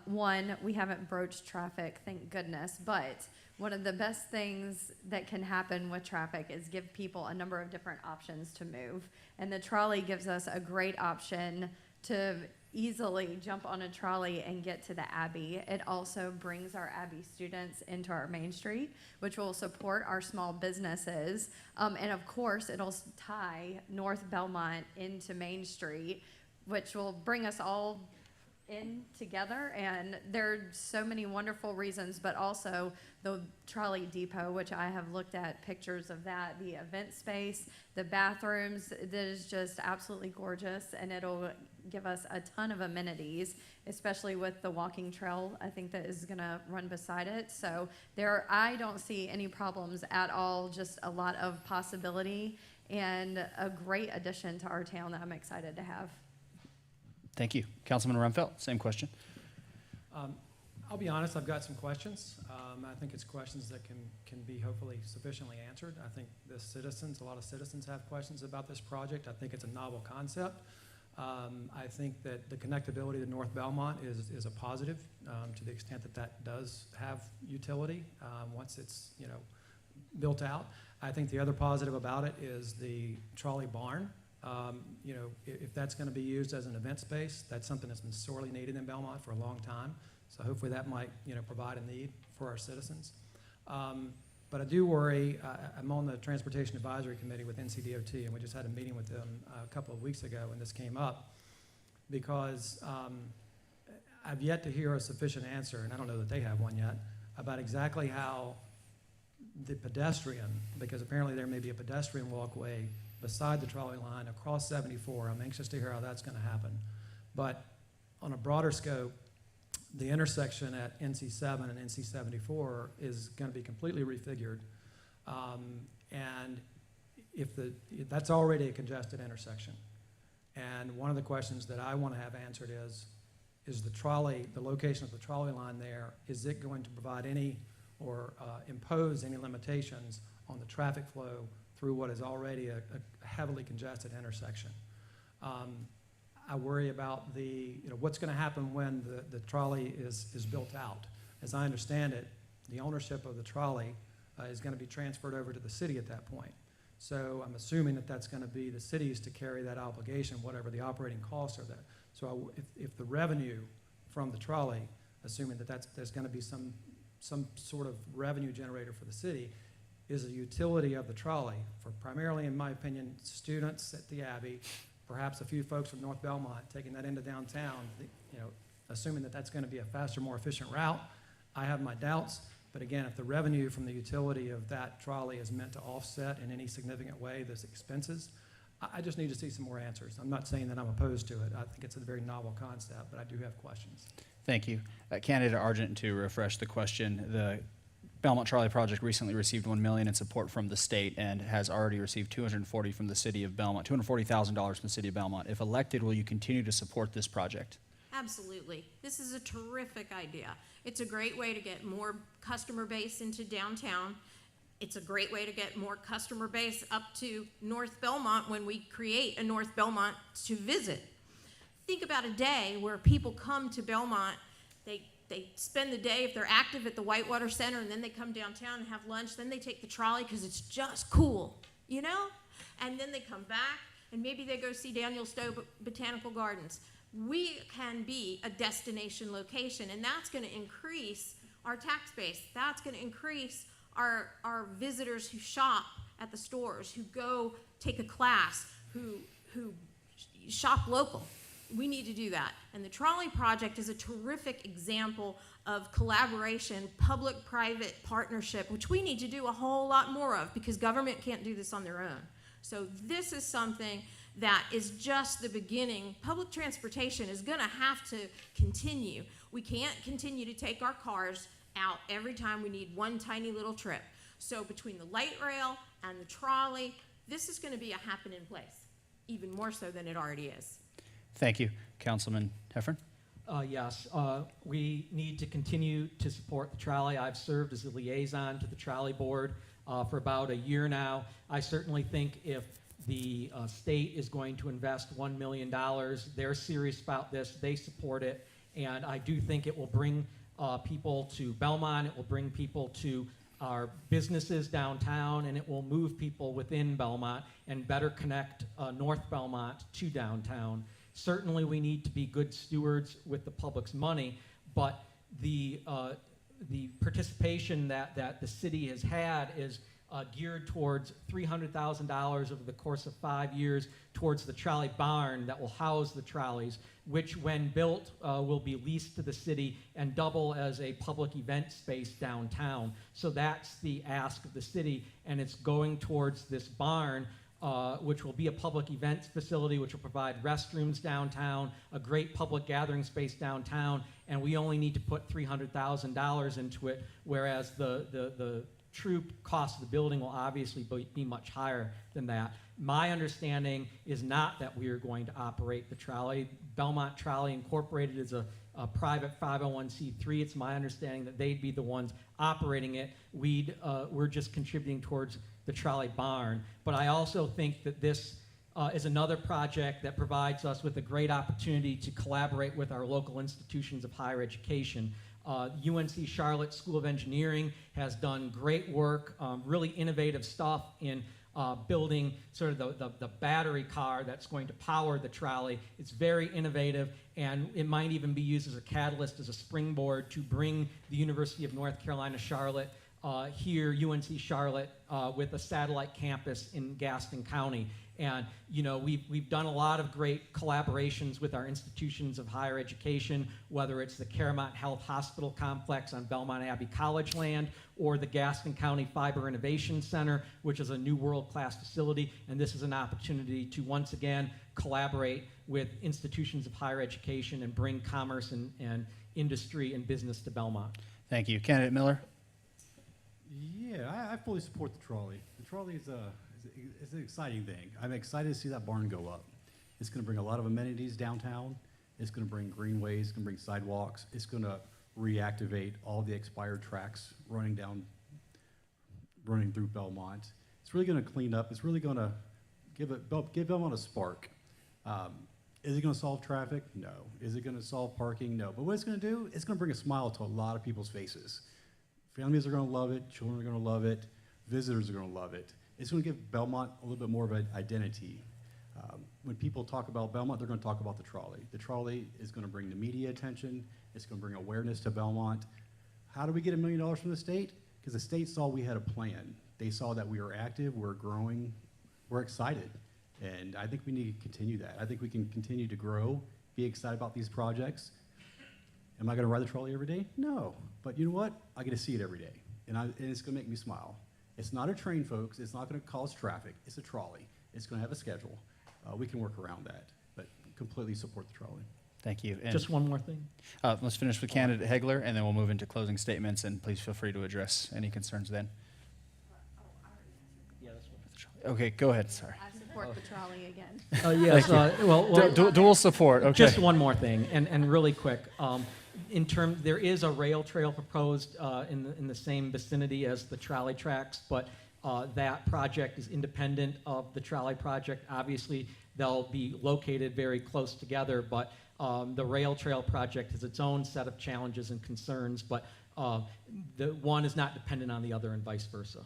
One, we haven't broached traffic, thank goodness, but one of the best things that can happen with traffic is give people a number of different options to move. And the trolley gives us a great option to easily jump on a trolley and get to the Abbey. It also brings our Abbey students into our Main Street, which will support our small businesses. And of course, it'll tie North Belmont into Main Street, which will bring us all in together. And there are so many wonderful reasons, but also the trolley depot, which I have looked at pictures of that, the event space, the bathrooms, that is just absolutely gorgeous, and it'll give us a ton of amenities, especially with the walking trail I think that is gonna run beside it. So I don't see any problems at all, just a lot of possibility and a great addition to our town that I'm excited to have. Thank you. Councilman Rumfeld, same question. I'll be honest, I've got some questions. I think it's questions that can be hopefully sufficiently answered. I think a lot of citizens have questions about this project. I think it's a novel concept. I think that the connectability to North Belmont is a positive to the extent that does have utility once it's built out. I think the other positive about it is the trolley barn. If that's going to be used as an event space, that's something that's been sorely needed in Belmont for a long time. So hopefully that might, provide a need for our citizens. But I do worry. I'm on the Transportation Advisory Committee with NCDOT, and we just had a meeting with them a couple of weeks ago when this came up, because I've yet to hear a sufficient answer, and I don't know that they have one yet, about exactly how the pedestrian, because apparently there may be a pedestrian walkway beside the trolley line across 74. I'm anxious to hear how that's going to happen. But on a broader scope, the intersection at NC7 and NC74 is going to be completely refigured. And that's already a congested intersection. And one of the questions that I want to have answered is the location of the trolley line there, is it going to provide any or impose any limitations on the traffic flow through what is already a heavily congested intersection? I worry about what's going to happen when the trolley is built out. As I understand it, the ownership of the trolley is going to be transferred over to the city at that point. So I'm assuming that that's going to be the city's to carry that obligation, whatever the operating costs are there. So if the revenue from the trolley, assuming that there's going to be some sort of revenue generator for the city, is a utility of the trolley for primarily, in my opinion, students at the Abbey, perhaps a few folks from North Belmont taking that into downtown, assuming that that's going to be a faster, more efficient route. I have my doubts, but again, if the revenue from the utility of that trolley is meant to offset in any significant way those expenses, I just need to see some more answers. I'm not saying that I'm opposed to it. I think it's a very novel concept, but I do have questions. Thank you. Candidate Argent, to refresh the question, the Belmont Trolley Project recently received $1 million in support from the state and has already received $240,000 from the city of Belmont. $240,000 from the city of Belmont. If elected, will you continue to support this project? Absolutely. This is a terrific idea. It's a great way to get more customer base into downtown. It's a great way to get more customer base up to North Belmont when we create a North Belmont to visit. think about a day where people come to Belmont, they spend the day, if they're active, at the Whitewater Center, and then they come downtown and have lunch, then they take the trolley because it's just cool, you know? And then they come back, and maybe they go see Daniel Stowe Botanical Gardens. We can be a destination location, and that's going to increase our tax base. That's going to increase our visitors who shop at the stores, who go take a class, who shop local. We need to do that. And the trolley project is a terrific example of collaboration, public-private partnership, which we need to do a whole lot more of because government can't do this on their own. So this is something that is just the beginning. Public transportation is going to have to continue. We can't continue to take our cars out every time we need one tiny little trip. So between the light rail and the trolley, this is going to be a happening place, even more so than it already is. Thank you. Councilman Heffern? Yes, we need to continue to support the trolley. I've served as a liaison to the trolley board for about a year now. I certainly think if the state is going to invest $1 million, they're serious about this, they support it, and I do think it will bring people to Belmont, it will bring people to our businesses downtown, and it will move people within Belmont and better connect North Belmont to downtown. Certainly we need to be good stewards with the public's money, but the participation that the city has had is geared towards $300,000 over the course of 5 years towards the trolley barn that will house the trolleys, which when built will be leased to the city and double as a public event space downtown. So that's the ask of the city, and it's going towards this barn, which will be a public events facility, which will provide restrooms downtown, a great public gathering space downtown, and we only need to put $300,000 into it, whereas the true cost of the building will obviously be much higher than that. My understanding is not that we are going to operate the trolley. Belmont Trolley Incorporated is a private 501c3. It's my understanding that they'd be the ones operating it. We're just contributing towards the trolley barn. But I also think that this is another project that provides us with a great opportunity to collaborate with our local institutions of higher education. UNC Charlotte School of Engineering has done great work, really innovative stuff in building sort of the battery car that's going to power the trolley. It's very innovative, and it might even be used as a catalyst, as a springboard to bring the University of North Carolina, Charlotte, here, UNC Charlotte, with a satellite campus in Gaston County. And you know, we've done a lot of great collaborations with our institutions of higher education, whether it's the Claremont Health Hospital Complex on Belmont Abbey College land, or the Gaston County Fiber Innovation Center, which is a new world-class facility. And this is an opportunity to once again collaborate with institutions of higher education and bring commerce and industry and business to Belmont. Thank you. Candidate Miller? Yeah, I fully support the trolley. The trolley is an exciting thing. I'm excited to see that barn go up. It's going to bring a lot of amenities downtown. It's going to bring greenways, it's going to bring sidewalks. It's going to reactivate all the expired tracks running through Belmont. It's really going to clean up. It's really going to give Belmont a spark. Is it going to solve traffic? No. Is it going to solve parking? No. But what it's going to do, it's going to bring a smile to a lot of people's faces. Families are going to love it. Children are going to love it. Visitors are going to love it. It's going to give Belmont a little bit more of an identity. When people talk about Belmont, they're going to talk about the trolley. The trolley is going to bring the media attention. It's going to bring awareness to Belmont. How do we get $1 million from the state? Because the state saw we had a plan. They saw that we were active, we're growing, we're excited. And I think we need to continue that. I think we can continue to grow, be excited about these projects. Am I going to ride the trolley every day? No. But you know what? I get to see it every day. And it's going to make me smile. It's not a train, folks. It's not going to cause traffic. It's a trolley. It's going to have a schedule. We can work around that, but completely support the trolley. Thank you. And Just one more thing. let's finish with candidate Hegler, and then we'll move into closing statements, and please feel free to address any concerns then. Yeah, that's what. Okay, go ahead. Sorry. I support the trolley again. Yes, well, Dual support. Okay. just one more thing, and really quick. There is a rail trail proposed in the same vicinity as the trolley tracks, but that project is independent of the trolley project. Obviously, they'll be located very close together, but the rail trail project has its own set of challenges and concerns, but the one is not dependent on the other and vice versa.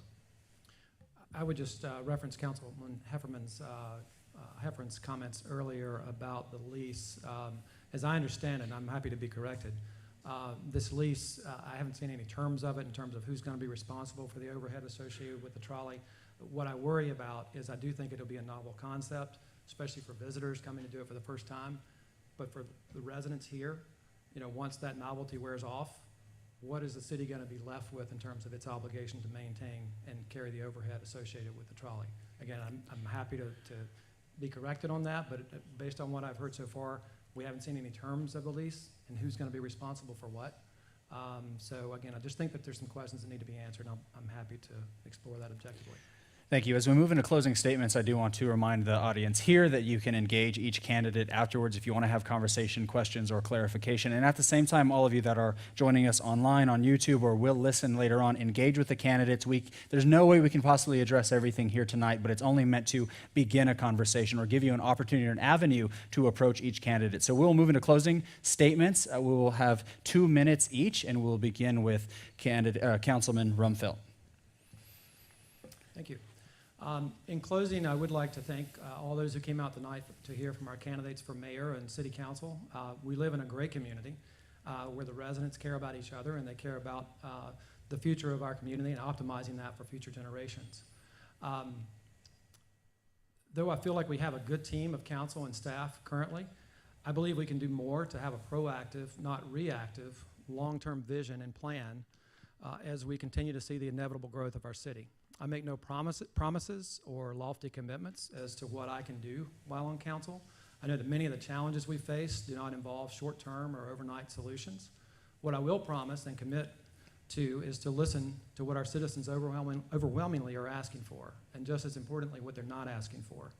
I would just reference Councilman Heffern's comments earlier about the lease. As I understand it, and I'm happy to be corrected, this lease, I haven't seen any terms of it in terms of who's going to be responsible for the overhead associated with the trolley. What I worry about is I do think it'll be a novel concept, especially for visitors coming to do it for the first time. But for the residents here, once that novelty wears off, what is the city going to be left with in terms of its obligation to maintain and carry the overhead associated with the trolley? Again, I'm happy to be corrected on that, but based on what I've heard so far, we haven't seen any terms of the lease and who's going to be responsible for what. So again, I just think that there's some questions that need to be answered, and I'm happy to explore that objectively. Thank you. As we move into closing statements, I do want to remind the audience here that you can engage each candidate afterwards if you want to have conversation, questions, or clarification. And at the same time, all of you that are joining us online on YouTube or will listen later on, engage with the candidates. There's no way we can possibly address everything here tonight, but it's only meant to begin a conversation or give you an opportunity or an avenue to approach each candidate. So we'll move into closing statements. We will have 2 minutes each, and we'll begin with Councilman Rumfeld. Thank you. In closing, I would like to thank all those who came out tonight to hear from our candidates for mayor and city council. We live in a great community where the residents care about each other and they care about the future of our community and optimizing that for future generations. Though I feel like we have a good team of council and staff currently, I believe we can do more to have a proactive, not reactive, long-term vision and plan as we continue to see the inevitable growth of our city. I make no promises or lofty commitments as to what I can do while on council. I know that many of the challenges we face do not involve short-term or overnight solutions. What I will promise and commit to is to listen to what our citizens overwhelmingly are asking for, and just as importantly, what they're not asking for.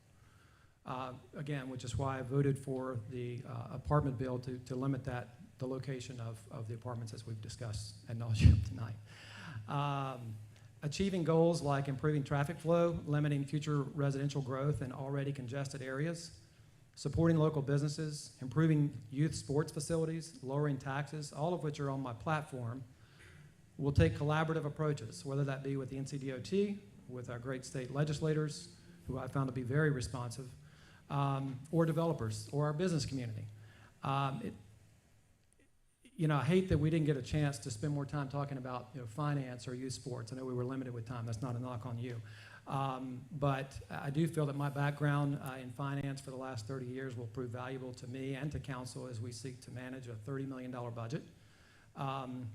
Again, which is why I voted for the apartment bill to limit the location of the apartments as we've discussed ad nauseum tonight. Achieving goals like improving traffic flow, limiting future residential growth in already congested areas, supporting local businesses, improving youth sports facilities, lowering taxes, all of which are on my platform, will take collaborative approaches, whether that be with the NCDOT, with our great state legislators, who I found to be very responsive, or developers, or our business community. I hate that we didn't get a chance to spend more time talking about finance or youth sports. I know we were limited with time. That's not a knock on you. But I do feel that my background in finance for the last 30 years will prove valuable to me and to council as we seek to manage a $30 million budget. I'm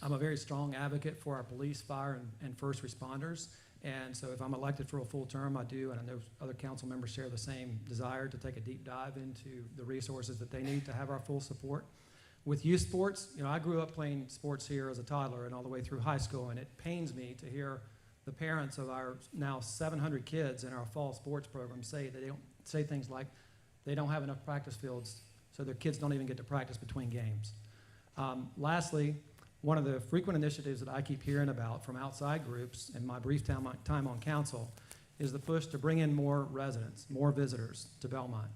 a very strong advocate for our police, fire, and first responders. And so if I'm elected for a full term, I do, and I know other council members share the same desire to take a deep dive into the resources that they need to have our full support. With youth sports, I grew up playing sports here as a toddler and all the way through high school, and it pains me to hear the parents of our now 700 kids in our fall sports program say things like they don't have enough practice fields, so their kids don't even get to practice between games. Lastly, one of the frequent initiatives that I keep hearing about from outside groups in my brief time on council is the push to bring in more residents, more visitors to Belmont.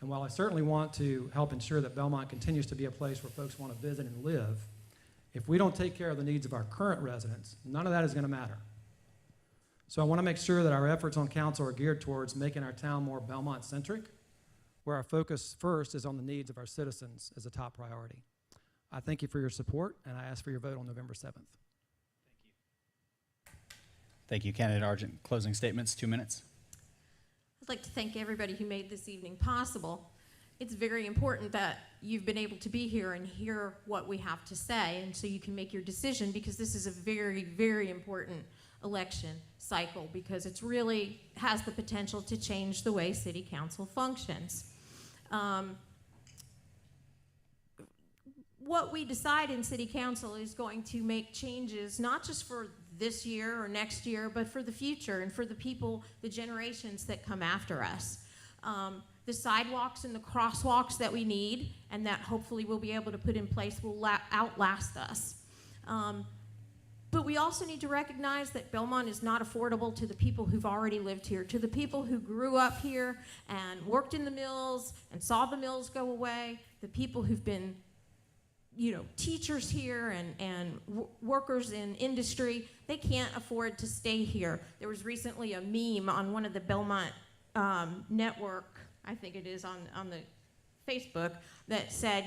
And while I certainly want to help ensure that Belmont continues to be a place where folks want to visit and live, if we don't take care of the needs of our current residents, none of that is going to matter. So I want to make sure that our efforts on council are geared towards making our town more Belmont-centric, where our focus first is on the needs of our citizens as a top priority. I thank you for your support, and I ask for your vote on November 7th. Thank you, Candidate Argent. Closing statements, 2 minutes. I'd like to thank everybody who made this evening possible. It's very important that you've been able to be here and hear what we have to say, and so you can make your decision, because this is a very, very important election cycle, because it's really has the potential to change the way City Council functions. What we decide in City Council is going to make changes not just for this year or next year, but for the future and for the people, the generations that come after us. The sidewalks and the crosswalks that we need and that hopefully we'll be able to put in place will outlast us. But we also need to recognize that Belmont is not affordable to the people who've already lived here, to the people who grew up here and worked in the mills and saw the mills go away, the people who've been, teachers here and workers in industry. They can't afford to stay here. There was recently a meme on one of the Belmont network, I think it is on the Facebook, that said,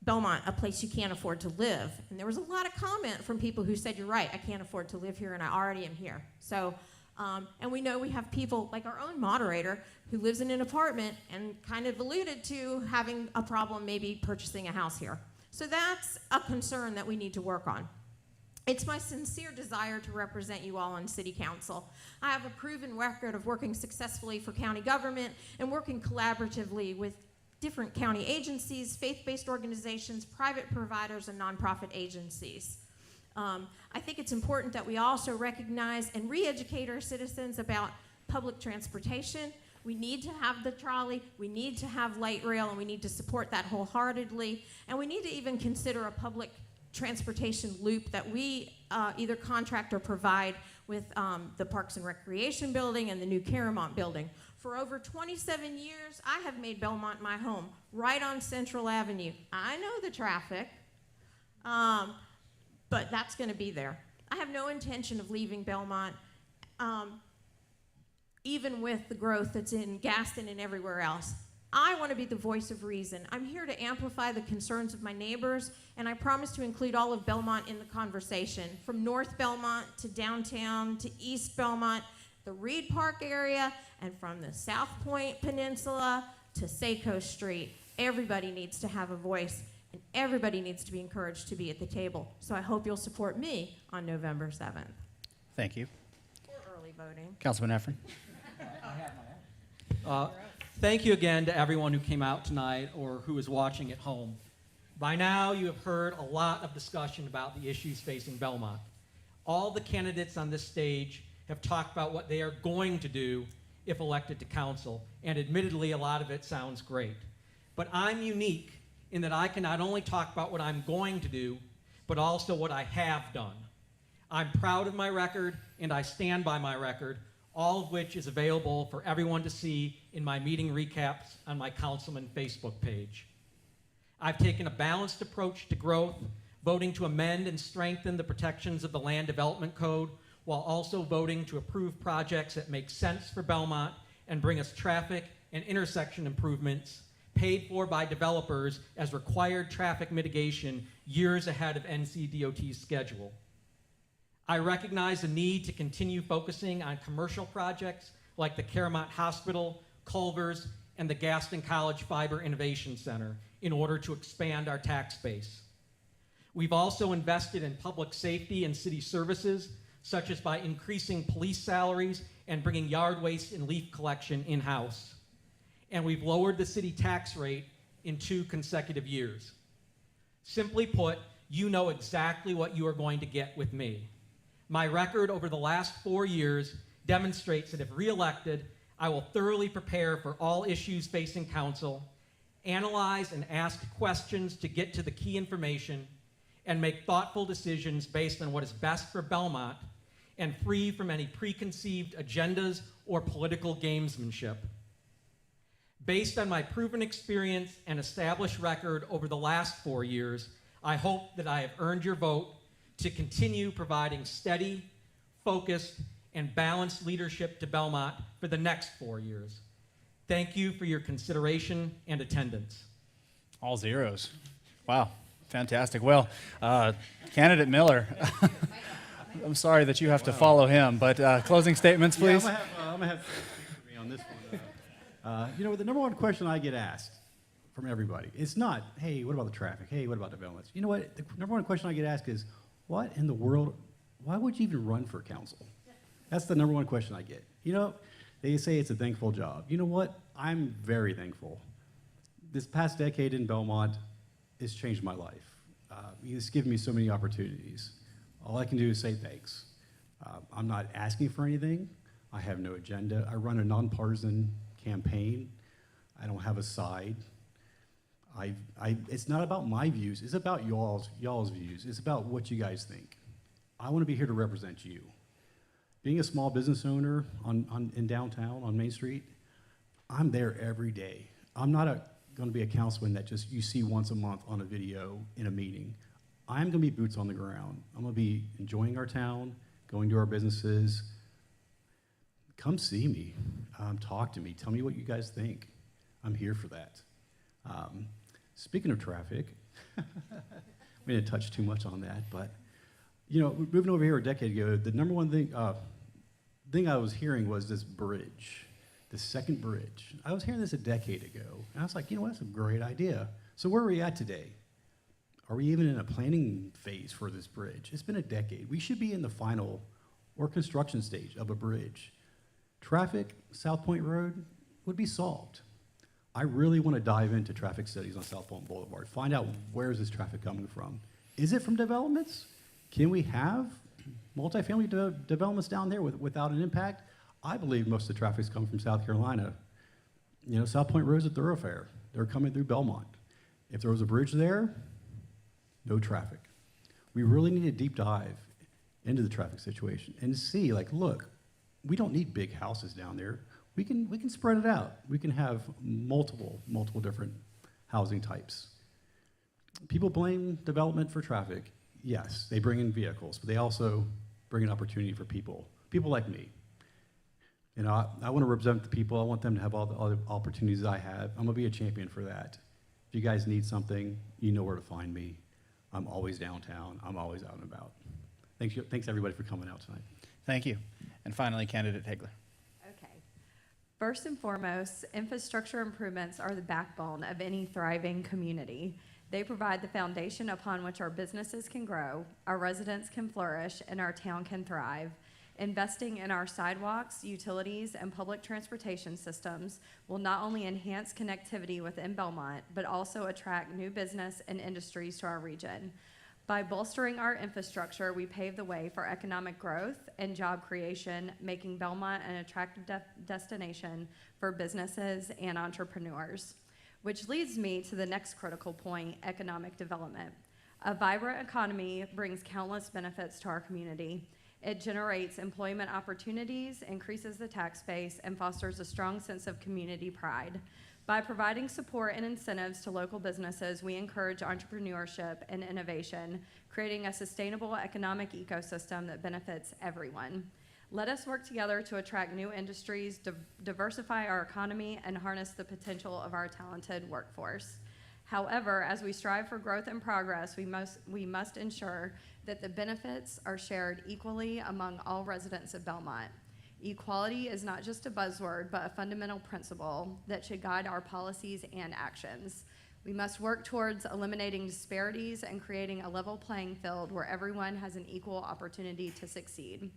Belmont, a place you can't afford to live. And there was a lot of comment from people who said, you're right, I can't afford to live here and I already am here. So, and we know we have people like our own moderator who lives in an apartment and kind of alluded to having a problem maybe purchasing a house here. So that's a concern that we need to work on. It's my sincere desire to represent you all on City Council. I have a proven record of working successfully for county government and working collaboratively with different county agencies, faith-based organizations, private providers, and nonprofit agencies. I think it's important that we also recognize and re-educate our citizens about public transportation. We need to have the trolley, we need to have light rail, and we need to support that wholeheartedly. And we need to even consider a public transportation loop that we either contract or provide with the Parks and Recreation building and the new Caramont building. For over 27 years, I have made Belmont my home, right on Central Avenue. I know the traffic, but that's going to be there. I have no intention of leaving Belmont, even with the growth that's in Gaston and everywhere else. I want to be the voice of reason. I'm here to amplify the concerns of my neighbors, and I promise to include all of Belmont in the conversation, from North Belmont to downtown to East Belmont, the Reed Park area, and from the South Point Peninsula to Seco Street. Everybody needs to have a voice, and everybody needs to be encouraged to be at the table. So I hope you'll support me on November 7th. Thank you. For early voting. Councilman Efren. Thank you again to everyone who came out tonight or who is watching at home. By now, you have heard a lot of discussion about the issues facing Belmont. All the candidates on this stage have talked about what they are going to do if elected to council, and admittedly, a lot of it sounds great. But I'm unique in that I can not only talk about what I'm going to do, but also what I have done. I'm proud of my record, and I stand by my record, all of which is available for everyone to see in my meeting recaps on my Councilman Facebook page. I've taken a balanced approach to growth, voting to amend and strengthen the protections of the Land Development Code, while also voting to approve projects that make sense for Belmont and bring us traffic and intersection improvements paid for by developers as required traffic mitigation years ahead of NCDOT's schedule. I recognize the need to continue focusing on commercial projects like the Caramont Hospital, Culver's, and the Gaston College Fiber Innovation Center in order to expand our tax base. We've also invested in public safety and city services, such as by increasing police salaries and bringing yard waste and leaf collection in-house. And we've lowered the city tax rate in 2 consecutive years. Simply put, you know exactly what you are going to get with me. My record over the last 4 years demonstrates that if reelected, I will thoroughly prepare for all issues facing council, analyze and ask questions to get to the key information, and make thoughtful decisions based on what is best for Belmont and free from any preconceived agendas or political gamesmanship. Based on my proven experience and established record over the last 4 years, I hope that I have earned your vote to continue providing steady, focused, and balanced leadership to Belmont for the next 4 years. Thank you for your consideration and attendance. All zeros. Wow, fantastic. Well, candidate Miller, I'm sorry that you have to follow him, but closing statements, please. Yeah, I'm gonna have me on this one. The number one question I get asked from everybody, it's not, hey, what about the traffic? Hey, what about developments? You know what? The number one question I get asked is, what in the world, why would you even run for council? That's the number one question I get. They say it's a thankful job. You know what? I'm very thankful. This past decade in Belmont has changed my life. It's given me so many opportunities. All I can do is say thanks. I'm not asking for anything. I have no agenda. I run a nonpartisan campaign. I don't have a side. It's not about my views. It's about y'all's views. It's about what you guys think. I want to be here to represent you. Being a small business owner in downtown on Main Street, I'm there every day. I'm not going to be a councilman that just you see once a month on a video in a meeting. I'm going to be boots on the ground. I'm going to be enjoying our town, going to our businesses. Come see me, talk to me, tell me what you guys think. I'm here for that. Speaking of traffic, we didn't touch too much on that, but you know, moving over here a decade ago, the number one thing I was hearing was this bridge, the second bridge. I was hearing this a decade ago, and I was like, you know what, that's a great idea. So where are we at today? Are we even in a planning phase for this bridge? It's been a decade. We should be in the final or construction stage of a bridge. Traffic, South Point Road, would be solved. I really want to dive into traffic studies on South Point Boulevard, find out where is this traffic coming from. Is it from developments? Can we have multifamily developments down there without an impact? I believe most of the traffic's coming from South Carolina. You know, South Point Road's a thoroughfare. They're coming through Belmont. If there was a bridge there, no traffic. We really need a deep dive into the traffic situation and see, like, look, we don't need big houses down there. We can spread it out. We can have multiple different housing types. People blame development for traffic. Yes, they bring in vehicles, but they also bring an opportunity for people like me. You know, I want to represent the people. I want them to have all the opportunities I have. I'm going to be a champion for that. If you guys need something, you know where to find me. I'm always downtown. I'm always out and about. Thanks everybody for coming out tonight. Thank you. And finally, Candidate Hagler. Okay. First and foremost, infrastructure improvements are the backbone of any thriving community. They provide the foundation upon which our businesses can grow, our residents can flourish, and our town can thrive. Investing in our sidewalks, utilities, and public transportation systems will not only enhance connectivity within Belmont, but also attract new business and industries to our region. By bolstering our infrastructure, we pave the way for economic growth and job creation, making Belmont an attractive destination for businesses and entrepreneurs. Which leads me to the next critical point, economic development. A vibrant economy brings countless benefits to our community. It generates employment opportunities, increases the tax base, and fosters a strong sense of community pride. By providing support and incentives to local businesses, we encourage entrepreneurship and innovation, creating a sustainable economic ecosystem that benefits everyone. Let us work together to attract new industries, diversify our economy, and harness the potential of our talented workforce. However, as we strive for growth and progress, we must ensure that the benefits are shared equally among all residents of Belmont. Equality is not just a buzzword, but a fundamental principle that should guide our policies and actions. We must work towards eliminating disparities and creating a level playing field where everyone has an equal opportunity to succeed.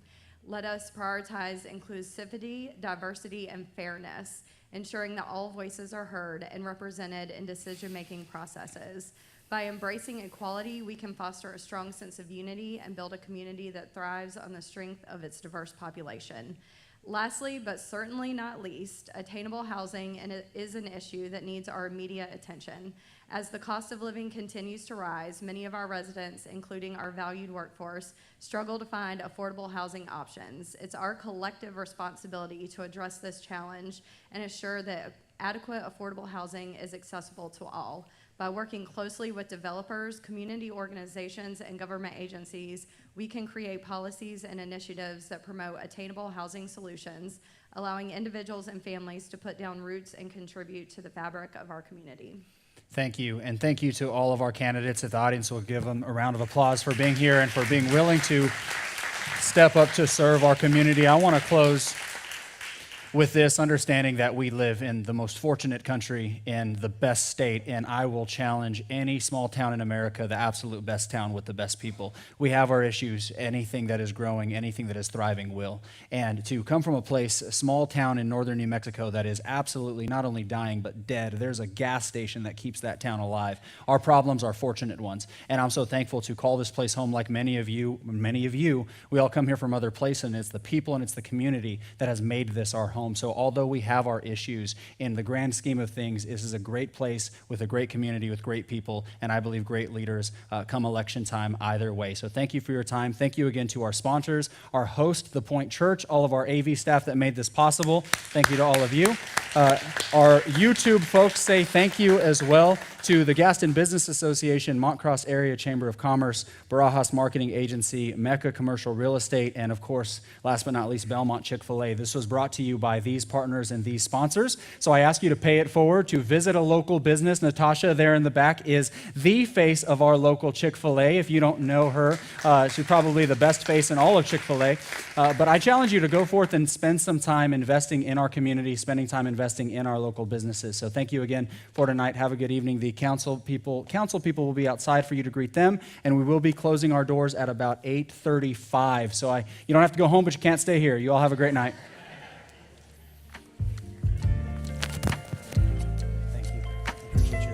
Let us prioritize inclusivity, diversity, and fairness, ensuring that all voices are heard and represented in decision-making processes. By embracing equality, we can foster a strong sense of unity and build a community that thrives on the strength of its diverse population. Lastly, but certainly not least, attainable housing is an issue that needs our immediate attention. As the cost of living continues to rise, many of our residents, including our valued workforce, struggle to find affordable housing options. It's our collective responsibility to address this challenge and ensure that adequate affordable housing is accessible to all. By working closely with developers, community organizations, and government agencies, we can create policies and initiatives that promote attainable housing solutions, allowing individuals and families to put down roots and contribute to the fabric of our community. Thank you, and thank you to all of our candidates. If the audience will give them a round of applause for being here and for being willing to step up to serve our community. I want to close with this understanding that we live in the most fortunate country in the best state, and I will challenge any small town in America, the absolute best town with the best people. We have our issues. Anything that is growing, anything that is thriving will. And to come from a place, a small town in northern New Mexico that is absolutely not only dying but dead, there's a gas station that keeps that town alive. Our problems are fortunate ones, and I'm so thankful to call this place home like many of you. We all come here from other places, and it's the people and it's the community that has made this our home. home. So although we have our issues, in the grand scheme of things, this is a great place with a great community, with great people, and I believe great leaders come election time either way. So thank you for your time. Thank you again to our sponsors, our host, The Point Church, all of our AV staff that made this possible. Thank you to all of you. Our YouTube folks say thank you as well to the Gaston Business Association, Montcross Area Chamber of Commerce, Barajas Marketing Agency, Mecca Commercial Real Estate, and of course, last but not least, Belmont Chick-fil-A. This was brought to you by these partners and these sponsors. So I ask you to pay it forward to visit a local business. Natasha there in the back is the face of our local Chick-fil-A. If you don't know her, she's probably the best face in all of Chick-fil-A. But I challenge you to go forth and spend some time investing in our community, spending time investing in our local businesses. So thank you again for tonight. Have a good evening. The council people will be outside for you to greet them, and we will be closing our doors at about 8:35. So you don't have to go home, but you can't stay here. You all have a great night. Thank you. Appreciate you.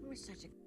We're such a